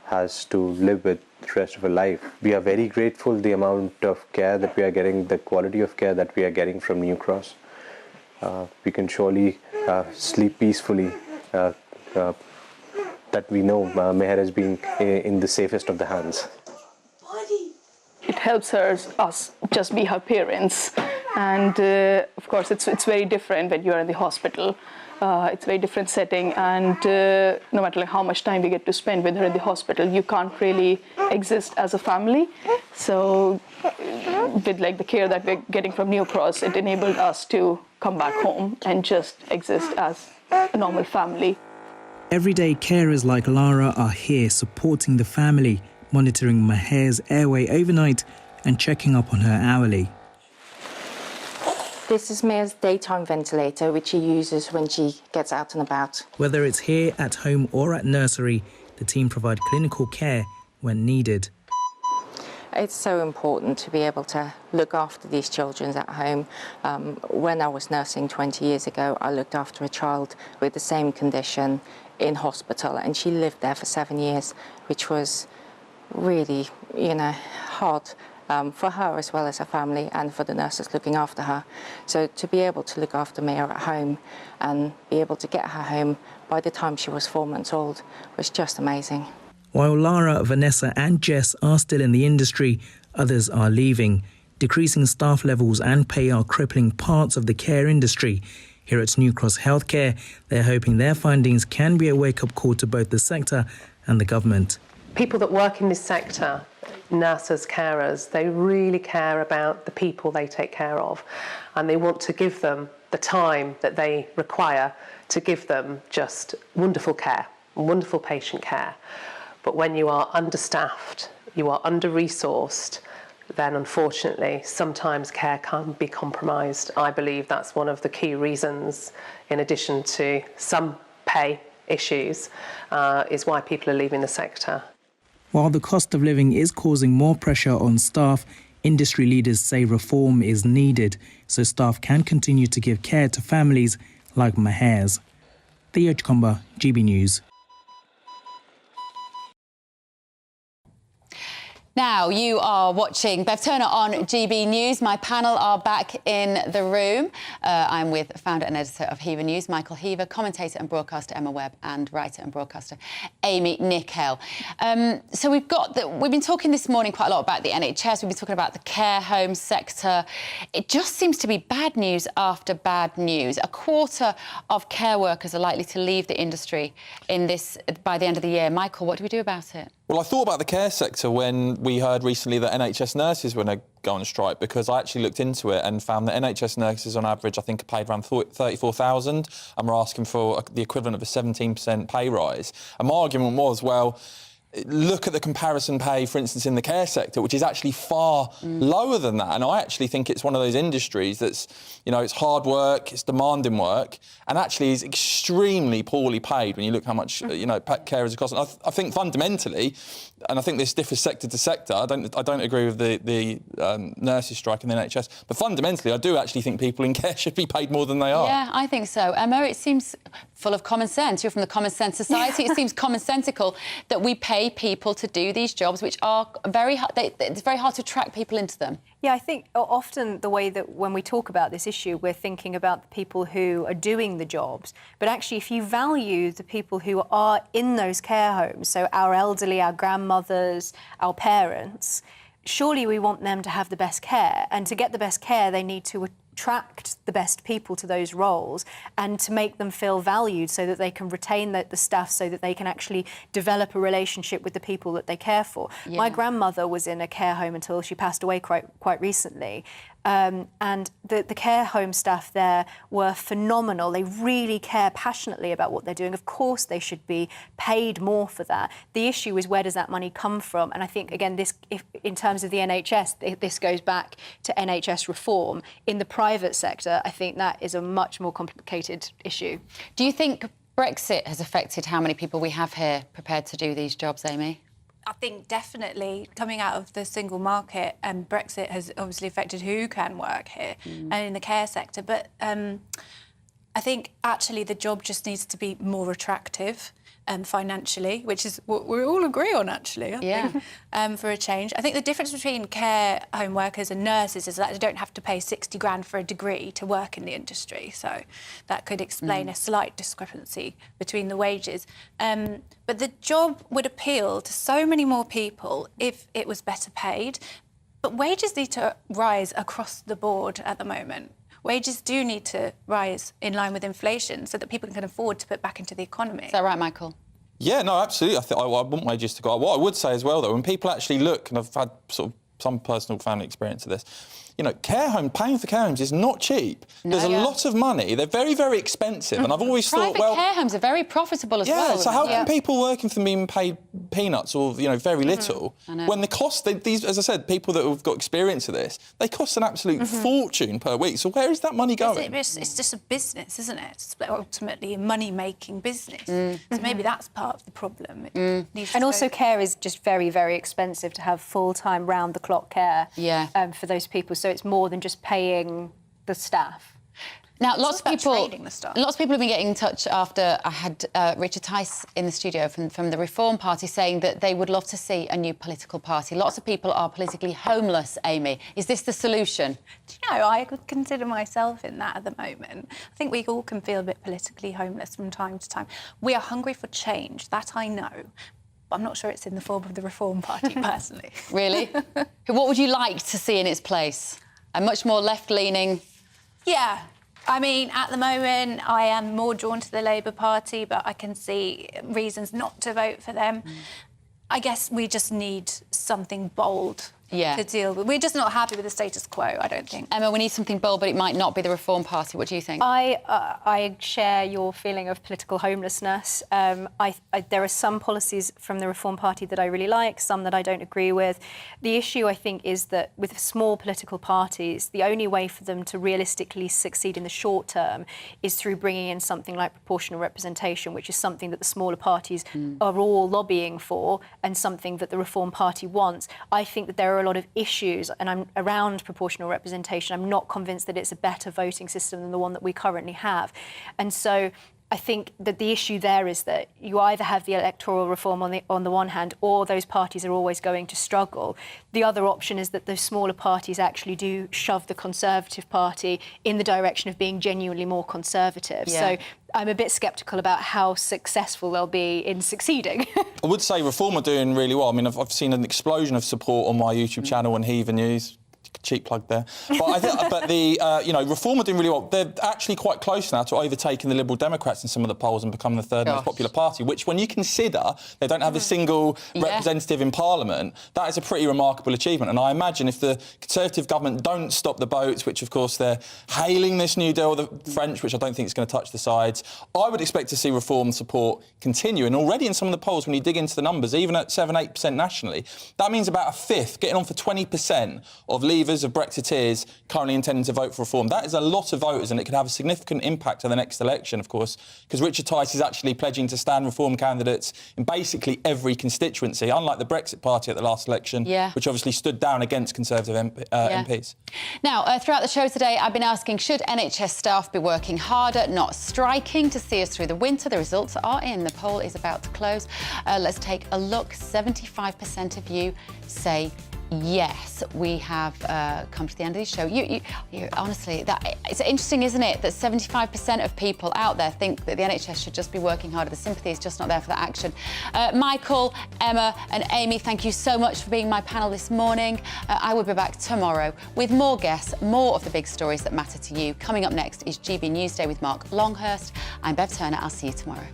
has to live with the rest of her life. We are very grateful the amount of care that we are getting, the quality of care that we are getting from New Cross. We can surely sleep peacefully that we know Meher is being in the safest of the hands. It helps us just be her parents, and of course it's very different when you are in the hospital. It's a very different setting, and no matter how much time we get to spend with her in the hospital, you can't really exist as a family. So with the care that we're getting from New Cross, it enabled us to come back home and just exist as a normal family. Everyday carers like Lara are here supporting the family, monitoring Maher's airway overnight and checking up on her hourly. This is Maya's daytime ventilator, which she uses when she gets out and about. Whether it's here, at home or at nursery, the team provide clinical care when needed. It's so important to be able to look after these children at home. When I was nursing 20 years ago, I looked after a child with the same condition in hospital, and she lived there for 7 years, which was really, hard. For her as well as her family and for the nurses looking after her. So to be able to look after Maya at home and be able to get her home by the time she was 4 months old was just amazing. While Lara, Vanessa and Jess are still in the industry, others are leaving. Decreasing staff levels and pay are crippling parts of the care industry. Here at New Cross Healthcare, they're hoping their findings can be a wake-up call to both the sector and the government. People that work in this sector, nurses, carers, they really care about the people they take care of, and they want to give them the time that they require to give them just wonderful care, wonderful patient care. But when you are understaffed, you are under-resourced, then unfortunately sometimes care can be compromised. I believe that's one of the key reasons, in addition to some pay issues, is why people are leaving the sector. While the cost of living is causing more pressure on staff, industry leaders say reform is needed so staff can continue to give care to families like Maher's. Theo Chkomba, GB News. Now, you are watching Bev Turner on GB News. My panel are back in the room. I'm with founder and editor of Heaver News, Michael Heaver, commentator and broadcaster Emma Webb, and writer and broadcaster Amy Nickel. So we've been talking this morning quite a lot about the NHS. We've been talking about the care home sector. It just seems to be bad news after bad news. A quarter of care workers are likely to leave the industry by the end of the year. Michael, what do we do about it? Well, I thought about the care sector when we heard recently that NHS nurses were going to go on strike, because I actually looked into it and found that NHS nurses on average, I think, are paid around $34,000, and we're asking for the equivalent of a 17% pay rise. And my argument was, well, look at the comparison pay, for instance, in the care sector, which is actually far lower than that. And I actually think it's one of those industries that's, it's hard work, it's demanding work, and actually is extremely poorly paid when you look how much, carers are costing. I think fundamentally, and I think this differs sector to sector, I don't agree with the nurses strike in the NHS, but fundamentally, I do actually think people in care should be paid more than they are. Yeah, I think so. Emma, it seems full of common sense. You're from the Common Sense Society. It seems commonsensical that we pay people to do these jobs, which are it's very hard to attract people into them. Yeah, I think often the way that when we talk about this issue, we're thinking about the people who are doing the jobs. But actually, if you value the people who are in those care homes, so our elderly, our grandmothers, our parents, surely we want them to have the best care. And to get the best care, they need to attract the best people to those roles and to make them feel valued so that they can retain the staff, so that they can actually develop a relationship with the people that they care for. Yeah. My grandmother was in a care home until she passed away quite recently. And the care home staff there were phenomenal. They really care passionately about what they're doing. Of course, they should be paid more for that. The issue is, where does that money come from? And I think, again, in terms of the NHS, this goes back to NHS reform. In the private sector, I think that is a much more complicated issue. Do you think Brexit has affected how many people we have here prepared to do these jobs, Amy? I think definitely coming out of the single market, and Brexit has obviously affected who can work here and in the care sector. But I think actually the job just needs to be more attractive financially, which is what we all agree on, actually, I think, for a change. I think the difference between care home workers and nurses is that they don't have to pay 60 grand for a degree to work in the industry. So that could explain a slight discrepancy between the wages. But the job would appeal to so many more people if it was better paid. But wages need to rise across the board at the moment. Wages do need to rise in line with inflation so that people can afford to put back into the economy. Is that right, Michael? Yeah, no, absolutely. I want wages to go up. What I would say as well, though, when people actually look, and I've had sort of some personal family experience of this, paying for care homes is not cheap. There's a lot of money. They're very, very expensive. And I've always thought, well... Private care homes are very profitable as well. Yeah, so how can people working for me being paid peanuts or, very little, when the cost, these, as I said, people that have got experience of this, they cost an absolute fortune per week. So where is that money going? It's just a business, isn't it? It's ultimately a money-making business. So maybe that's part of the problem. And also care is just very, very expensive to have full-time, round-the-clock care for those people. So it's more than just paying the staff. Now, lots of people have been getting in touch after I had Richard Tice in the studio from the Reform Party saying that they would love to see a new political party. Lots of people are politically homeless, Amy. Is this the solution? Do you know, I could consider myself in that at the moment. I think we all can feel a bit politically homeless from time to time. We are hungry for change, that I know. I'm not sure it's in the form of the Reform Party, personally. Really? What would you like to see in its place? A much more left-leaning... Yeah. I mean, at the moment, I am more drawn to the Labour Party, but I can see reasons not to vote for them. I guess we just need something bold to deal with. We're just not happy with the status quo, I don't think. Emma, we need something bold, but it might not be the Reform Party. What do you think? I share your feeling of political homelessness. There are some policies from the Reform Party that I really like, some that I don't agree with. The issue, I think, is that with small political parties, the only way for them to realistically succeed in the short term is through bringing in something like proportional representation, which is something that the smaller parties are all lobbying for and something that the Reform Party wants. I think that there are a lot of issues and I'm around proportional representation. I'm not convinced that it's a better voting system than the one that we currently have. And so I think that the issue there is that you either have the electoral reform on the one hand, or those parties are always going to struggle. The other option is that those smaller parties actually do shove the Conservative Party in the direction of being genuinely more conservative. So I'm a bit sceptical about how successful they'll be in succeeding. I would say Reform are doing really well. I mean, I've seen an explosion of support on my YouTube channel and YouView News. Cheap plug there. But I think, Reform are doing really well. They're actually quite close now to overtaking the Liberal Democrats in some of the polls and becoming the third most popular party, which when you consider they don't have a single representative in Parliament, that is a pretty remarkable achievement. And I imagine if the Conservative government don't stop the boats, which of course they're hailing this new deal, the French, which I don't think is going to touch the sides, I would expect to see Reform support continue. And already in some of the polls, when you dig into the numbers, even at 7-8% nationally, that means about a fifth, getting on for 20% of Leavers, of Brexiteers currently intending to vote for Reform. That is a lot of voters, and it could have a significant impact on the next election, of course, because Richard Tice is actually pledging to stand Reform candidates in basically every constituency, unlike the Brexit Party at the last election, which obviously stood down against Conservative MPs. Now, throughout the show today, I've been asking, should NHS staff be working harder, not striking, to see us through the winter? The results are in. The poll is about to close. Let's take a look. 75% of you say yes. We have come to the end of the show. You honestly, it's interesting, isn't it, that 75% of people out there think that the NHS should just be working harder. The sympathy is just not there for the action. Michael, Emma and Amy, thank you so much for being my panel this morning. I will be back tomorrow with more guests, more of the big stories that matter to you. Coming up next is GB Newsday with Mark Longhurst. I'm Bev Turner. I'll see you tomorrow.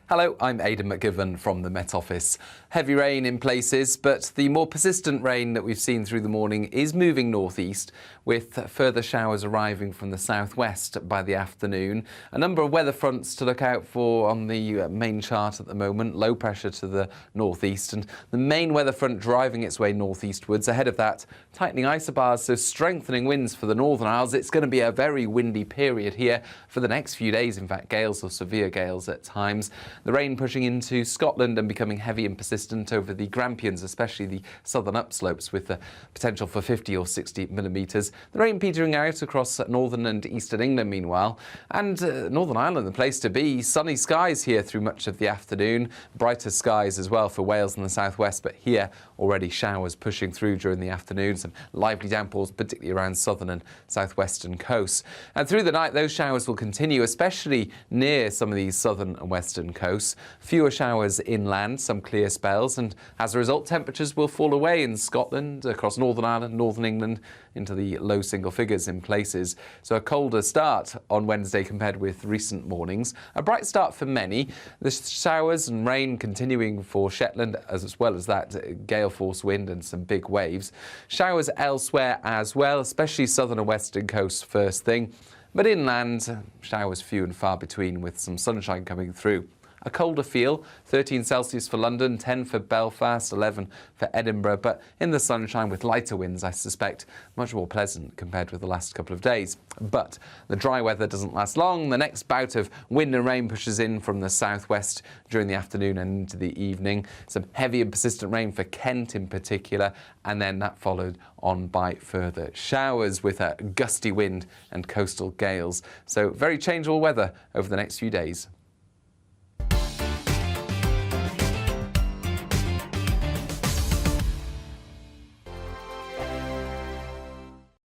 Hello, I'm Aidan McGivern from the Met Office. Heavy rain in places, but the more persistent rain that we've seen through the morning is moving northeast, with further showers arriving from the southwest by the afternoon. A number of weather fronts to look out for on the main chart at the moment. Low pressure to the northeast, and the main weather front driving its way northeastwards. Ahead of that, tightening isobars, so strengthening winds for the Northern Isles. It's going to be a very windy period here for the next few days. In fact, gales or severe gales at times. The rain pushing into Scotland and becoming heavy and persistent over the Grampians, especially the southern upslopes, with the potential for 50 or 60 millimetres. The rain petering out across northern and eastern England meanwhile. And Northern Ireland, the place to be. Sunny skies here through much of the afternoon. Brighter skies as well for Wales and the southwest, but here already showers pushing through during the afternoon. Some lively downpours, particularly around southern and southwestern coasts. And through the night, those showers will continue, especially near some of these southern and western coasts. Fewer showers inland, some clear spells, and as a result, temperatures will fall away in Scotland, across Northern Ireland, northern England, into the low single figures in places. So a colder start on Wednesday compared with recent mornings. A bright start for many. The showers and rain continuing for Shetland, as well as that gale force wind and some big waves. Showers elsewhere as well, especially southern and western coasts first thing. But inland, showers few and far between, with some sunshine coming through. A colder feel, 13 Celsius for London, 10 for Belfast, 11 for Edinburgh, but in the sunshine with lighter winds, I suspect, much more pleasant compared with the last couple of days. But the dry weather doesn't last long. The next bout of wind and rain pushes in from the southwest during the afternoon and into the evening. Some heavy and persistent rain for Kent in particular, and then that followed on by further showers with a gusty wind and coastal gales. So very changeable weather over the next few days.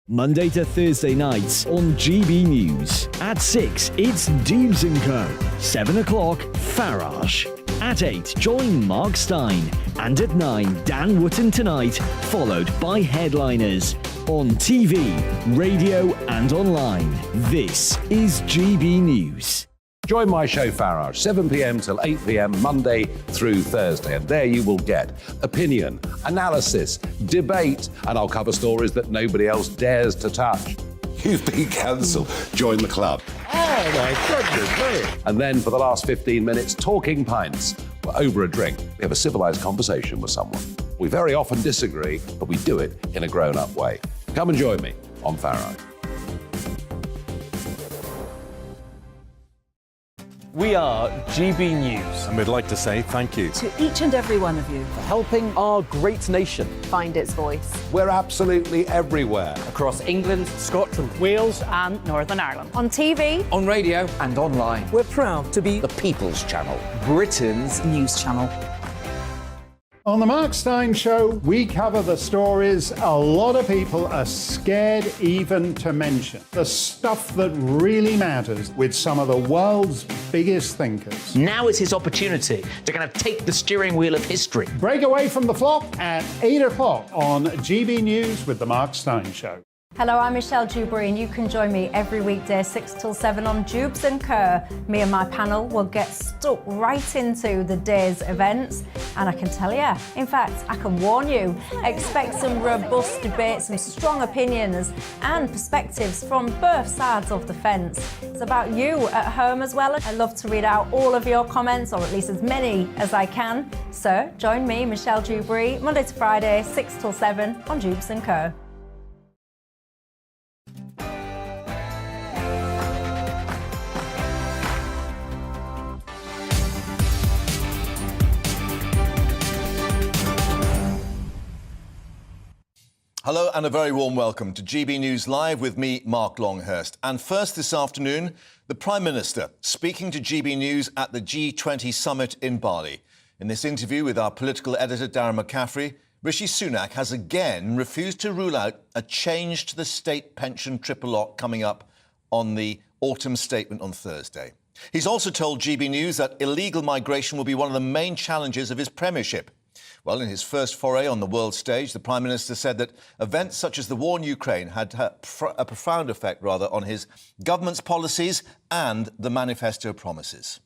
Monday to Thursday nights on GB News. At 6, it's Deebs & Co. 7 o'clock, Farage. At 8, join Mark Stein. And at 9, Dan Wootton Tonight, followed by Headliners. On TV, radio and online. This is GB News. Join my show Farage, 7 p.m. till 8 p.m. Monday through Thursday, and there you will get opinion, analysis, debate, and I'll cover stories that nobody else dares to touch. You've been cancelled. Join the club. Oh my goodness me. And then for the last 15 minutes, talking pints. We're over a drink. We have a civilised conversation with someone. We very often disagree, but we do it in a grown-up way. Come and join me on Farage. We are GB News. And we'd like to say thank you to each and every one of you for helping our great nation find its voice. We're absolutely everywhere. Across England, Scotland, Wales and Northern Ireland. On TV, on radio and online. We're proud to be the People's Channel, Britain's news channel. On the Mark Steyn Show, we cover the stories a lot of people are scared even to mention. The stuff that really matters with some of the world's biggest thinkers. Now is his opportunity to kind of take the steering wheel of history. Break away from the flock at 8 o'clock on GB News with the Mark Steyn Show. Hello, I'm Michelle Dewberry, and you can join me every weekday 6 till 7 on Jubes and Kerr. Me and my panel will get stuck right into the day's events, and I can tell you, in fact, I can warn you, expect some robust debates, some strong opinions and perspectives from both sides of the fence. It's about you at home as well. I love to read out all of your comments, or at least as many as I can. So join me, Michelle Dewberry, Monday to Friday, 6 till 7 on Jubes and Kerr. Hello and a very warm welcome to GB News Live with me, Mark Longhurst. And first this afternoon, the Prime Minister speaking to GB News at the G20 summit in Bali. In this interview with our political editor, Darren McCaffrey, Rishi Sunak has again refused to rule out a change to the state pension triple lock coming up on the autumn statement on Thursday. He's also told GB News that illegal migration will be one of the main challenges of his premiership. Well, in his first foray on the world stage, the Prime Minister said that events such as the war in Ukraine had a profound effect, on his government's policies and the manifesto promises.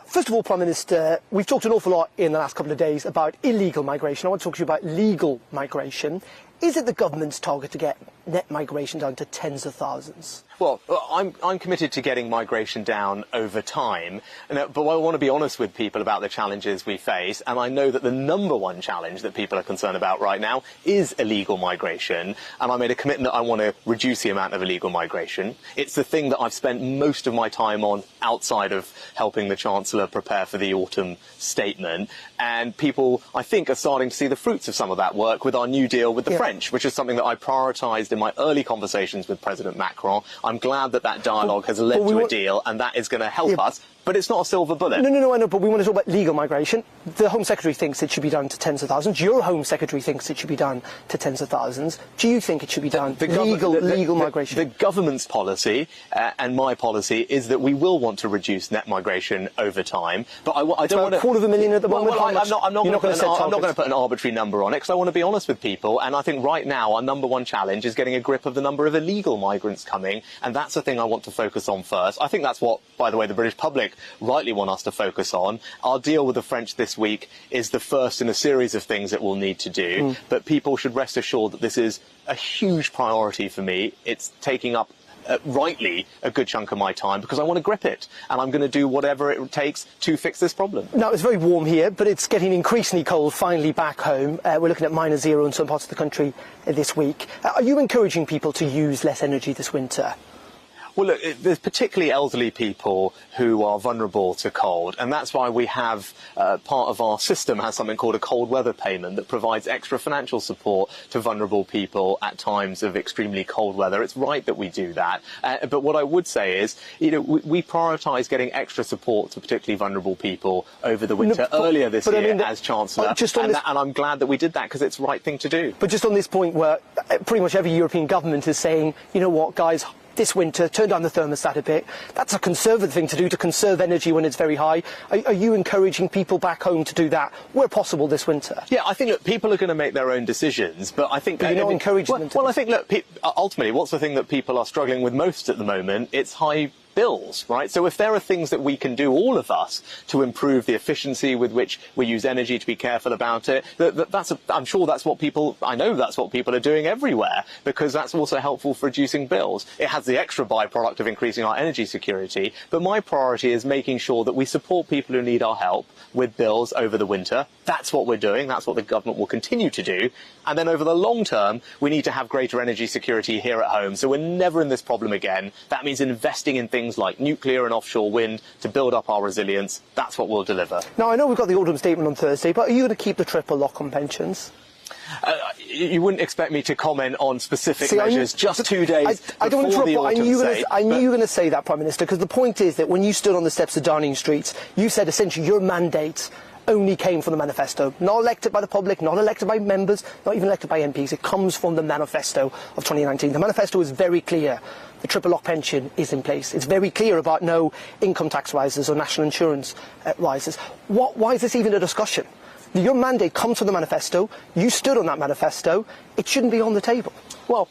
First of all, Prime Minister, we've talked an awful lot in the last couple of days about illegal migration. I want to talk to you about legal migration. Is it the government's target to get net migration down to tens of thousands? Well, I'm committed to getting migration down over time, but I want to be honest with people about the challenges we face, and I know that the number one challenge that people are concerned about right now is illegal migration, and I made a commitment that I want to reduce the amount of illegal migration. It's the thing that I've spent most of my time on outside of helping the Chancellor prepare for the autumn statement, and people, I think, are starting to see the fruits of some of that work with our new deal with the French, which is something that I prioritised in my early conversations with President Macron. I'm glad that that dialogue has led to a deal, and that is going to help us. But it's not a silver bullet. No, I know, but we want to talk about legal migration. The Home Secretary thinks it should be done to tens of thousands. Your Home Secretary thinks it should be done to tens of thousands. Do you think it should be done? Legal migration. The government's policy and my policy is that we will want to reduce net migration over time. But I don't want to... 250,000 at the moment? I'm not going to put an arbitrary number on it, because I want to be honest with people. And I think right now our number one challenge is getting a grip of the number of illegal migrants coming. And that's the thing I want to focus on first. I think that's what, by the way, the British public rightly want us to focus on. Our deal with the French this week is the first in a series of things that we'll need to do. But people should rest assured that this is a huge priority for me. It's taking up rightly a good chunk of my time, because I want to grip it, and I'm going to do whatever it takes to fix this problem. Now, it's very warm here, but it's getting increasingly cold finally back home. We're looking at -0 in some parts of the country this week. Are you encouraging people to use less energy this winter? Well, look, there's particularly elderly people who are vulnerable to cold, and that's why we have part of our system has something called a cold weather payment that provides extra financial support to vulnerable people at times of extremely cold weather. It's right that we do that. But what I would say is, we prioritise getting extra support to particularly vulnerable people over the winter earlier this year as Chancellor, and I'm glad that we did that, because it's the right thing to do. But just on this point where pretty much every European government is saying, you know what, guys, this winter, turn down the thermostat a bit. That's a conservative thing to do, to conserve energy when it's very high. Are you encouraging people back home to do that where possible this winter? Yeah, I think, look, people are going to make their own decisions, but I think... But you're not encouraging them to... Well, I think, look, ultimately, what's the thing that people are struggling with most at the moment? It's high bills, right? So if there are things that we can do, all of us, to improve the efficiency with which we use energy, to be careful about it, I'm sure that's what people, I know that's what people are doing everywhere, because that's also helpful for reducing bills. It has the extra byproduct of increasing our energy security, but my priority is making sure that we support people who need our help with bills over the winter. That's what we're doing. That's what the government will continue to do. And then over the long term, we need to have greater energy security here at home, so we're never in this problem again. That means investing in things like nuclear and offshore wind to build up our resilience. That's what we'll deliver. Now, I know we've got the autumn statement on Thursday, but are you going to keep the triple lock on pensions? You wouldn't expect me to comment on specific measures just 2 days I don't want to before the autumn state. I knew you were going to say that, Prime Minister, because the point is that when you stood on the steps of Downing Street, you said essentially your mandate only came from the manifesto. Not elected by the public, not elected by members, not even elected by MPs. It comes from the manifesto of 2019. The manifesto is very clear. The triple lock pension is in place. It's very clear about no income tax rises or national insurance rises. Why is this even a discussion? Your mandate comes from the manifesto. You stood on that manifesto. It shouldn't be on the table. Well,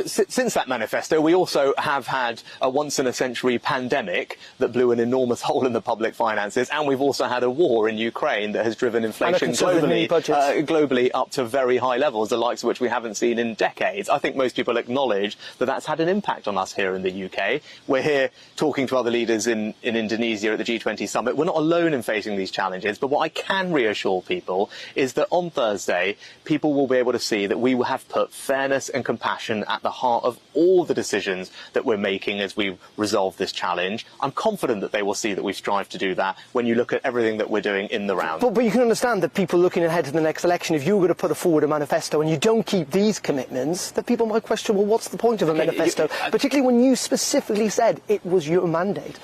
since that manifesto, we also have had a once-in-a-century pandemic that blew an enormous hole in the public finances, and we've also had a war in Ukraine that has driven inflation globally up to very high levels, the likes of which we haven't seen in decades. I think most people acknowledge that that's had an impact on us here in the UK. We're here talking to other leaders in Indonesia at the G20 summit. We're not alone in facing these challenges, but what I can reassure people is that on Thursday, people will be able to see that we have put fairness and compassion at the heart of all the decisions that we're making as we resolve this challenge. I'm confident that they will see that we've strived to do that when you look at everything that we're doing in the round. But you can understand that people looking ahead to the next election, if you were going to put forward a manifesto and you don't keep these commitments, that people might question, well, what's the point of a manifesto? Particularly when you specifically said it was your mandate.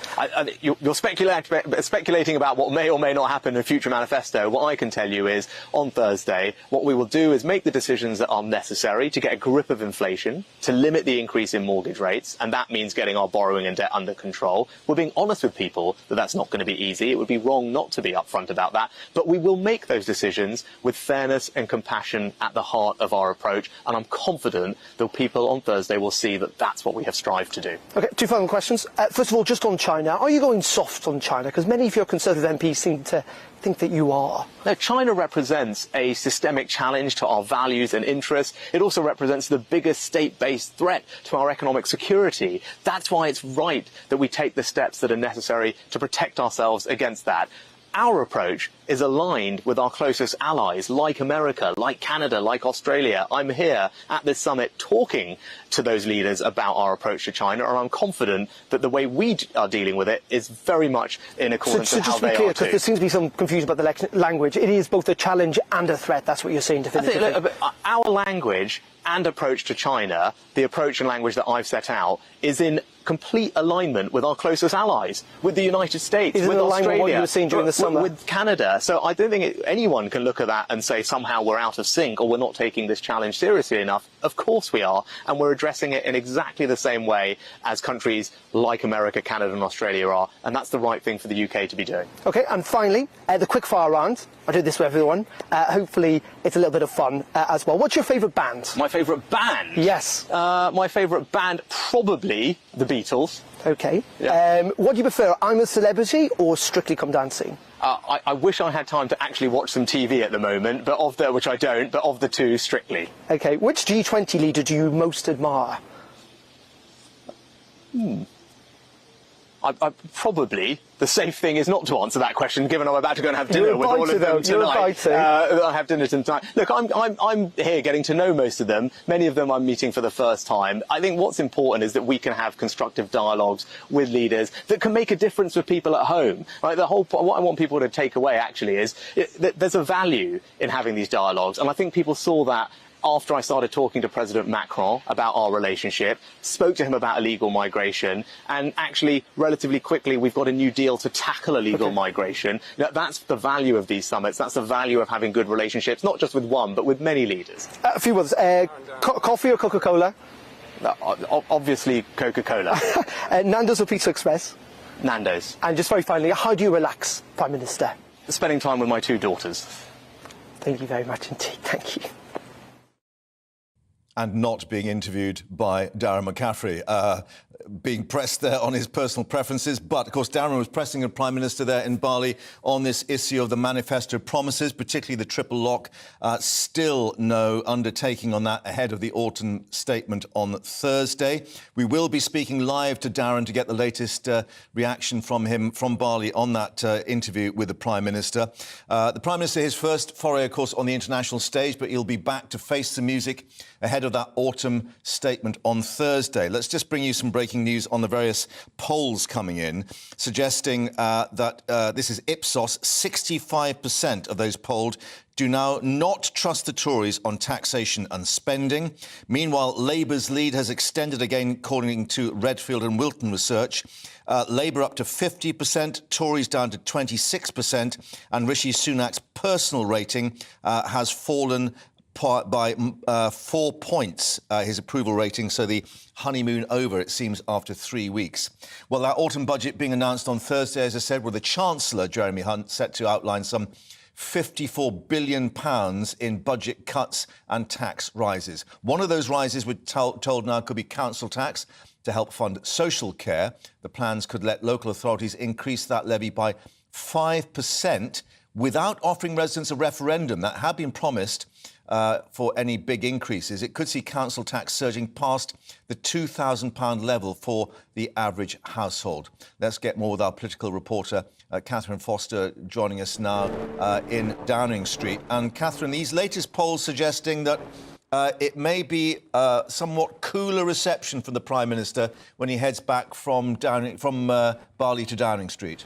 You're speculating about what may or may not happen in a future manifesto. What I can tell you is, on Thursday, what we will do is make the decisions that are necessary to get a grip of inflation, to limit the increase in mortgage rates, and that means getting our borrowing and debt under control. We're being honest with people that that's not going to be easy. It would be wrong not to be upfront about that, but we will make those decisions with fairness and compassion at the heart of our approach, and I'm confident that people on Thursday will see that that's what we have strived to do. Okay, two final questions. First of all, just on China, are you going soft on China? Because many of your Conservative MPs seem to think that you are. Now, China represents a systemic challenge to our values and interests. It also represents the biggest state-based threat to our economic security. That's why it's right that we take the steps that are necessary to protect ourselves against that. Our approach is aligned with our closest allies, like America, like Canada, like Australia. I'm here at this summit talking to those leaders about our approach to China, and I'm confident that the way we are dealing with it is very much in accordance with how they are too. So just to be clear, because there seems to be some confusion about the language, it is both a challenge and a threat. That's what you're saying definitively. I think, look, our language and approach to China, the approach and language that I've set out, is in complete alignment with our closest allies, with the United States, with Australia, what you were saying during the summer, with Canada. So I don't think anyone can look at that and say somehow we're out of sync or we're not taking this challenge seriously enough. Of course we are, and we're addressing it in exactly the same way as countries like America, Canada and Australia are, and that's the right thing for the UK to be doing. Okay, and finally, the quickfire round. I do this with everyone. Hopefully it's a little bit of fun as well. What's your favourite band? My favourite band? Yes. My favourite band, probably the Beatles. Okay. Yeah. What do you prefer, I'm a Celebrity or Strictly Come Dancing? I wish I had time to actually watch some TV at the moment, but which I don't, but of the two, Strictly. Okay. Which G20 leader do you most admire? Probably the safe thing is not to answer that question, given I'm about to go and have dinner with all of them tonight. I have dinner tonight. Look, I'm here getting to know most of them. Many of them I'm meeting for the first time. I think what's important is that we can have constructive dialogues with leaders that can make a difference for people at home. Right? What I want people to take away actually is that there's a value in having these dialogues, and I think people saw that after I started talking to President Macron about our relationship, spoke to him about illegal migration, and actually, relatively quickly, we've got a new deal to tackle illegal migration. That's the value of these summits. That's the value of having good relationships, not just with one, but with many leaders. A few words. Coffee or Coca-Cola? Obviously, Coca-Cola. Nando's or Pizza Express? Nando's. And just very finally, how do you relax, Prime Minister? Spending time with my two daughters. Thank you very much indeed. Thank you. and not being interviewed by Darren McCaffrey, being pressed there on his personal preferences. But, of course, Darren was pressing the Prime Minister there in Bali on this issue of the manifesto promises, particularly the triple lock. Still no undertaking on that ahead of the autumn statement on Thursday. We will be speaking live to Darren to get the latest reaction from him from Bali on that interview with the Prime Minister. The Prime Minister, his first foray, of course, on the international stage, but he'll be back to face the music ahead of that autumn statement on Thursday. Let's just bring you some breaking news on the various polls coming in, suggesting that this is Ipsos, 65% of those polled do now not trust the Tories on taxation and spending. Meanwhile, Labour's lead has extended again, according to Redfield and Wilton research. Labour up to 50%, Tories down to 26%, and Rishi Sunak's personal rating has fallen by 4 points, his approval rating, so the honeymoon over, it seems, after 3 weeks. Well, that autumn budget being announced on Thursday, as I said, with the Chancellor, Jeremy Hunt, set to outline some £54 billion in budget cuts and tax rises. One of those rises, we're told now, could be council tax to help fund social care. The plans could let local authorities increase that levy by 5% without offering residents a referendum. That had been promised for any big increases. It could see council tax surging past the £2,000 level for the average household. Let's get more with our political reporter, Catherine Foster, joining us now in Downing Street. And Catherine, these latest polls suggesting that it may be somewhat cooler reception from the Prime Minister when he heads back from Bali to Downing Street.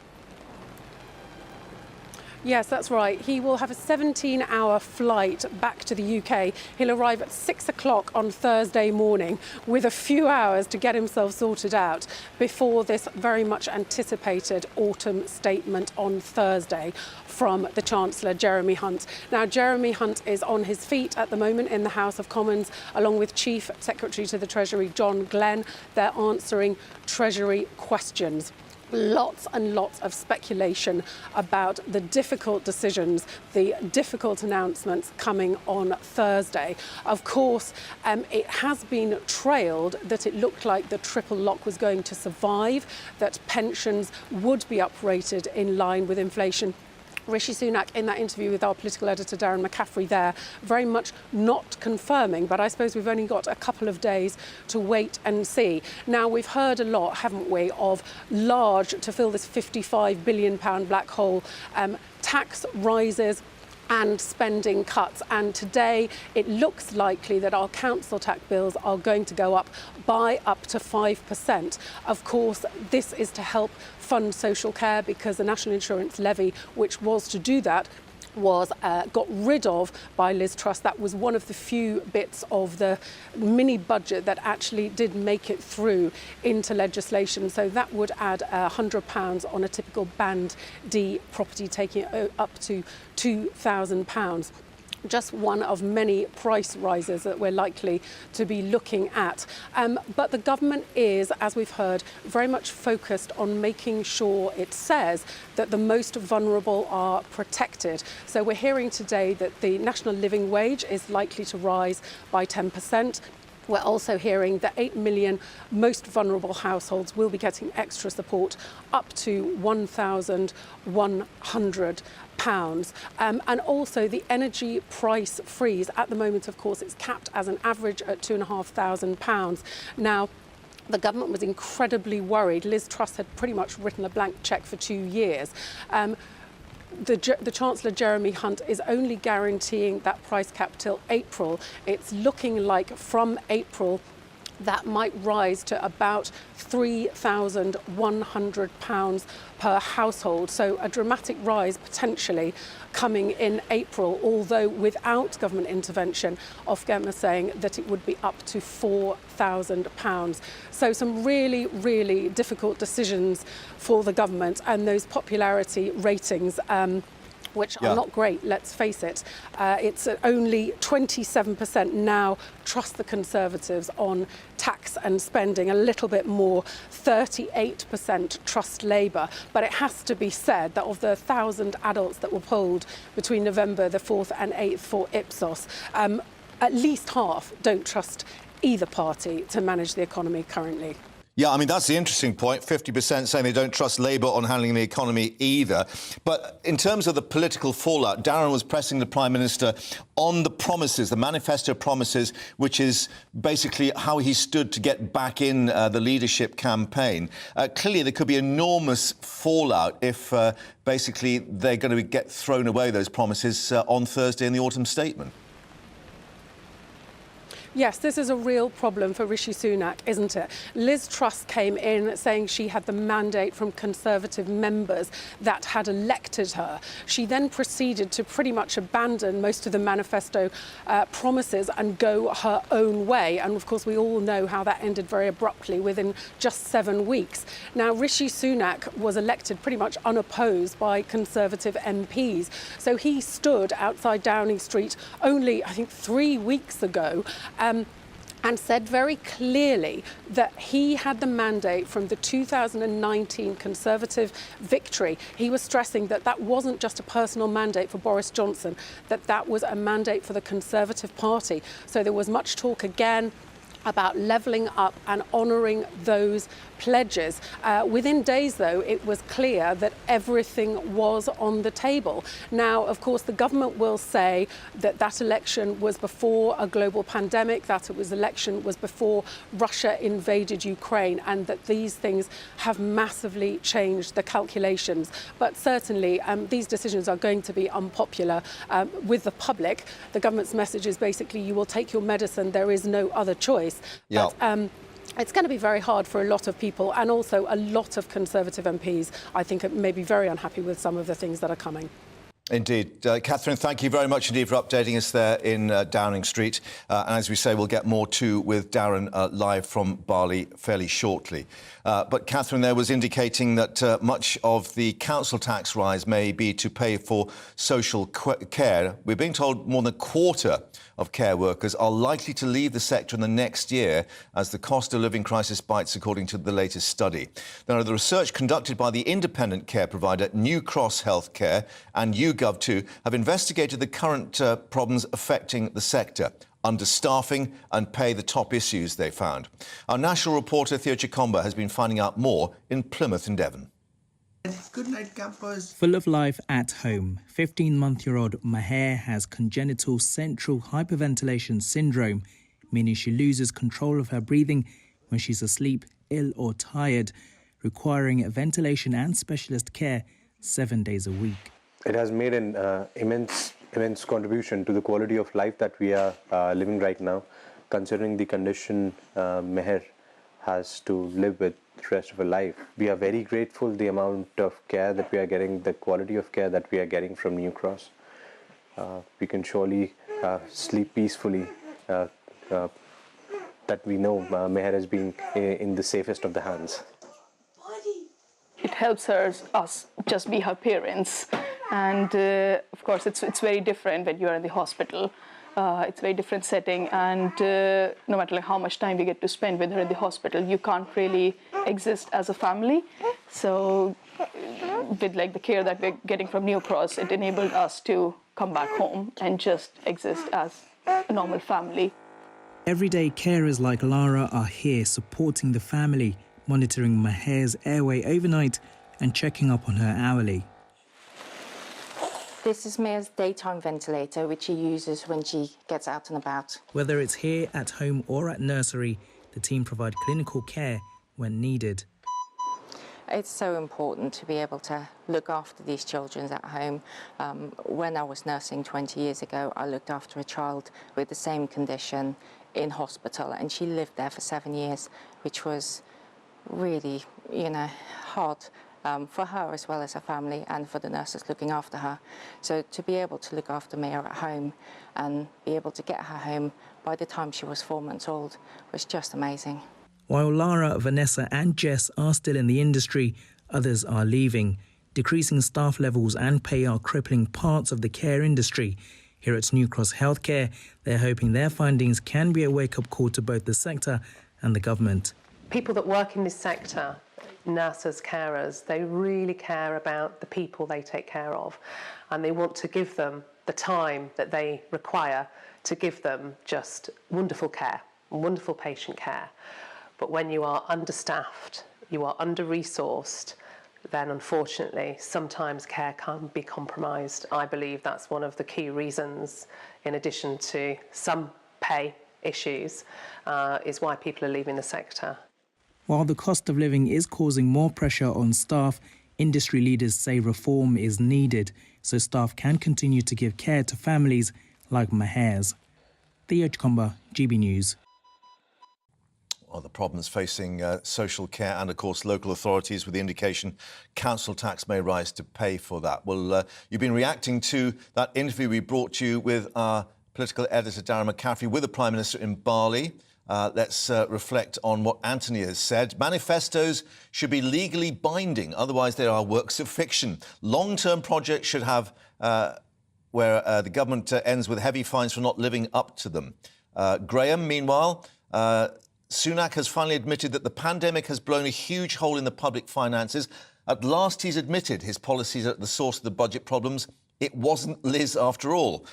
Yes, that's right. He will have a 17-hour flight back to the UK. He'll arrive at 6 o'clock on Thursday morning with a few hours to get himself sorted out before this very much anticipated autumn statement on Thursday from the Chancellor, Jeremy Hunt. Now, Jeremy Hunt is on his feet at the moment in the House of Commons, along with Chief Secretary to the Treasury, John Glenn. They're answering Treasury questions. Lots and lots of speculation about the difficult decisions, the difficult announcements coming on Thursday. Of course, it has been trailed that it looked like the triple lock was going to survive, that pensions would be uprated in line with inflation. Rishi Sunak, in that interview with our political editor, Darren McCaffrey, there, very much not confirming, but I suppose we've only got a couple of days to wait and see. Now, we've heard a lot, haven't we, of large, to fill this £55 billion black hole, tax rises and spending cuts. And today it looks likely that our council tax bills are going to go up by up to 5%. Of course, this is to help fund social care because the National Insurance Levy, which was to do that, was got rid of by Liz Truss. That was one of the few bits of the mini budget that actually did make it through into legislation. So that would add £100 on a typical Band D property, taking it up to £2,000. Just one of many price rises that we're likely to be looking at. But the government is, as we've heard, very much focused on making sure it says that the most vulnerable are protected. So we're hearing today that the national living wage is likely to rise by 10%. We're also hearing that 8 million most vulnerable households will be getting extra support up to £1,100. And also the energy price freeze. At the moment, of course, it's capped as an average at £2,500. Now, the government was incredibly worried. Liz Truss had pretty much written a blank cheque for 2 years. The Chancellor, Jeremy Hunt, is only guaranteeing that price cap till April. It's looking like from April that might rise to about £3,100 per household. So a dramatic rise potentially coming in April, although without government intervention, Ofgem are saying that it would be up to £4,000. So some really, really difficult decisions for the government, and those popularity ratings which are not great, let's face it. It's at only 27% now trust the Conservatives on tax and spending, a little bit more, 38% trust Labour. But it has to be said that of the 1,000 adults that were polled between November the 4th and 8th for Ipsos, at least half don't trust either party to manage the economy currently. Yeah, I mean, that's the interesting point. 50% saying they don't trust Labour on handling the economy either. But in terms of the political fallout, Darren was pressing the Prime Minister on the promises, the manifesto promises, which is basically how he stood to get back in the leadership campaign. Clearly, there could be enormous fallout if basically they're going to get thrown away, those promises, on Thursday in the autumn statement. Yes, this is a real problem for Rishi Sunak, isn't it? Liz Truss came in saying she had the mandate from Conservative members that had elected her. She then proceeded to pretty much abandon most of the manifesto promises and go her own way. And of course, we all know how that ended very abruptly within just 7 weeks. Now, Rishi Sunak was elected pretty much unopposed by Conservative MPs. So he stood outside Downing Street only, I think, 3 weeks ago, and said very clearly that he had the mandate from the 2019 Conservative victory. He was stressing that that wasn't just a personal mandate for Boris Johnson, that that was a mandate for the Conservative Party. So there was much talk again about levelling up and honouring those pledges. Within days, though, it was clear that everything was on the table. Now, of course, the government will say that that election was before a global pandemic, that election was before Russia invaded Ukraine, and that these things have massively changed the calculations. But certainly, these decisions are going to be unpopular with the public. The government's message is basically, you will take your medicine, there is no other choice. Yeah. But, it's going to be very hard for a lot of people, and also a lot of Conservative MPs, I think, may be very unhappy with some of the things that are coming. Indeed. Catherine, thank you very much indeed for updating us there in Downing Street. And as we say, we'll get more too with Darren live from Bali fairly shortly. But Catherine there was indicating that much of the council tax rise may be to pay for social care. We're being told more than a quarter of care workers are likely to leave the sector in the next year as the cost of living crisis bites, according to the latest study. Now, the research conducted by the independent care provider New Cross Healthcare and YouGov have investigated the current problems affecting the sector. Understaffing and pay, the top issues they found. Our national reporter Theo Chikomba has been finding out more in Plymouth in Devon. Good night, campers. Full of life at home, 15-month-year-old Maher has congenital central hyperventilation syndrome, meaning she loses control of her breathing when she's asleep, ill or tired, requiring ventilation and specialist care 7 days a week. It has made an immense contribution to the quality of life that we are living right now, considering the condition Meher has to live with the rest of her life. We are very grateful the amount of care that we are getting, the quality of care that we are getting from New Cross. We can surely sleep peacefully that we know Meher has been in the safest of the hands. It helps us just be her parents. And of course, it's very different when you're in the hospital. It's a very different setting, and no matter how much time we get to spend with her in the hospital, you can't really exist as a family. So with the care that we're getting from New Cross, it enabled us to come back home and just exist as a normal family. Everyday carers like Lara are here supporting the family, monitoring Maher's airway overnight and checking up on her hourly. This is Maya's daytime ventilator, which she uses when she gets out and about. Whether it's here, at home or at nursery, the team provide clinical care when needed. It's so important to be able to look after these children at home. When I was nursing 20 years ago, I looked after a child with the same condition in hospital, and she lived there for 7 years, which was really, hard. For her as well as her family and for the nurses looking after her. So to be able to look after Maya at home and be able to get her home by the time she was 4 months old was just amazing. While Lara, Vanessa and Jess are still in the industry, others are leaving. Decreasing staff levels and pay are crippling parts of the care industry. Here at New Cross Healthcare, they're hoping their findings can be a wake-up call to both the sector and the government. people that work in this sector, nurses, carers, they really care about the people they take care of, and they want to give them the time that they require to give them just wonderful care, wonderful patient care. But when you are understaffed, you are under-resourced, then unfortunately sometimes care can be compromised. I believe that's one of the key reasons, in addition to some pay issues, is why people are leaving the sector. While the cost of living is causing more pressure on staff, industry leaders say reform is needed so staff can continue to give care to families like Maher's. Theo Chkomba, GB News. Well, the problems facing social care and, of course, local authorities, with the indication council tax may rise to pay for that. Well, you've been reacting to that interview we brought you with our political editor, Darren McCaffrey, with the Prime Minister in Bali. Let's reflect on what Anthony has said. Manifestos should be legally binding, otherwise they are works of fiction. Long-term projects should have where the government ends with heavy fines for not living up to them. Graham, meanwhile, Sunak has finally admitted that the pandemic has blown a huge hole in the public finances. At last, he's admitted his policies are at the source of the budget problems. It wasn't Liz after all.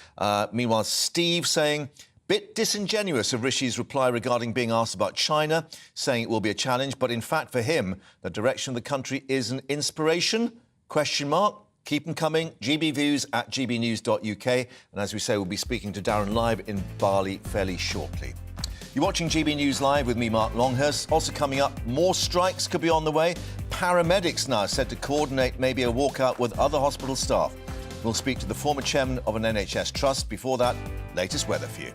Meanwhile, Steve saying, bit disingenuous of Rishi's reply regarding being asked about China, saying it will be a challenge, but in fact for him, the direction of the country is an inspiration? Question mark. Keep them coming. GBviews at gbnews.uk. And as we say, we'll be speaking to Darren live in Bali fairly shortly. You're watching GB News Live with me, Mark Longhurst. Also coming up, more strikes could be on the way. Paramedics now said to coordinate maybe a walkout with other hospital staff. We'll speak to the former chairman of an NHS trust. Before that, latest weather for you.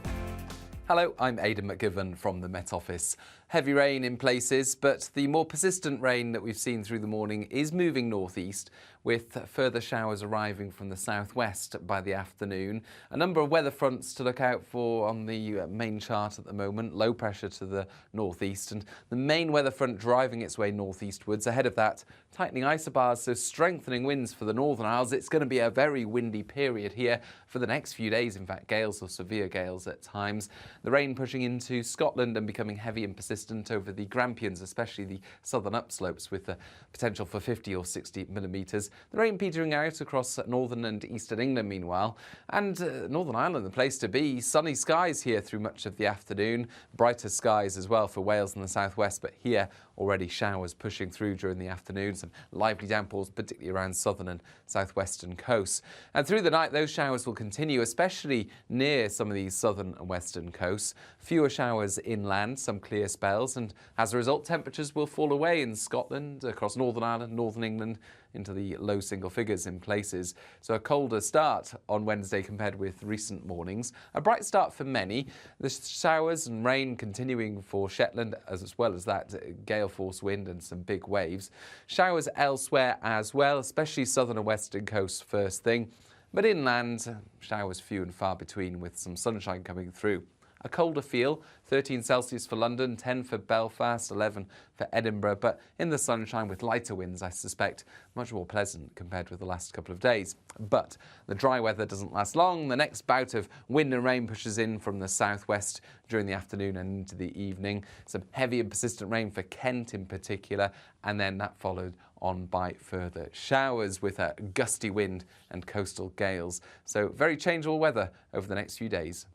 Hello, I'm Aidan McGivern from the Met Office. Heavy rain in places, but the more persistent rain that we've seen through the morning is moving northeast, with further showers arriving from the southwest by the afternoon. A number of weather fronts to look out for on the main chart at the moment. Low pressure to the northeast, and the main weather front driving its way northeastwards. Ahead of that, tightening isobars, so strengthening winds for the Northern Isles. It's going to be a very windy period here for the next few days. In fact, gales or severe gales at times. The rain pushing into Scotland and becoming heavy and persistent over the Grampians, especially the southern upslopes, with the potential for 50 or 60 millimetres. The rain petering out across northern and eastern England, meanwhile. And Northern Ireland, the place to be. Sunny skies here through much of the afternoon. Brighter skies as well for Wales and the southwest, but here already showers pushing through during the afternoon. Some lively downpours, particularly around southern and southwestern coasts. And through the night, those showers will continue, especially near some of these southern and western coasts. Fewer showers inland, some clear spells, and as a result, temperatures will fall away in Scotland, across Northern Ireland, northern England, into the low single figures in places. So a colder start on Wednesday compared with recent mornings. A bright start for many. The showers and rain continuing for Shetland, as well as that gale force wind and some big waves. Showers elsewhere as well, especially southern and western coasts first thing. But inland, showers few and far between, with some sunshine coming through. A colder feel, 13 Celsius for London, 10 for Belfast, 11 for Edinburgh, but in the sunshine with lighter winds, I suspect, much more pleasant compared with the last couple of days. But the dry weather doesn't last long. The next bout of wind and rain pushes in from the southwest during the afternoon and into the evening. Some heavy and persistent rain for Kent in particular, and then that followed on by further showers with a gusty wind and coastal gales. So very changeable weather over the next few days.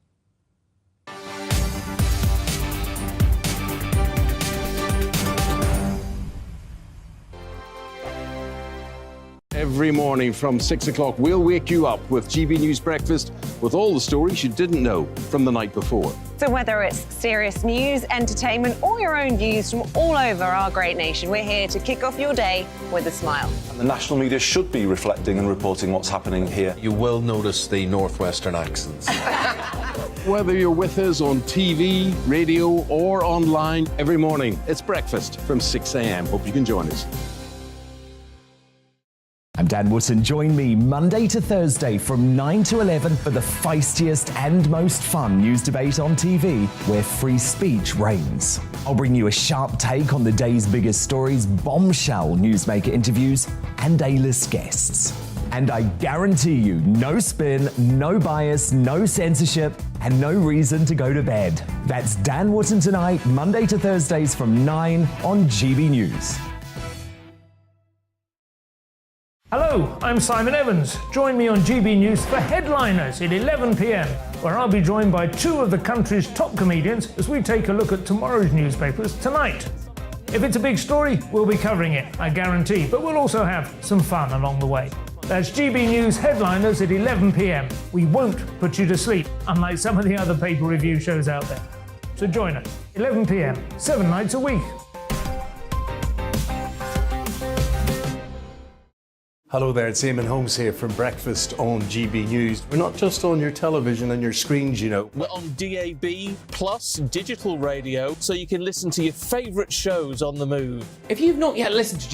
Every morning from 6 o'clock, we'll wake you up with GB News Breakfast with all the stories you didn't know from the night before. So whether it's serious news, entertainment, or your own views from all over our great nation, we're here to kick off your day with a smile. And the national media should be reflecting and reporting what's happening here. You will notice the northwestern accents. Whether you're with us on TV, radio, or online, every morning, it's breakfast from 6 a.m. Hope you can join us. I'm Dan Wootton. Join me Monday to Thursday from 9 to 11 for the feistiest and most fun news debate on TV, where free speech reigns. I'll bring you a sharp take on the day's biggest stories, bombshell newsmaker interviews, and A-list guests. And I guarantee you, no spin, no bias, no censorship, and no reason to go to bed. That's Dan Wootton Tonight, Monday to Thursdays from 9 on GB News. Hello, I'm Simon Evans. Join me on GB News for Headliners at 11 p.m, where I'll be joined by two of the country's top comedians as we take a look at tomorrow's newspapers tonight. If it's a big story, we'll be covering it, I guarantee, but we'll also have some fun along the way. That's GB News Headliners at 11 p.m. We won't put you to sleep, unlike some of the other paper review shows out there. So join us, 11 p.m, 7 nights a week. Hello there, it's Eamon Holmes here from Breakfast on GB News. We're not just on your television and your screens, you know. We're on DAB plus digital radio, so you can listen to your favourite shows on the move. If you've not yet listened to